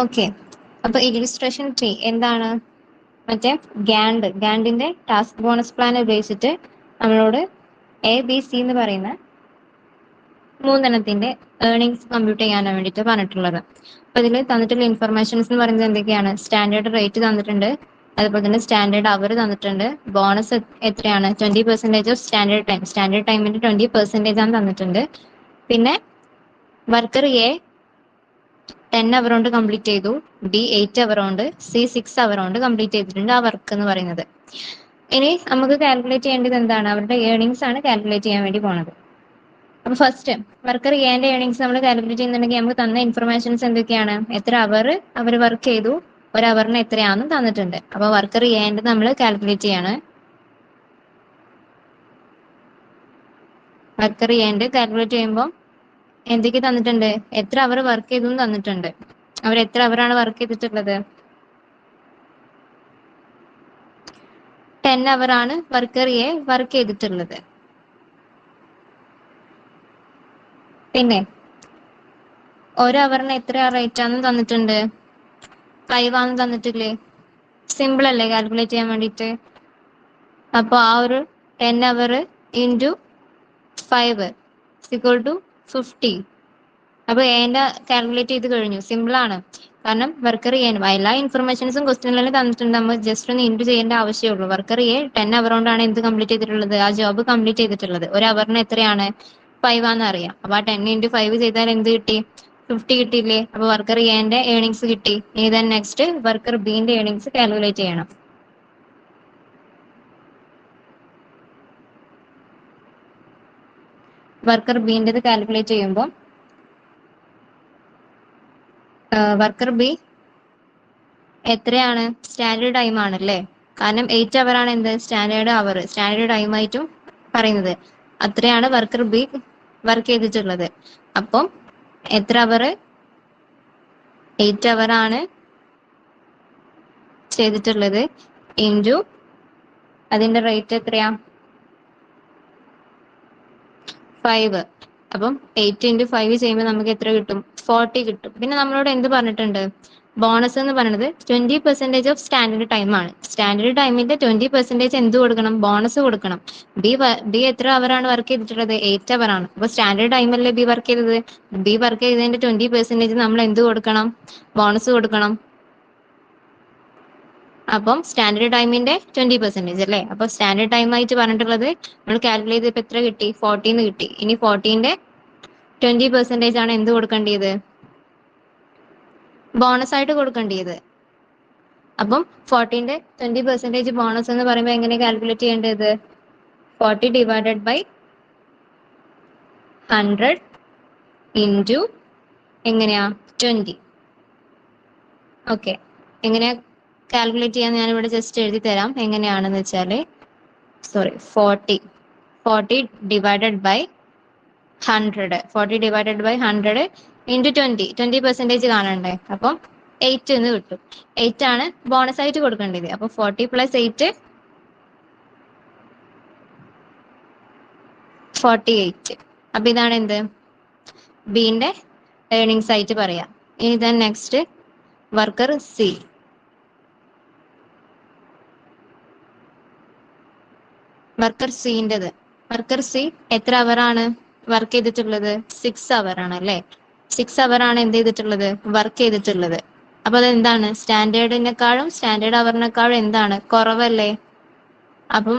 ഓക്കെ, അപ്പൊ ഇല്ലുസ്ട്രേഷൻ 3 എന്താണ്? മറ്റേ ഗാൻഡിന്റെ ടാസ്ക് ബോണസ് പ്ലാൻ ഉപയോഗിച്ചിട്ട് നമ്മളോട് ABC എന്ന് പറയുന്ന 3 ഏർണിങ്സ് കമ്പ്യൂട്ട് ചെയ്യാനാണ് വേണ്ടിയിട്ട് പറഞ്ഞിട്ടുള്ളത്. അപ്പൊ ഇതിൽ തന്നിട്ടുള്ള ഇൻഫർമേഷൻസ് എന്ന് പറയുന്നത് എന്തൊക്കെയാണ്? സ്റ്റാൻഡേർഡ് റേറ്റ് തന്നിട്ടുണ്ട്, അതുപോലെ തന്നെ സ്റ്റാൻഡേർഡ് അവർ തന്നിട്ടുണ്ട്, ബോണസ് എത്രയാണ്, 20% ഓഫ് സ്റ്റാൻഡേർഡ് ടൈമിന്റെ 20% ആണ് തന്നിട്ടുണ്ട്. പിന്നെ വർക്കർ എ 10 അവർ കൊണ്ട് കംപ്ലീറ്റ് ചെയ്തു, B 8 അവർ കൊണ്ട്, C 6 അവർ കൊണ്ട് കംപ്ലീറ്റ് ചെയ്തിട്ടുണ്ട് ആ വർക്ക് എന്ന് പറയുന്നത്. ഇനി നമുക്ക് കാൽക്കുലേറ്റ് ചെയ്യേണ്ടത് എന്താണ്? അവരുടെ ഏർണിങ്സ് ആണ് കാൽക്കുലേറ്റ് ചെയ്യാൻ വേണ്ടി പോണത്. അപ്പൊ ഫസ്റ്റ് വർക്കർ എന്റെ ഏർണിങ്സ് നമ്മൾ കാൽക്കുലേറ്റ് ചെയ്യുന്നുണ്ടെങ്കിൽ നമുക്ക് തന്ന ഇൻഫർമേഷൻസ് എന്തൊക്കെയാണ്? എത്ര അവർ വർക്ക് ചെയ്തു, ഒരു അവറിന് എത്രയാണെന്ന് തന്നിട്ടുണ്ട്. അപ്പൊ വർക്കർ എന്റെ നമ്മൾ കാൽക്കുലേറ്റ് ചെയ്യാണ്. വർക്കർ എന്റെ കാൽക്കുലേറ്റ് ചെയ്യുമ്പോൾ എന്തൊക്കെ തന്നിട്ടുണ്ട്? എത്ര അവർ വർക്ക് ചെയ്തു തന്നിട്ടുണ്ട്. അവർ എത്ര അവറാണ് വർക്ക് ചെയ്തിട്ടുള്ളത്? 10 അവർ ആണ് വർക്കർ എ വർക്ക് ചെയ്തിട്ടുള്ളത്. പിന്നെ ഒരു അവറിന് എത്ര റേറ്റ് ആണെന്ന് തന്നിട്ടുണ്ട്? 5 ആണെന്ന് തന്നിട്ടില്ലേ? സിമ്പിൾ അല്ലേ കാൽക്കുലേറ്റ് ചെയ്യാൻ വേണ്ടിയിട്ട്. അപ്പൊ ആ ഒരു 10 അവർ ഇൻറ്റു 5 = 50. അപ്പൊ എന്റെ കാൽക്കുലേറ്റ് ചെയ്ത് കഴിഞ്ഞു. സിമ്പിൾ ആണ്. കാരണം വർക്കർ എ എല്ലാ ഇൻഫർമേഷൻസും ക്വസ്റ്റ്യനിൽ തന്നിട്ടുണ്ട്, നമ്മൾ ജസ്റ്റ് ഒന്ന് ഇൻറ്റു ചെയ്യേണ്ട ആവശ്യമുള്ളൂ. വർക്കർ എ 10 അവർ കൊണ്ടാണ് എന്ത് കംപ്ലീറ്റ് ചെയ്തിട്ടുള്ളത്, ആ ജോബ് കംപ്ലീറ്റ് ചെയ്തിട്ടുള്ളത്. ഒരു അവറിന് എത്രയാണ് 5 ആണെന്ന് അറിയാം. അപ്പൊ ആ 10 ഇൻറ്റു 5 ചെയ്താൽ എന്ത് കിട്ടി, 50 കിട്ടിയില്ലേ. അപ്പൊ വർക്കർ എന്റെ ഏണിങ്സ് കിട്ടി. ഇനി then നെക്സ്റ്റ് വർക്കർ ബിന്റെ ഏണിങ്സ് കാൽക്കുലേറ്റ് ചെയ്യണം. വർക്കർ ബിൻ്റെത് കാൽക്കുലേറ്റ് ചെയ്യുമ്പോൾ വർക്കർ ബി എത്രയാണ്, സ്റ്റാൻഡേർഡ് ടൈം ആണല്ലേ, കാരണം 8 അവർ ആണ് എന്ത് സ്റ്റാൻഡേർഡ് അവർ, സ്റ്റാൻഡേർഡ് ടൈം ആയിട്ടും പറയുന്നത്. അത്രയാണ് വർക്കർ ബി വർക്ക് ചെയ്തിട്ടുള്ളത്. അപ്പം എത്ര അവർ, 8 അവർ ആണ് ചെയ്തിട്ടുള്ളത്, ഇൻറ്റു അതിന്റെ റേറ്റ് എത്രയാ 5. അപ്പം 8 ഇൻറ്റു 5 ചെയ്യുമ്പോൾ നമുക്ക് എത്ര കിട്ടും, 40 കിട്ടും. പിന്നെ നമ്മളോട് എന്ത് പറഞ്ഞിട്ടുണ്ട്, ബോണസ് എന്ന് പറയുന്നത് 20% ഓഫ് സ്റ്റാൻഡേർഡ് ടൈം ആണ്. സ്റ്റാൻഡേർഡ് ടൈമിന്റെ 20% എന്ത് കൊടുക്കണം, ബോണസ് കൊടുക്കണം. ബി എത്ര അവർ ആണ് വർക്ക് ചെയ്തിട്ടുള്ളത്, 8 അവർ ആണ്. അപ്പൊ സ്റ്റാൻഡേർഡ് ടൈം അല്ലേ ബി വർക്ക് ചെയ്തത്, ബി വർക്ക് ചെയ്തതിന്റെ 20% നമ്മൾ എന്ത് കൊടുക്കണം, ബോണസ് കൊടുക്കണം. അപ്പം സ്റ്റാൻഡേർഡ് ടൈമിന്റെ 20% അല്ലേ. അപ്പൊ സ്റ്റാൻഡേർഡ് ടൈം ആയിട്ട് പറഞ്ഞിട്ടുള്ളത് നമ്മൾ കാൽക്കുലേറ്റ് ചെയ്തപ്പോൾ എത്ര കിട്ടി, 40 എന്ന് കിട്ടി. ഇനി 40ന്റെ 20% ആണ് എന്ത് കൊടുക്കേണ്ടത്, ബോണസ് ആയിട്ട് കൊടുക്കേണ്ടത്. അപ്പം 40ന്റെ 20% ബോണസ് എന്ന് പറയുമ്പോൾ എങ്ങനെ കാൽക്കുലേറ്റ് ചെയ്യേണ്ടത്, 40 ഡിവൈഡഡ് ബൈ 100 ഇൻറ്റു എങ്ങനെയാ 20. ഓക്കെ, എങ്ങനെയാ കാൽക്കുലേറ്റ് ചെയ്യാൻ ഞാനിവിടെ ജസ്റ്റ് എഴുതി തരാം. എങ്ങനെയാണെന്ന് വെച്ചാല് 40 divided by 100, 40 divided by 100 into 20% കാണണ്ടേ. അപ്പം 8 എന്ന് കിട്ടും. 8 ആണ് ബോണസ് ആയിട്ട് കൊടുക്കേണ്ടത്. അപ്പൊ 40 പ്ലസ് 8 48. അപ്പൊ ഇതാണ് എന്ത് ബിന്റെ ഏർണിങ്സ് ആയിട്ട് പറയാം. ഇനി then next worker C. Worker സിൻ്റെത്, വർക്കർ സി എത്ര അവർ ആണ് വർക്ക് ചെയ്തിട്ടുള്ളത്, 6 അവർ ആണ് അല്ലേ. 6 അവർ ആണ് എന്ത് ചെയ്തിട്ടുള്ളത്, വർക്ക് ചെയ്തിട്ടുള്ളത്. അപ്പൊ അതെന്താണ്, സ്റ്റാൻഡേർഡ് അവറിനേക്കാളും എന്താണ് കുറവല്ലേ. അപ്പം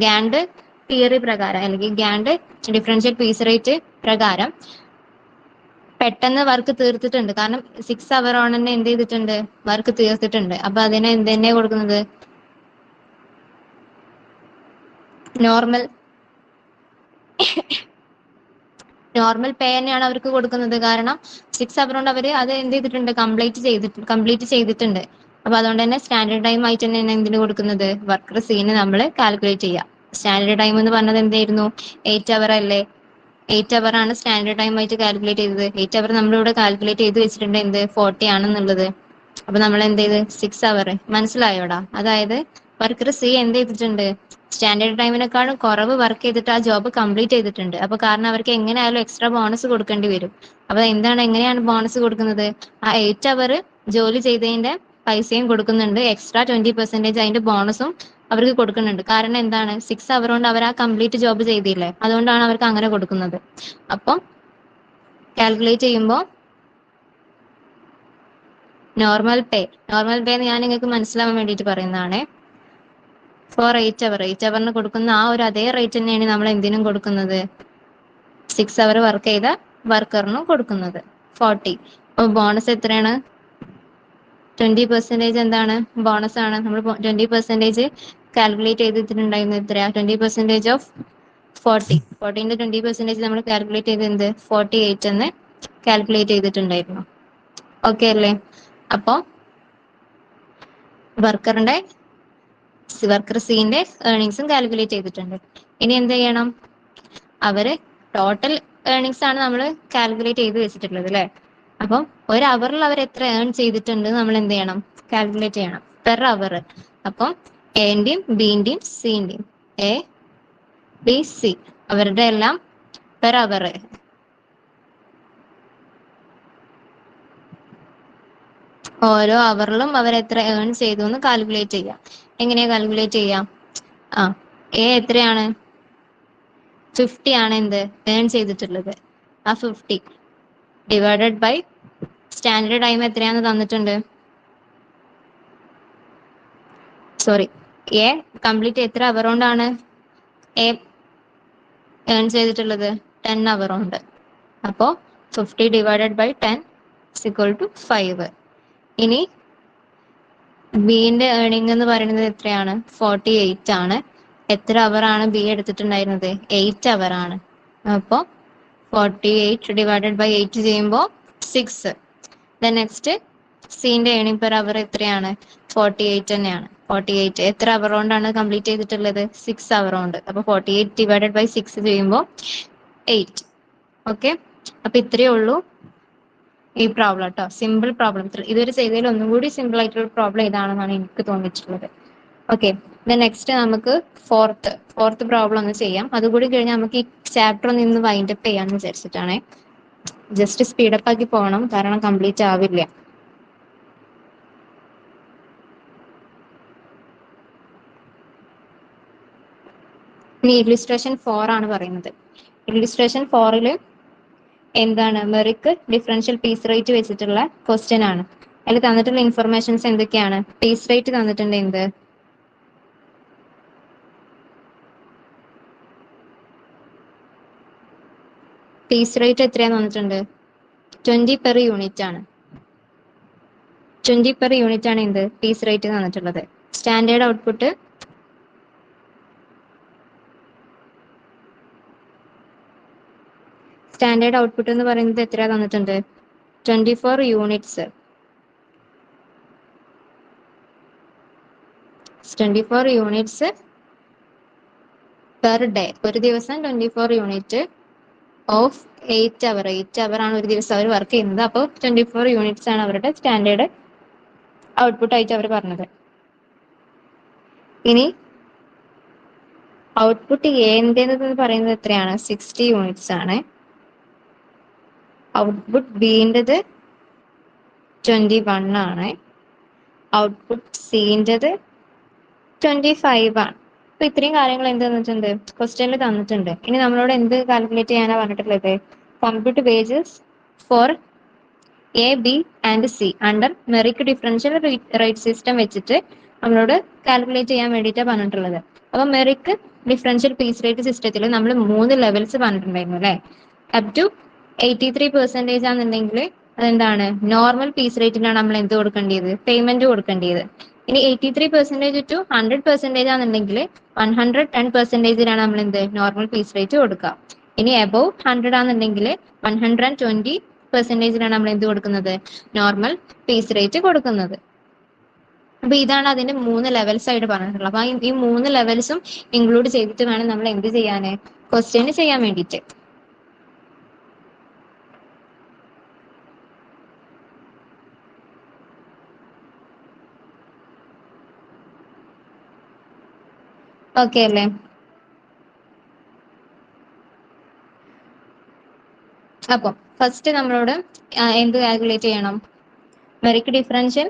ഗാൻഡ് തിയറി പ്രകാരം അല്ലെങ്കിൽ ഗാൻഡ് ഡിഫറൻഷ്യൽ പീസ് റേറ്റ് പ്രകാരം പെട്ടെന്ന് വർക്ക് തീർത്തിട്ടുണ്ട്. കാരണം 6 അവർ ഓൺ തന്നെ എന്ത് ചെയ്തിട്ടുണ്ട്, വർക്ക് തീർത്തിട്ടുണ്ട്. അപ്പൊ അതിനെ എന്ത് തന്നെ കൊടുക്കുന്നത്, നോർമൽ പേ തന്നെയാണ് അവർക്ക് കൊടുക്കുന്നത്. കാരണം 6 അവർ കൊണ്ട് അവർ അത് എന്ത് ചെയ്തിട്ടുണ്ട്, കംപ്ലീറ്റ് ചെയ്തിട്ടുണ്ട്. അപ്പൊ അതുകൊണ്ട് തന്നെ സ്റ്റാൻഡേർഡ് ടൈം ആയിട്ട് തന്നെ എന്തിനു കൊടുക്കുന്നത്, വർക്കർ സീന് നമ്മൾ കാൽക്കുലേറ്റ് ചെയ്യാം. സ്റ്റാൻഡേർഡ് ടൈം എന്ന് പറഞ്ഞത് എന്തായിരുന്നു, 8 അവർ അല്ലേ. 8 അവർ ആണ് സ്റ്റാൻഡേർഡ് ടൈം ആയിട്ട് കാൽക്കുലേറ്റ് ചെയ്തത്. 8 അവർ നമ്മളിവിടെ കാൽക്കുലേറ്റ് ചെയ്ത് വെച്ചിട്ടുണ്ട് എന്ത് 40 ആണെന്നുള്ളത്. അപ്പൊ നമ്മൾ എന്ത് ചെയ്ത് 6 അവർ, മനസ്സിലായോടാ. അതായത് വർക്കർ സി എന്ത് ചെയ്തിട്ടുണ്ട്, സ്റ്റാൻഡേർഡ് ടൈമിനെക്കാളും കുറവ് വർക്ക് ചെയ്തിട്ട് ആ ജോബ് കംപ്ലീറ്റ് ചെയ്തിട്ടുണ്ട്. അപ്പൊ കാരണം അവർക്ക് എങ്ങനെയായാലും എക്സ്ട്രാ ബോണസ് കൊടുക്കേണ്ടി വരും. അപ്പൊ എങ്ങനെയാണ് ബോണസ് കൊടുക്കുന്നത്, ആ 8 അവർ ജോലി ചെയ്തതിന്റെ പൈസയും കൊടുക്കുന്നുണ്ട്, എക്സ്ട്രാ 20% അതിന്റെ ബോണസും അവർക്ക് കൊടുക്കുന്നുണ്ട്. കാരണം എന്താണ്, 6 അവർ കൊണ്ട് അവർ ആ കംപ്ലീറ്റ് ജോബ് ചെയ്തില്ലേ, അതുകൊണ്ടാണ് അവർക്ക് അങ്ങനെ കൊടുക്കുന്നത്. അപ്പം കാൽക്കുലേറ്റ് ചെയ്യുമ്പോൾ നോർമൽ പേ എന്ന് ഞാൻ നിങ്ങൾക്ക് മനസ്സിലാവാൻ വേണ്ടിയിട്ട് പറയുന്നതാണ്. ഫോർ 8 അവറിന് കൊടുക്കുന്ന ആ ഒരു അതേ റേറ്റ് തന്നെയാണ് നമ്മൾ എന്തിനും കൊടുക്കുന്നത്, 6 അവർ വർക്ക് ചെയ്ത വർക്കറിനും കൊടുക്കുന്നത് 40. അപ്പൊ ബോണസ് എത്രയാണ്, 20% എന്താണ് ബോണസ് ആണ്. നമ്മൾ 20% കാൽക്കുലേറ്റ് ചെയ്തിട്ടുണ്ടായിരുന്നു. എത്രയാ, 20% ഓഫ് 40ന്റെ 20% നമ്മൾ കാൽക്കുലേറ്റ് ചെയ്ത് എന്ത് 48 എന്ന് കാൽക്കുലേറ്റ് ചെയ്തിട്ടുണ്ടായിരുന്നു. ഓക്കെ അല്ലേ. അപ്പോ വർക്കർ സിന്റെ ഏർണിങ്സും കാൽക്കുലേറ്റ് ചെയ്തിട്ടുണ്ട്. ഇനി എന്ത് ചെയ്യണം, അവര് ടോട്ടൽ ഏർണിങ്സ് ആണ് നമ്മൾ കാൽക്കുലേറ്റ് ചെയ്ത് വെച്ചിട്ടുള്ളത് അല്ലെ. അപ്പം ഒരു അവറിൽ അവർ എത്ര ഏൺ ചെയ്തിട്ടുണ്ട് നമ്മൾ എന്ത് ചെയ്യണം, കാൽക്കുലേറ്റ് ചെയ്യണം പെർ അവർ. അപ്പം എൻ്റെയും ബിന്റെയും സിന്റെയും, എ ബി സി അവരുടെ എല്ലാം പെർ അവർ ഓരോ അവറിലും അവർ എത്ര ഏൺ ചെയ്തു എന്ന് കാൽക്കുലേറ്റ് ചെയ്യാം. എങ്ങനെയാ കാൽക്കുലേറ്റ് ചെയ്യാം, എ എത്രയാണ്, 50 ആണ് എന്ത് ഏൺ ചെയ്തിട്ടുള്ളത്. ആ 50 ഡിവൈഡഡ് ബൈ സ്റ്റാൻഡേർഡ് ടൈം എത്രയാന്ന് തന്നിട്ടുണ്ട്. സോറി, എ കംപ്ലീറ്റ് എത്ര അവർ കൊണ്ടാണ് എ ഏൺ ചെയ്തിട്ടുള്ളത്? 10 അവർ കൊണ്ട്. അപ്പോൾ 50 ഡിവൈഡഡ് ബൈ 10 = 5. ഇനി ബിന്റെ ഏർണിംഗ് എന്ന് പറയുന്നത് എത്രയാണ്? 48 ആണ്. എത്ര അവർ ആണ് ബി എടുത്തിട്ടുണ്ടായിരുന്നത്? 8 അവർ ആണ്. അപ്പോൾ 48 ഡിവൈഡഡ് ബൈ 8 ചെയ്യുമ്പോൾ 6. നെക്സ്റ്റ് സിന്റെ ഏർണിംഗ് പെർ അവർ എത്രയാണ്? 48 തന്നെയാണ്. 48 എത്ര അവർ കൊണ്ടാണ് കംപ്ലീറ്റ് ചെയ്തിട്ടുള്ളത്? 6 അവർ കൊണ്ട്. അപ്പോൾ 48 ഡിവൈഡഡ് ബൈ 6 ചെയ്യുമ്പോൾ 8. ഓക്കെ, അപ്പൊ ഇത്രയേ ഉള്ളൂ ഈ പ്രോബ്ലം കേട്ടോ. Simple problem. ഇതുവരെ ചെയ്തതിൽ ഒന്നും കൂടി സിമ്പിൾ ആയിട്ടുള്ള പ്രോബ്ലം ഇതാണെന്നാണ് എനിക്ക് തോന്നിയിട്ടുള്ളത്. ഓക്കെ, നെക്സ്റ്റ് നമുക്ക് ഫോർത്ത് പ്രോബ്ലം ഒന്ന് ചെയ്യാം. അതുകൂടി കഴിഞ്ഞാൽ നമുക്ക് ഈ ചാപ്റ്റർ ഒന്ന് ഇന്ന് വൈൻഡ് അപ്പ് ചെയ്യാന്ന് വിചാരിച്ചിട്ടാണ്. ജസ്റ്റ് സ്പീഡപ്പ് ആക്കി പോകണം, കാരണം കംപ്ലീറ്റ് ആവില്ല. ഇനി ഇല്ലുസ്ട്രേഷൻ 4 ആണ് പറയുന്നത്. ഇല്ലുസ്ട്രേഷൻ 4 എന്താണ്? മെറിക്ക് ഡിഫറൻഷ്യൽ പീസ് റേറ്റ് വെച്ചിട്ടുള്ള ക്വസ്റ്റ്യൻ ആണ്. അതിൽ തന്നിട്ടുള്ള ഇൻഫർമേഷൻസ് എന്തൊക്കെയാണ്? പീസ് റേറ്റ് തന്നിട്ടുണ്ട്. എന്ത് പീസ് റേറ്റ് എത്രയാന്ന് തന്നിട്ടുണ്ട്? 20 പെർ യൂണിറ്റ് ആണ്. 20 പെർ യൂണിറ്റ് ആണ് എന്ത് പീസ് റേറ്റ് തന്നിട്ടുള്ളത്. സ്റ്റാൻഡേർഡ് ഔട്ട്പുട്ട് എന്ന് പറയുന്നത് എത്ര തന്നിട്ടുണ്ട്? 24 യൂണിറ്റ്സ്. 24 units per day. ഒരു ദിവസം 24 യൂണിറ്റ് ഓഫ് 8 അവർ. 8 അവർ ആണ് ഒരു ദിവസം അവർ വർക്ക് ചെയ്യുന്നത്. അപ്പോൾ 24 യൂണിറ്റ്സ് ആണ് അവരുടെ സ്റ്റാൻഡേർഡ് ഔട്ട്പുട്ട് ആയിട്ട് അവർ പറഞ്ഞത്. ഇനി ഔട്ട്പുട്ട് എന്ന് പറയുന്നത് എത്രയാണ്? 60 യൂണിറ്റ്സ് ആണ്. ഔട്ട്പുട്ട് ബിൻ്റെത് 21 ആണ്. ഔട്ട്പുട്ട് സിൻ്റെത് 25 ആണ്. അപ്പൊ ഇത്രയും കാര്യങ്ങൾ എന്ത് തന്നിട്ടുണ്ട്? ക്വസ്റ്റ്യനിൽ തന്നിട്ടുണ്ട്. ഇനി നമ്മളോട് എന്ത് കാൽക്കുലേറ്റ് ചെയ്യാനാണ് പറഞ്ഞിട്ടുള്ളത്? Compute wages four A, B and C under Merrick differential rate system വെച്ചിട്ട് നമ്മളോട് കാൽക്കുലേറ്റ് ചെയ്യാൻ വേണ്ടിയിട്ടാണ് പറഞ്ഞിട്ടുള്ളത്. അപ്പൊ മെറിക് ഡിഫറൻഷ്യൽ പീസ് റേറ്റ് സിസ്റ്റത്തിൽ നമ്മൾ 3 ലെവൽസ് പറഞ്ഞിട്ടുണ്ടായിരുന്നു അല്ലെ? അപ് ടു 83% ആണെന്നുണ്ടെങ്കിൽ അതെന്താണ്? നോർമൽ പീസ് റേറ്റിനാണ് നമ്മൾ എന്ത് കൊടുക്കേണ്ടത്? പേയ്മെന്റ് കൊടുക്കേണ്ടത്. ഇനി 83% ടു 100% ആണെന്നുണ്ടെങ്കിൽ 110%ാണ് നമ്മൾ എന്ത് നോർമൽ പീസ് റേറ്റ് കൊടുക്കുക. ഇനി അബവ് 100 ആണെന്നുണ്ടെങ്കിൽ 120%ാണ് നമ്മൾ എന്ത് കൊടുക്കുന്നത്? നോർമൽ പീസ് റേറ്റ് കൊടുക്കുന്നത്. അപ്പൊ ഇതാണ് അതിന്റെ 3 ലെവൽസ് ആയിട്ട് പറഞ്ഞിട്ടുള്ളത്. അപ്പൊ ഈ 3 ലെവൽസും ഇൻക്ലൂഡ് ചെയ്തിട്ട് വേണം നമ്മൾ എന്ത് ചെയ്യാന്? ക്വസ്റ്റ്യൻ ചെയ്യാൻ വേണ്ടിയിട്ട്. ഓക്കെ അല്ലേ? അപ്പൊ ഫസ്റ്റ് നമ്മളോട് എന്ത് കാൽക്കുലേറ്റ് ചെയ്യണം? മെറിക് ഡിഫറൻഷ്യൽ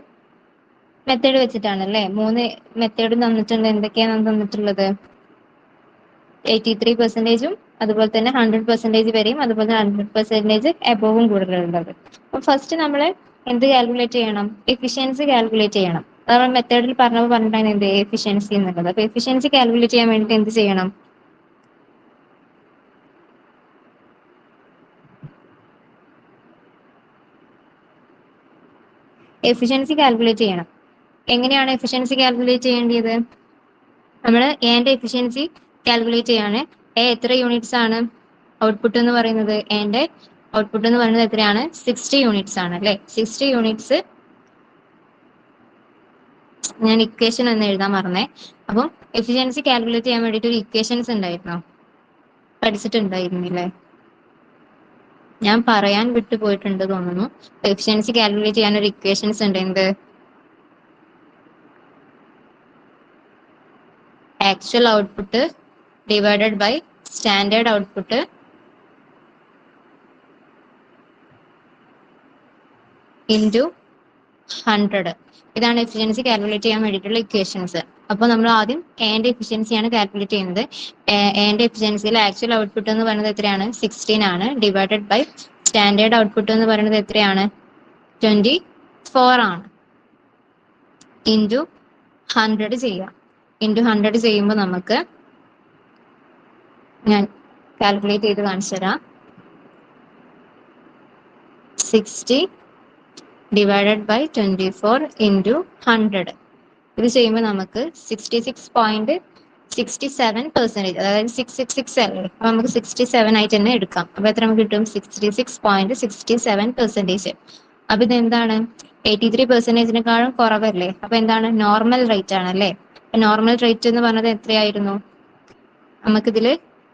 മെത്തേഡ് വെച്ചിട്ടാണ് അല്ലേ? 3 മെത്തേഡ് തന്നിട്ടുണ്ട്. എന്തൊക്കെയാണ് തന്നിട്ടുള്ളത്? 83%, അതുപോലെ തന്നെ 100% വരെയും, അതുപോലെ 100% എബോവും കൂടുതലുള്ളത്. അപ്പൊ ഫസ്റ്റ് നമ്മൾ എന്ത് കാൽക്കുലേറ്റ് ചെയ്യണം? എഫിഷ്യൻസി കാൽക്കുലേറ്റ് ചെയ്യണം. നമ്മൾ മെത്തേഡിൽ പറഞ്ഞിട്ടാണ് എന്ത് എഫിഷ്യൻസി എന്നുള്ളത്. അപ്പൊ എഫിഷ്യൻസി കാൽക്കുലേറ്റ് ചെയ്യാൻ വേണ്ടിയിട്ട് എന്ത് ചെയ്യണം? എഫിഷ്യൻസി കാൽക്കുലേറ്റ് ചെയ്യണം. എങ്ങനെയാണ് എഫിഷ്യൻസി കാൽക്കുലേറ്റ് ചെയ്യേണ്ടത്? നമ്മൾ എന്റെ എഫിഷ്യൻസി കാൽക്കുലേറ്റ് ചെയ്യാണ്. എ എത്ര യൂണിറ്റ്സ് ആണ് ഔട്ട്പുട്ട് എന്ന് പറയുന്നത്? എന്റെ ഔട്ട്പുട്ട് എന്ന് പറയുന്നത് എത്രയാണ്? 60 യൂണിറ്റ്സ് ആണ് അല്ലെ? 60 യൂണിറ്റ്സ്. ഞാൻ ഇക്വേഷൻ ഒന്ന് എഴുതാൻ പറഞ്ഞേ. അപ്പം എഫിഷ്യൻസി കാൽക്കുലേറ്റ് ചെയ്യാൻ വേണ്ടിയിട്ട് ഒരു ഇക്വേഷൻസ് ഉണ്ടായിരുന്നോ? പഠിച്ചിട്ടുണ്ടായിരുന്നില്ലേ? ഞാൻ പറയാൻ വിട്ടുപോയിട്ടുണ്ട് തോന്നുന്നു. എഫിഷ്യൻസി കാൽക്കുലേറ്റ് ചെയ്യാൻ ഒരു ഇക്വേഷൻസ് ഉണ്ട്. എന്ത്? Actual output divided by standard output into 100. ഇതാണ് എഫിഷ്യൻസി കാൽക്കുലേറ്റ് ചെയ്യാൻ വേണ്ടിയിട്ടുള്ള ഇക്വേഷൻസ്. അപ്പോൾ നമ്മൾ ആദ്യം എന്റെ എഫിഷ്യൻസിയാണ് കാൽക്കുലേറ്റ് ചെയ്യുന്നത്. എന്റെ എഫിഷ്യൻസിയിൽ ആക്ച്വൽ ഔട്ട്പുട്ട് എന്ന് പറയുന്നത് എത്രയാണ്? 16 ആണ്. ഡിവൈഡഡ് ബൈ സ്റ്റാൻഡേർഡ് ഔട്ട്പുട്ട് എന്ന് പറയുന്നത് എത്രയാണ്? 24 ആണ്. ഇൻറ്റു 100 ചെയ്യാം. ഇൻറ്റു 100 ചെയ്യുമ്പോൾ നമുക്ക് ഞാൻ കാൽക്കുലേറ്റ് ചെയ്ത് കാണിച്ചു തരാം. 60 ഡിവൈഡഡ് ബൈ 24 ഇൻറ്റു 100. ഇത് ചെയ്യുമ്പോൾ നമുക്ക് 66.67%, അതായത് 666 അല്ലേ, അപ്പൊ നമുക്ക് 67 ആയിട്ട് തന്നെ എടുക്കാം. അപ്പൊ എത്ര നമുക്ക് കിട്ടും? 66.67%. അപ്പൊ ഇത് എന്താണ്? 83%-നേക്കാളും കുറവല്ലേ? അപ്പൊ എന്താണ്? നോർമൽ റേറ്റ് ആണല്ലേ. നോർമൽ റേറ്റ് എന്ന് പറഞ്ഞത് എത്രയായിരുന്നു? നമുക്കിതില്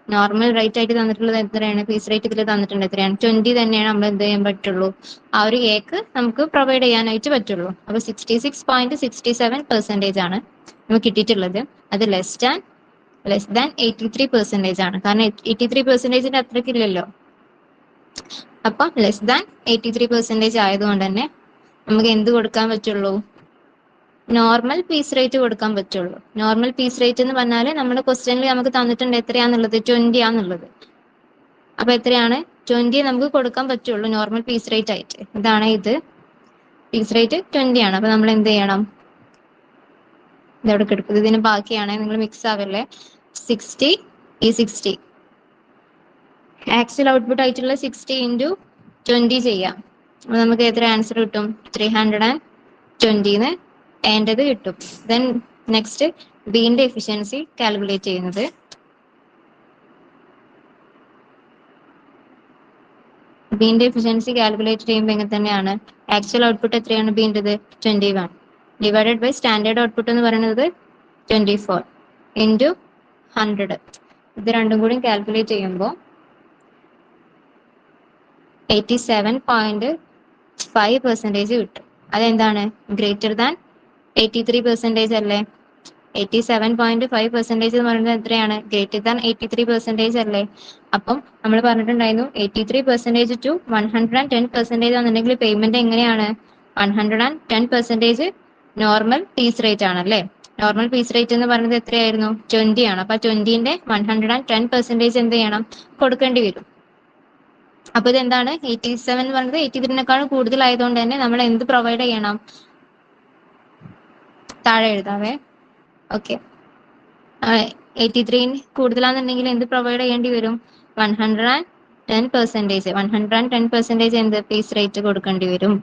നോർമൽ റേറ്റ് ആയിട്ട് തന്നിട്ടുള്ളത് എത്രയാണ്? പീസ് റേറ്റ് ഇതിൽ തന്നിട്ടുണ്ട് എത്രയാണ്? 20 തന്നെയാണ് നമ്മൾ എന്ത് ചെയ്യാൻ പറ്റുള്ളൂ, ആ ഒരു എക്ക് നമുക്ക് പ്രൊവൈഡ് ചെയ്യാനായിട്ട് പറ്റുള്ളൂ. അപ്പൊ 66.67% ആണ് നമുക്ക് കിട്ടിയിട്ടുള്ളത്. അത് ലെസ് ദാൻ 83% ആണ്. കാരണം 83%-ന്റെ അത്രക്കില്ലല്ലോ. അപ്പൊ ലെസ് ദാൻ 83% ആയതുകൊണ്ട് തന്നെ നമുക്ക് എന്ത് കൊടുക്കാൻ പറ്റുള്ളൂ? നോർമൽ പീസ് റേറ്റ് കൊടുക്കാൻ പറ്റുള്ളൂ. നോർമൽ പീസ് റേറ്റ് എന്ന് പറഞ്ഞാൽ നമ്മുടെ ക്വസ്റ്റ്യനിൽ നമുക്ക് തന്നിട്ടുണ്ട് എത്രയാന്നുള്ളത്, 20 ആന്നുള്ളത്. അപ്പൊ എത്രയാണ്? 20 നമുക്ക് കൊടുക്കാൻ പറ്റുള്ളൂ നോർമൽ പീസ് റേറ്റ് ആയിട്ട്. ഇതാണ് ഇത്, പീസ് റേറ്റ് 20 ആണ്. അപ്പൊ നമ്മൾ എന്ത് ചെയ്യണം? ഇതവിടെ കിടക്കുന്നത്, ഇതിന് ബാക്കിയാണ്, നിങ്ങൾ മിക്സ് ആവല്ലേ. 60 ഈ 60 ആക്ച്വൽ ഔട്ട്പുട്ട് ആയിട്ടുള്ള 60 ഇൻറ്റു 20 ചെയ്യാം. അപ്പൊ നമുക്ക് എത്ര ആൻസർ കിട്ടും? 320 വേണ്ടത് കിട്ടും. ദെൻ നെക്സ്റ്റ് ബീന്റെ എഫിഷ്യൻസി കാൽക്കുലേറ്റ് ചെയ്യുന്നത്. ബീന്റെ എഫിഷ്യൻസി കാൽക്കുലേറ്റ് ചെയ്യുമ്പോൾ എങ്ങനെ തന്നെയാണ്? ആക്ച്വൽ ഔട്ട്പുട്ട് എത്രയാണ് ബീൻ്റെത്? 21 ഡിവൈഡഡ് ബൈ സ്റ്റാൻഡേർഡ് ഔട്ട്പുട്ട് എന്ന് പറയുന്നത് 24 ഇൻറ്റു 100. ഇത് രണ്ടും കൂടി കാൽക്കുലേറ്റ് ചെയ്യുമ്പോൾ 87.5% കിട്ടും. അതെന്താണ്? ഗ്രേറ്റർ ദാൻ 83% അല്ലേ? 87.5% എന്ന് പറയുന്നത് എത്രയാണ്? ഗ്രേറ്റർ ദാൻ 83% അല്ലേ? അപ്പം നമ്മൾ പറഞ്ഞിട്ടുണ്ടായിരുന്നു 83% ടു 110% ആണെന്നുണ്ടെങ്കിൽ പേയ്മെന്റ് എങ്ങനെയാണ്? 110% നോർമൽ പീസ് റേറ്റ് ആണല്ലേ. നോർമൽ പീസ് റേറ്റ് എന്ന് പറയുന്നത് എത്രയായിരുന്നു? 20 ആണ്. അപ്പൊ 20ന്റെ 110% എന്ത് ചെയ്യണം? കൊടുക്കേണ്ടി വരും. അപ്പൊ ഇത് എന്താണ്? 87 എന്ന് പറയുന്നത് 83-നേക്കാളും കൂടുതലായതുകൊണ്ട് തന്നെ നമ്മൾ എന്ത് പ്രൊവൈഡ് ചെയ്യണം? താഴെ എഴുതാവേ. ഓക്കെ, 83 കൂടുതലാണെന്നുണ്ടെങ്കിൽ എന്ത് പ്രൊവൈഡ് ചെയ്യേണ്ടി വരും? 110% എന്ത് പീസ് റേറ്റ് കൊടുക്കേണ്ടി വരും.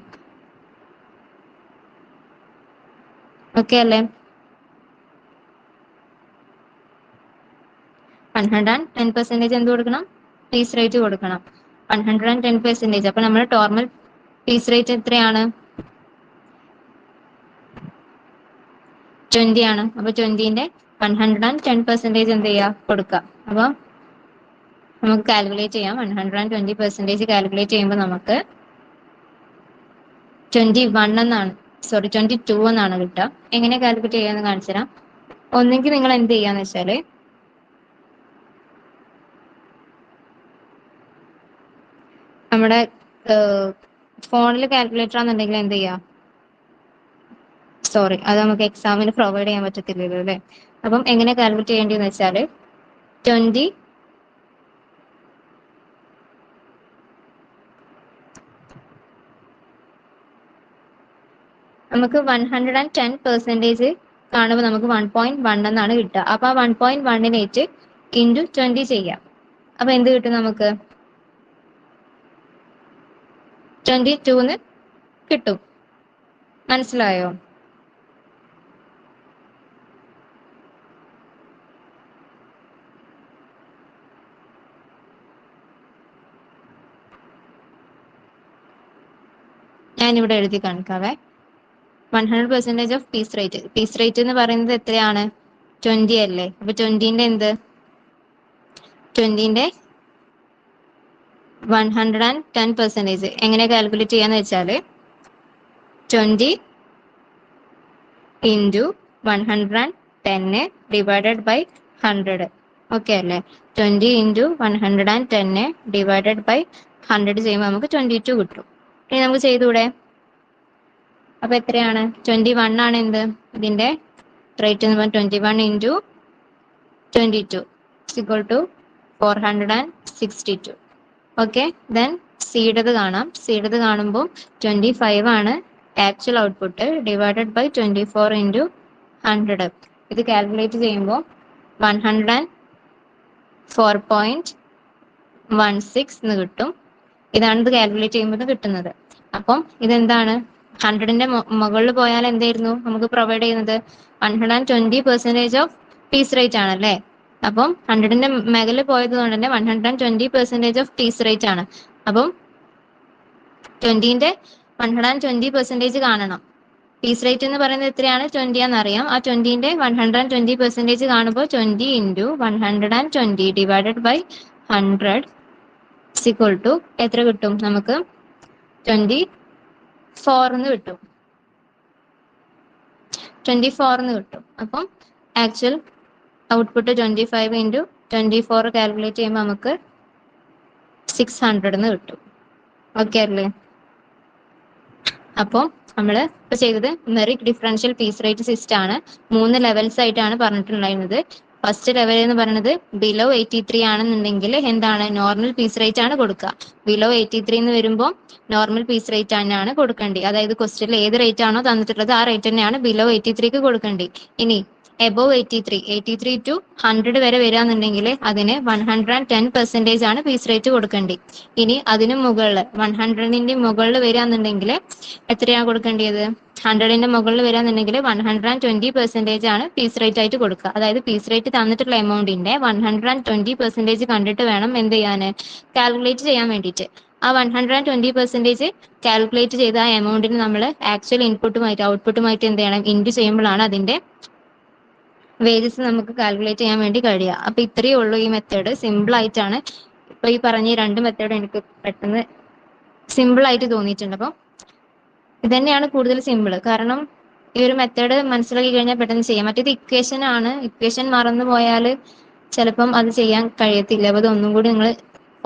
ഓക്കെ അല്ലേ? 110% എന്ത് കൊടുക്കണം? പീസ് റേറ്റ് കൊടുക്കണം. 110%. അപ്പൊ നമ്മുടെ നോർമൽ പീസ് റേറ്റ് എത്രയാണ്? 20 ആണ്. അപ്പൊ 20ന്റെ 110% എന്ത് ചെയ്യുക? കൊടുക്കുക. അപ്പൊ നമുക്ക് കാൽക്കുലേറ്റ് ചെയ്യാം. 120% കാൽക്കുലേറ്റ് ചെയ്യുമ്പോൾ നമുക്ക് 21 എന്നാണ്, 22 എന്നാണ് കിട്ടുക. എങ്ങനെ കാൽക്കുലേറ്റ് ചെയ്യാന്ന് കാണിച്ചു തരാം. ഒന്നെങ്കിൽ നിങ്ങൾ എന്ത് ചെയ്യാന്ന് വെച്ചാല് നമ്മുടെ ഫോണിൽ കാൽക്കുലേറ്റർ ആണെന്നുണ്ടെങ്കിൽ എന്ത് ചെയ്യാം? സോറി, അത് നമുക്ക് എക്സാമിന് പ്രൊവൈഡ് ചെയ്യാൻ പറ്റത്തില്ലല്ലോ അല്ലേ. അപ്പം എങ്ങനെ കാൽക്കുലേറ്റ് ചെയ്യേണ്ടതെന്ന് വെച്ചാൽ 20 നമുക്ക് 110% കാണുമ്പോൾ നമുക്ക് 1.1 എന്നാണ് കിട്ടുക. അപ്പൊ ആ 1.1 ഇൻറ്റു 20 ചെയ്യാം. അപ്പൊ എന്ത് കിട്ടും നമുക്ക്? 22 കിട്ടും. മനസ്സിലായോ? ഞാനിവിടെ എഴുതി കാണിക്കാവേ. 100% of piece rate. Piece rate എന്ന് പറയുന്നത് എത്രയാണ്? 20 അല്ലേ. അപ്പൊ 20ന്റെ എന്ത്? 20ന്റെ 110% എങ്ങനെ കാൽക്കുലേറ്റ് ചെയ്യാന്ന് വെച്ചാല് 20 ഇൻറ്റു 110 ഡിവൈഡഡ് ബൈ 100. ഓക്കെ അല്ലേ? 20 ഇൻറ്റു 110 ഡിവൈഡഡ് ബൈ 100 ചെയ്യുമ്പോൾ നമുക്ക് 22 കിട്ടും. ഇനി നമുക്ക് ചെയ്തുകൂടെ? അപ്പൊ എത്രയാണ്? 21 ആണ് എന്ത്? ഇതിന്റെ റേറ്റ് എന്ന് പറഞ്ഞാൽ 21 ഇൻറ്റു 22 = 462. ഓക്കെ, ദെൻ സിയുടേത് കാണാം. സിയുടേത് കാണുമ്പോൾ 25 ആണ് actual output divided by 24 into 100. ഇത് കാൽക്കുലേറ്റ് ചെയ്യുമ്പോൾ 104.16 എന്ന് കിട്ടും. ഇതാണ് ഇത് കാൽക്കുലേറ്റ് ചെയ്യുമ്പോൾ കിട്ടുന്നത്. അപ്പം ഇതെന്താണ്, 100ന്റെ മുകളിൽ പോയാൽ എന്തായിരുന്നു നമുക്ക് പ്രൊവൈഡ് ചെയ്യുന്നത്? 120% ഓഫ് പീസ് റേറ്റ് ആണല്ലേ. അപ്പം 100ന്റെ മുകളിൽ പോയത് കൊണ്ട് തന്നെ 120% ഓഫ് പീസ് റേറ്റ് ആണ്. അപ്പം 20ന്റെ 120% കാണണം. പീസ് റേറ്റ് എന്ന് പറയുന്നത് എത്രയാണ്? 20 ആണെന്നറിയാം. ആ 20ന്റെ 120% കാണുമ്പോൾ 20 into 120 divided by 100 equal to എത്ര കിട്ടും നമുക്ക്? 24 എന്ന് കിട്ടും. 24 എന്ന് കിട്ടും. അപ്പം ആക്ച്വൽ ഔട്ട്പുട്ട് 25 ഇൻറ്റു 24 കാൽക്കുലേറ്റ് ചെയ്യുമ്പോൾ നമുക്ക് 600 എന്ന് കിട്ടും. ഓക്കെ അല്ലേ? അപ്പോൾ നമ്മൾ ഇപ്പൊ ചെയ്തത് Merrick differential piece rate system ആണ്. 3 ലെവൽസ് ആയിട്ടാണ് പറഞ്ഞിട്ടുണ്ടായിരുന്നത്. ഫസ്റ്റ് ലെവൽ എന്ന് പറയുന്നത് ബിലോ 83 ആണെന്നുണ്ടെങ്കിൽ എന്താണ്, നോർമൽ പീസ് റേറ്റ് ആണ് കൊടുക്കുക. ബിലോ 83 എന്ന് വരുമ്പോൾ നോർമൽ പീസ് റേറ്റ് തന്നെയാണ് കൊടുക്കേണ്ടത്. അതായത് ക്വസ്റ്റ്യനിൽ ഏത് റേറ്റ് ആണോ തന്നിട്ടുള്ളത് ആ റേറ്റ് തന്നെയാണ് ബിലോ 83ക്ക് കൊടുക്കേണ്ടത്. ഇനി എബോവ് 83 ടു 100 വരെ വരികയാണെന്നുണ്ടെങ്കിൽ അതിന് 110% ആണ് പീസ് റേറ്റ് കൊടുക്കേണ്ടത്. ഇനി അതിന് മുകളിൽ 100ന്റെ മുകളിൽ വരികയാണെന്നുണ്ടെങ്കിൽ എത്രയാണ് കൊടുക്കേണ്ടത്? 100ന്റെ മുകളിൽ വരികയാണെന്നുണ്ടെങ്കിൽ 120% ആണ് പീസ് റേറ്റ് ആയിട്ട് കൊടുക്കുക. അതായത് പീസ് റേറ്റ് തന്നിട്ടുള്ള എമൗണ്ടിന്റെ 120% കണ്ടിട്ട് വേണം എന്ത് ചെയ്യാൻ, കാൽക്കുലേറ്റ് ചെയ്യാൻ വേണ്ടിയിട്ട്. ആ 120% കാൽക്കുലേറ്റ് ചെയ്ത ആ എമൗണ്ടിന് നമ്മൾ ആക്ച്വൽ ഇൻപുട്ടുമായിട്ട് ഔട്ട്പുട്ടുമായിട്ട് എന്ത് ചെയ്യണം, ഇൻറ്റു ചെയ്യുമ്പോഴാണ് അതിന്റെ വേജസ് നമുക്ക് കാൽക്കുലേറ്റ് ചെയ്യാൻ വേണ്ടി കഴിയുക. അപ്പൊ ഇത്രയേ ഉള്ളൂ ഈ മെത്തേഡ്. സിമ്പിൾ ആയിട്ടാണ്. ഇപ്പൊ ഈ പറഞ്ഞ 2 മെത്തേഡ് എനിക്ക് പെട്ടെന്ന് സിമ്പിൾ ആയിട്ട് തോന്നിയിട്ടുണ്ട്. അപ്പം ഇത് തന്നെയാണ് കൂടുതൽ സിമ്പിൾ. കാരണം ഈ ഒരു മെത്തേഡ് മനസ്സിലാക്കി കഴിഞ്ഞാൽ പെട്ടെന്ന് ചെയ്യാം. മറ്റേത് ഇക്വേഷൻ ആണ്. ഇക്വേഷൻ മറന്നു പോയാൽ ചിലപ്പം അത് ചെയ്യാൻ കഴിയത്തില്ല. അപ്പൊ അതൊന്നും കൂടി നിങ്ങൾ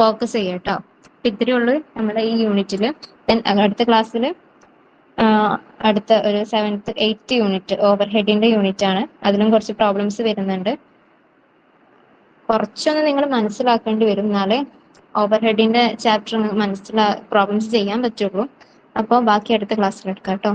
ഫോക്കസ് ചെയ്യാം കേട്ടോ. അപ്പൊ ഇത്രയേ ഉള്ളൂ നമ്മുടെ ഈ യൂണിറ്റിൽ. അടുത്ത ക്ലാസ്സിൽ അടുത്ത ഒരു 7th 8th unit over ഹെഡിന്റെ unit ആണ്. അതിലും കുറച്ച് പ്രോബ്ലംസ് വരുന്നുണ്ട്. കുറച്ചൊന്ന് നിങ്ങൾ മനസ്സിലാക്കേണ്ടി വരും, എന്നാലേ ഓവർ ഹെഡിന്റെ ചാപ്റ്റർ പ്രോബ്ലംസ് ചെയ്യാൻ പറ്റുള്ളൂ. അപ്പോൾ ബാക്കി അടുത്ത ക്ലാസ്സിൽ എടുക്കാം കേട്ടോ.